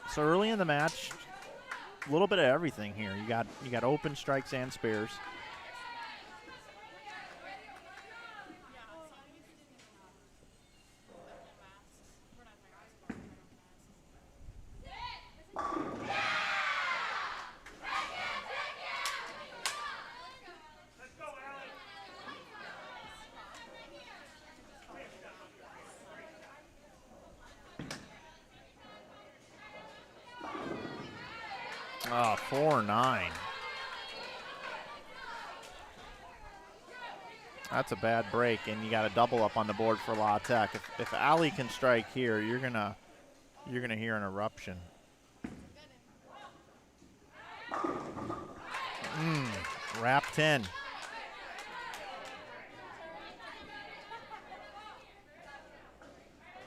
So early in the match, a little bit of everything here. You got open strikes and spares. Oh, 4-9. That's a bad break, and you got a double up on the board for La Tech. If Ali can strike here, you're gonna hear an eruption. Wrap 10.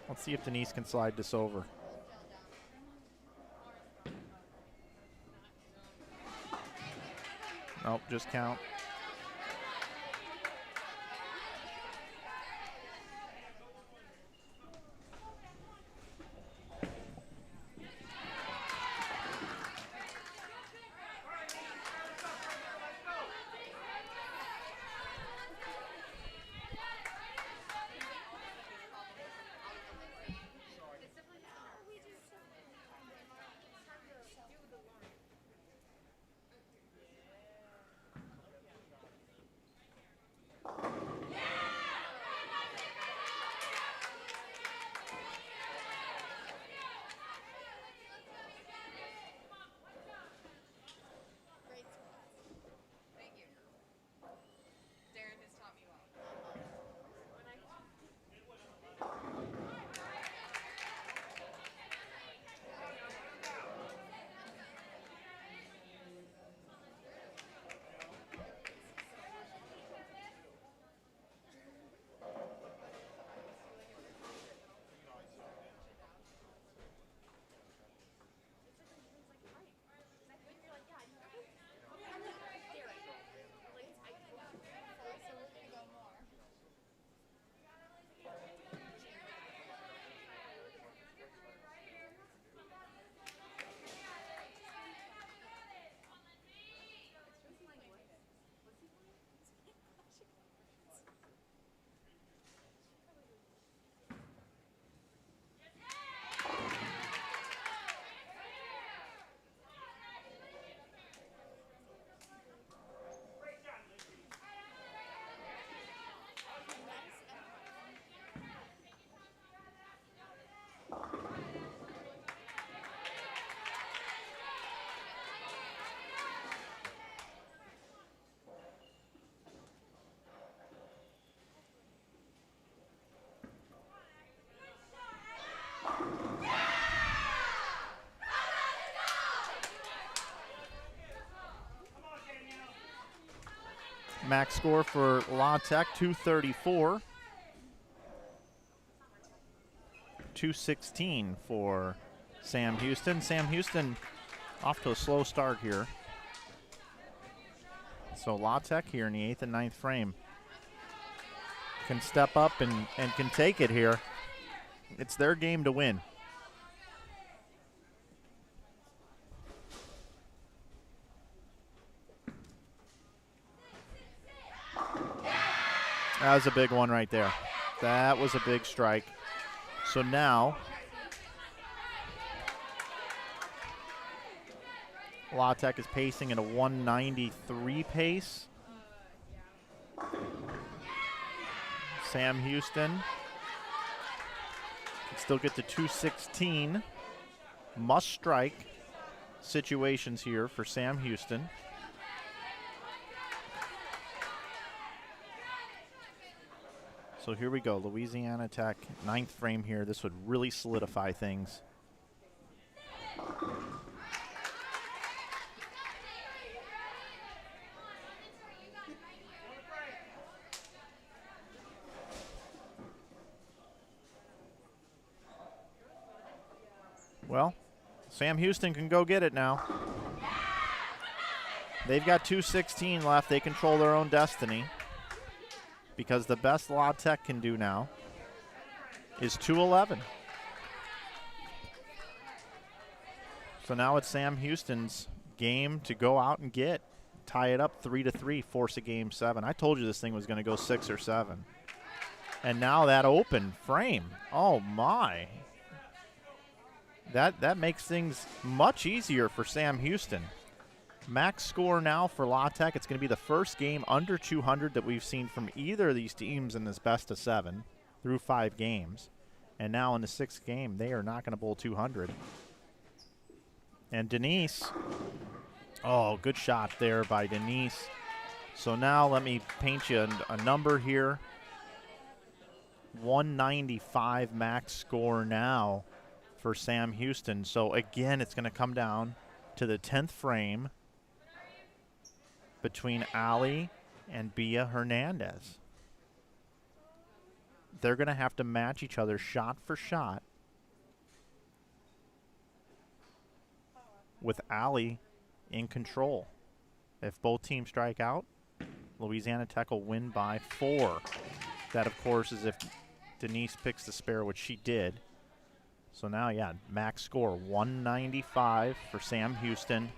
Let's see if Denise can slide this over. Nope, just count. Max score for La Tech, 234. 216 for Sam Houston. Sam Houston off to a slow start here. So La Tech here in the 8th and 9th frame can step up and can take it here. It's their game to win. That was a big one right there. That was a big strike. So now La Tech is pacing at a 193 pace. Sam Houston can still get to 216. Must strike situations here for Sam Houston. So here we go, Louisiana Tech, 9th frame here. This would really solidify things. Well, Sam Houston can go get it now. They've got 2:16 left. They control their own destiny because the best La Tech can do now is 2:11. So now it's Sam Houston's game to go out and tie it up 3-3, force a game 7. I told you this thing was going to go 6 or 7. And now that open frame, oh my. That makes things much easier for Sam Houston. Max score now for La Tech. It's going to be the first game under 200 that we've seen from either of these teams in this best of 7 through 5 games. And now in the 6th game, they are not going to bowl 200. And Denise, oh, good shot there by Denise. So now let me paint you a number here. 195 max score now for Sam Houston. So again, it's going to come down to the 10th frame between Ali and Bia Hernandez. They're going to have to match each other shot for shot, with Ali in control. If both teams strike out, Louisiana Tech will win by 4. That, of course, is if Denise picks the spare, which she did. So now, yeah, max score 195 for Sam Houston,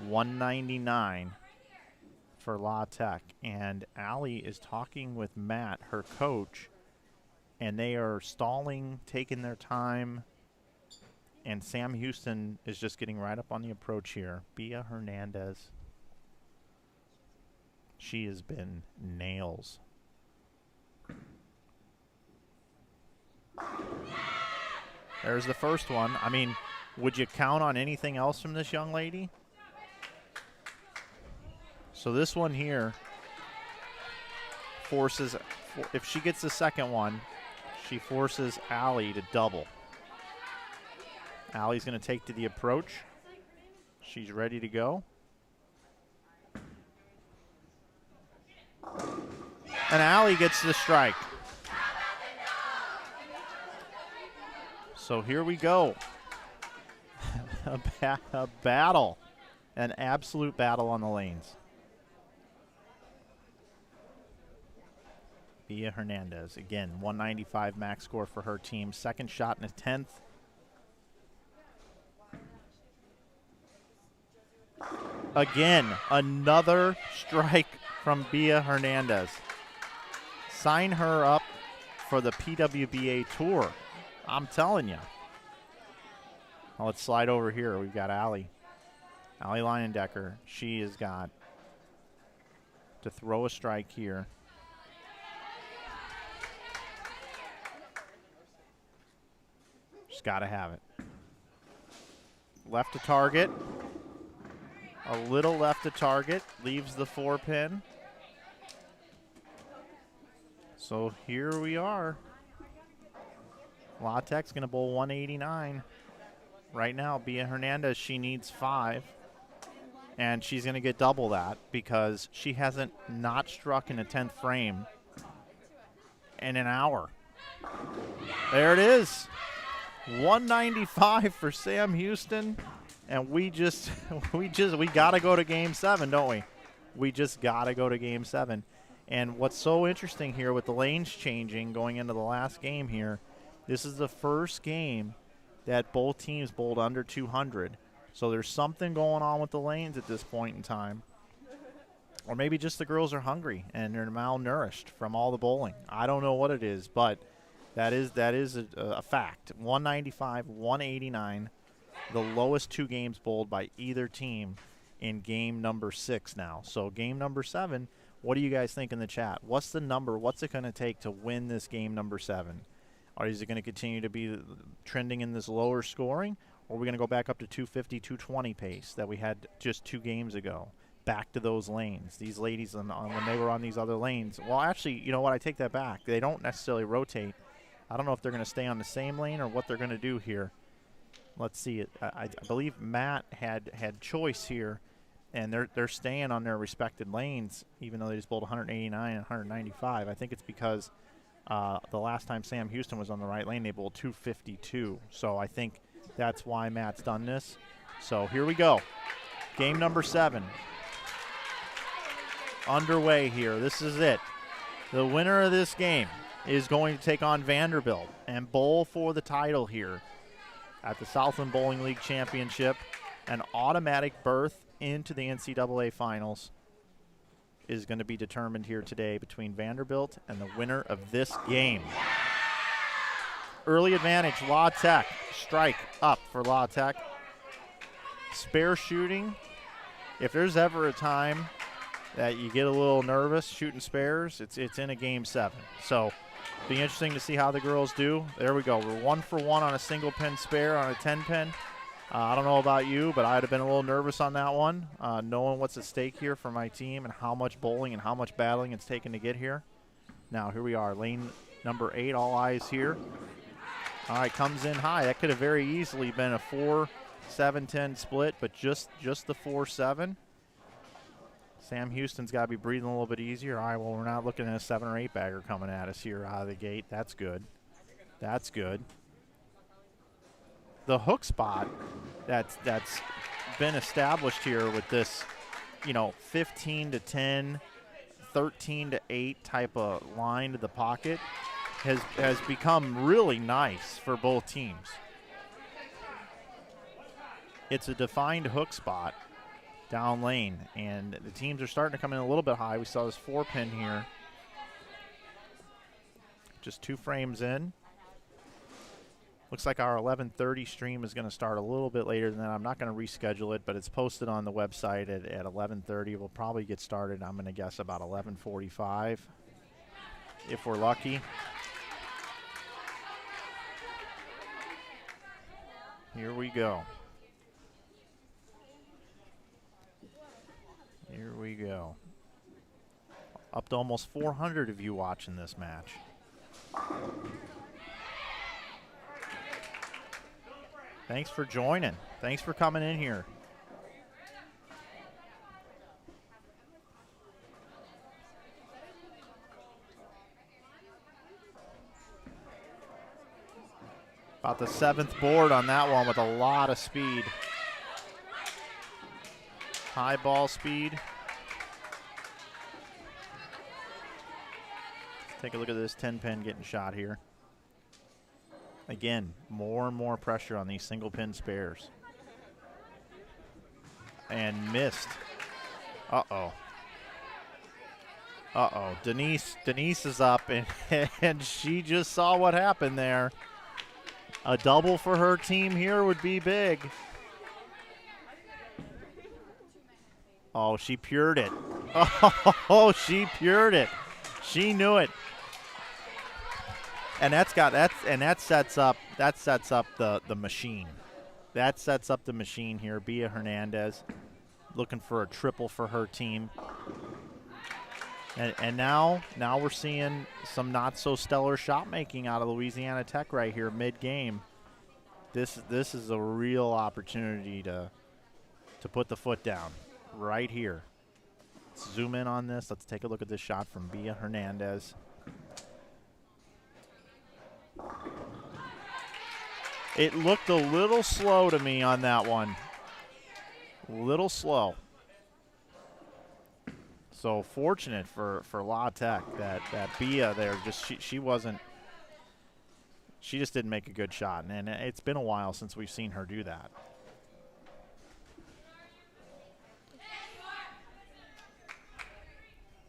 199 for La Tech. And Ali is talking with Matt, her coach, and they are stalling, taking their time. And Sam Houston is just getting right up on the approach here. Bia Hernandez. She has been nails. There's the first one. I mean, would you count on anything else from this young lady? So this one here forces, if she gets the second one, she forces Ali to double. Ali's going to take to the approach. She's ready to go. And Ali gets the strike. So here we go. a battle. An absolute battle on the lanes. Bia Hernandez, again, 195 max score for her team. Second shot in the 10th. Again, another strike from Bia Hernandez. Sign her up for the PWBA Tour. I'm telling you. Well, let's slide over here. We've got Ali Leinendecker. She has got to throw a strike here. She's got to have it. Left to target. A little left to target. Leaves the 4-pin. So here we are. La Tech's going to bowl 189. Right now, Bia Hernandez, she needs 5. And she's going to get double that because she hasn't not struck in a 10th frame in an hour. There it is. 195 for Sam Houston. And we got to go to Game 7, don't we? We just got to go to Game 7. And what's so interesting here with the lanes changing going into the last game here, this is the first game that both teams bowled under 200. So there's something going on with the lanes at this point in time. Or maybe just the girls are hungry and they're malnourished from all the bowling. I don't know what it is, but that is a fact. 195, 189, the lowest 2 games bowled by either team in game number 6 now. So game number 7, what do you guys think in the chat? What's the number? What's it going to take to win this game number 7? Or is it going to continue to be trending in this lower scoring? Or are we going to go back up to 250, 220 pace that we had just 2 games ago? Back to those lanes. These ladies, when they were on these other lanes. Well, actually, you know what? I take that back. They don't necessarily rotate. I don't know if they're going to stay on the same lane or what they're going to do here. Let's see. I believe Matt had choice here, and they're staying on their respected lanes, even though they just bowled 189 and 195. I think it's because the last time Sam Houston was on the right lane, they bowled 252. So I think that's why Matt's done this. So here we go. Game number 7. underway here. This is it. The winner of this game is going to take on Vanderbilt and bowl for the title here at the Southland Bowling League Championship. An automatic berth into the NCAA Finals is going to be determined here today between Vanderbilt and the winner of this game. Early advantage, La Tech. Strike up for La Tech. Spare shooting. If there's ever a time that you get a little nervous shooting spares, it's in a game 7. So be interesting to see how the girls do. There we go. We're 1 for 1 on a single pin spare on a 10 pin. I don't know about you, but I'd have been a little nervous on that one, knowing what's at stake here for my team and how much bowling and how much battling it's taken to get here. Now, here we are, lane number 8, all eyes here. All right, comes in high. That could have very easily been a 4-7-10 split, but just the 4-7. Sam Houston's got to be breathing a little bit easier. All right, well, we're not looking at a 7 or 8 bagger coming at us here out of the gate. That's good. That's good. The hook spot that's been established here with this, 15 to 10, 13 to 8 type of line to the pocket has become really nice for both teams. It's a defined hook spot down lane, and the teams are starting to come in a little bit high. We saw this 4-pin here. Just 2 frames in. Looks like our 11:30 stream is going to start a little bit later than that. I'm not going to reschedule it, but it's posted on the website at 11:30. We'll probably get started, I'm going to guess, about 11:45 if we're lucky. Here we go. Here we go. Up to almost 400 of you watching this match. Thanks for joining. Thanks for coming in here. About the 7th board on that one with a lot of speed. High ball speed. Take a look at this 10-pin getting shot here. Again, more and more pressure on these single pin spares. And missed. Uh-oh. Uh-oh. Denise is up, and she just saw what happened there. A double for her team here would be big. Oh, she pured it. Oh, she pured it. She knew it. And that sets up the machine. That sets up the machine here. Bia Hernandez looking for a triple for her team. And now we're seeing some not so stellar shot making out of Louisiana Tech right here mid-game. This is a real opportunity to put the foot down right here. Let's zoom in on this. Let's take a look at this shot from Bia Hernandez. It looked a little slow to me on that one. A little slow. So fortunate for La Tech that Bia there she just didn't make a good shot, and it's been a while since we've seen her do that.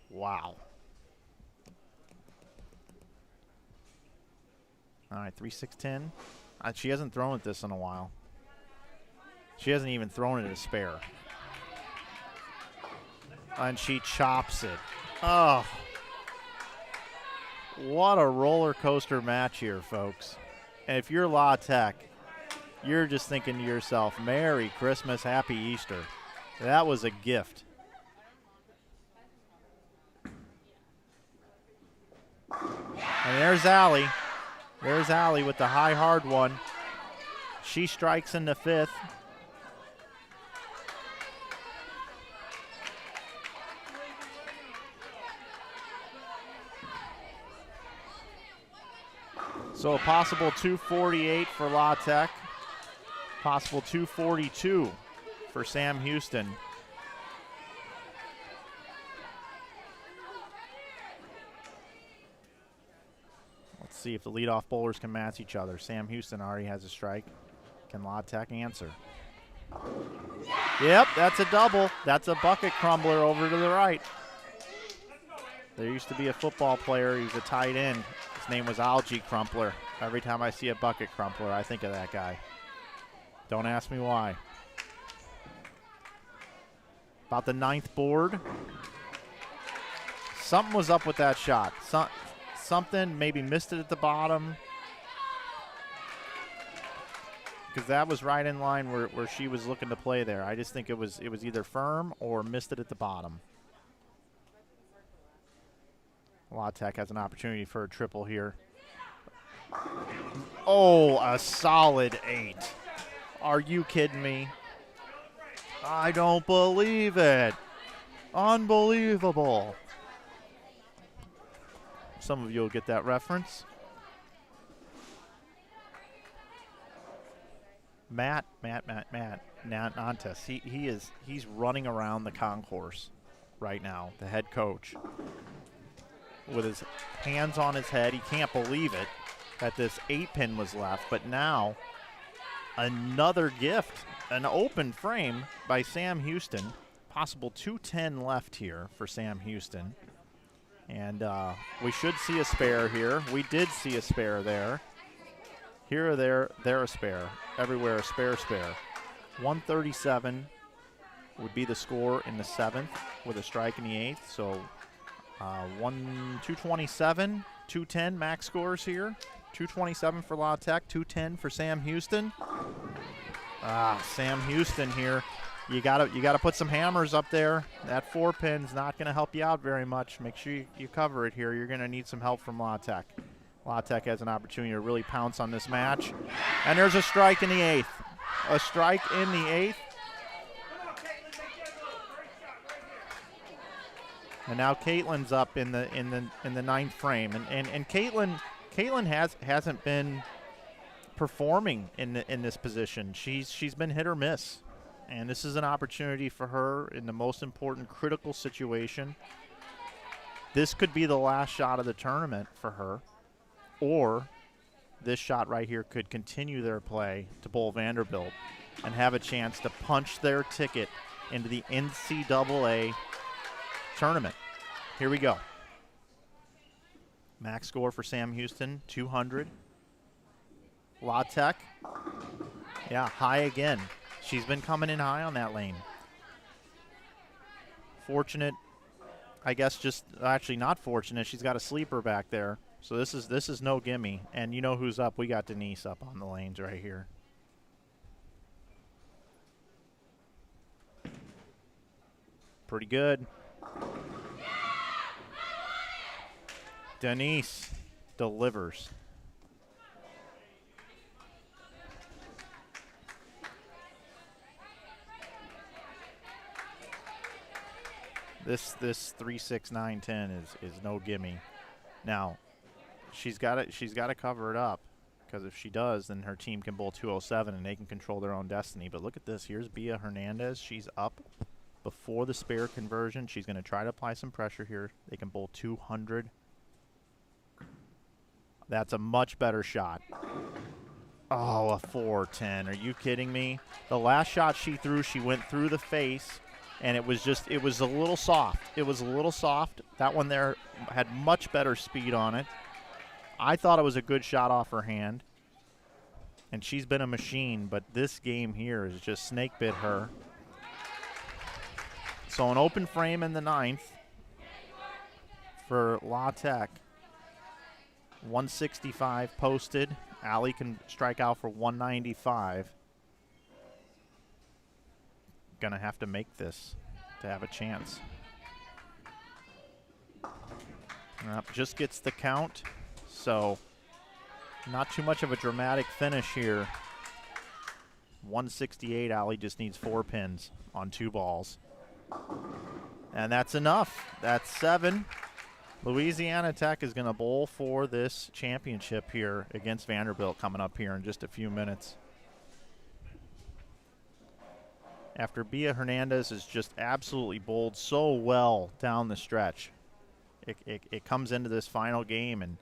Wow. All right, 3-6-10. She hasn't thrown at this in a while. She hasn't even thrown it at a spare. And she chops it. Oh. What a roller coaster match here, folks. And if you're La Tech, you're just thinking to yourself, Merry Christmas, Happy Easter. That was a gift. And there's Allie. There's Allie with the high hard one. She strikes in the 5th. So a possible 248 for La Tech. Possible 242 for Sam Houston. see if the leadoff bowlers can match each other. Sam Houston already has a strike. Can La Tech answer? Yep, that's a double. That's a bucket crumbler over to the right. There used to be a football player. He was a tight end. His name was Algae Crumpler. Every time I see a bucket crumpler, I think of that guy. Don't ask me why. About the 9th board. Something was up with that shot. Something, maybe missed it at the bottom. Because that was right in line where she was looking to play there. I just think it was either firm or missed it at the bottom. La Tech has an opportunity for a triple here. Oh, a solid 8. Are you kidding me? I don't believe it. Unbelievable. Some of you will get that reference. Matt Nantes. He's running around the concourse right now, the head coach, with his hands on his head. He can't believe it that this 8-pin was left, but now another gift, an open frame by Sam Houston. Possible 210 left here for Sam Houston. And we should see a spare here. We did see a spare there. Here or there a spare. Everywhere a spare. 137 would be the score in the 7th with a strike in the 8th. So 227, 210 max scores here. 227 for La Tech, 210 for Sam Houston. Sam Houston here. You gotta put some hammers up there. That 4-pin's not gonna help you out very much. Make sure you cover it here. You're gonna need some help from La Tech. La Tech has an opportunity to really pounce on this match. And there's a strike in the 8th. A strike in the 8th. And now Caitlin's up in the 9th frame. And Caitlin hasn't been performing in this position. She's been hit or miss. And this is an opportunity for her in the most important critical situation. This could be the last shot of the tournament for her. Or this shot right here could continue their play to bowl Vanderbilt and have a chance to punch their ticket into the NCAA tournament. Here we go. Max score for Sam Houston, 200. La Tech, yeah, high again. She's been coming in high on that lane. Fortunate, I guess, just actually not fortunate. She's got a sleeper back there. So this is no gimme. And you know who's up. We got Denise up on the lanes right here. Pretty good. Denise delivers. This 3, 6, 9, 10 is no gimme. Now, she's got to cover it up, because if she does, then her team can bowl 207 and they can control their own destiny. But look at this. Here's Bia Hernandez. She's up before the spare conversion. She's going to try to apply some pressure here. They can bowl 200. That's a much better shot. Oh, a 410. Are you kidding me? The last shot she threw, she went through the face, and it was a little soft. It was a little soft. That one there had much better speed on it. I thought it was a good shot off her hand. And she's been a machine, but this game here is just snake bit her. So an open frame in the 9th for La Tech. 165 posted. Allie can strike out for 195. Gonna have to make this to have a chance. Just gets the count, so not too much of a dramatic finish here. 168, Allie just needs 4 pins on 2 balls. And that's enough. That's 7. Louisiana Tech is going to bowl for this championship here against Vanderbilt coming up here in just a few minutes. After Bia Hernandez has just absolutely bowled so well down the stretch, it comes into this final game, and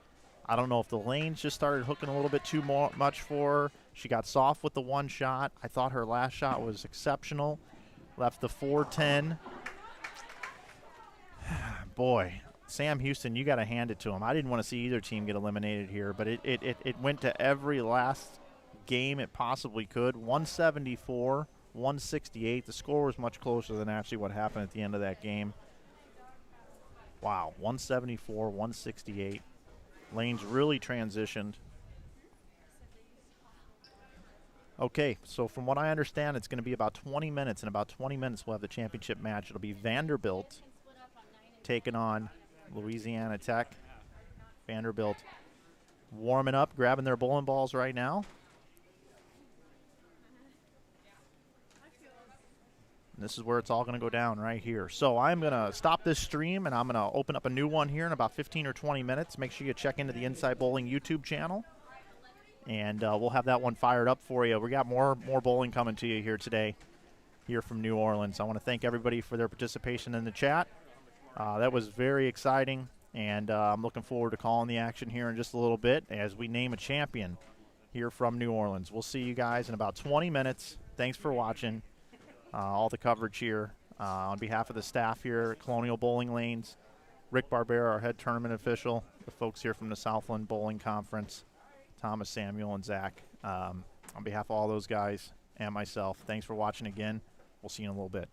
I don't know if the lanes just started hooking a little bit too much for her. She got soft with the one shot. I thought her last shot was exceptional. Left the 410. Boy, Sam Houston, you got to hand it to him. I didn't want to see either team get eliminated here, but it went to every last game it possibly could. 174, 168. The score was much closer than actually what happened at the end of that game. Wow, 174, 168. Lanes really transitioned. Okay, so from what I understand, it's going to be about 20 minutes. In about 20 minutes, we'll have the championship match. It'll be Vanderbilt taking on Louisiana Tech. Vanderbilt warming up, grabbing their bowling balls right now. And this is where it's all going to go down right here. So I'm going to stop this stream, and I'm going to open up a new one here in about 15 or 20 minutes. Make sure you check into the Inside Bowling YouTube channel, and we'll have that one fired up for you. We got more bowling coming to you here today, here from New Orleans. I want to thank everybody for their participation in the chat. That was very exciting, and I'm looking forward to calling the action here in just a little bit as we name a champion here from New Orleans. We'll see you guys in about 20 minutes. Thanks for watching. All the coverage here on behalf of the staff here at Colonial Bowling Lanes, Rick Barbera, our head tournament official, the folks here from the Southland Bowling Conference, Thomas, Samuel, and Zach. On behalf of all those guys and myself, thanks for watching again. We'll see you in a little bit.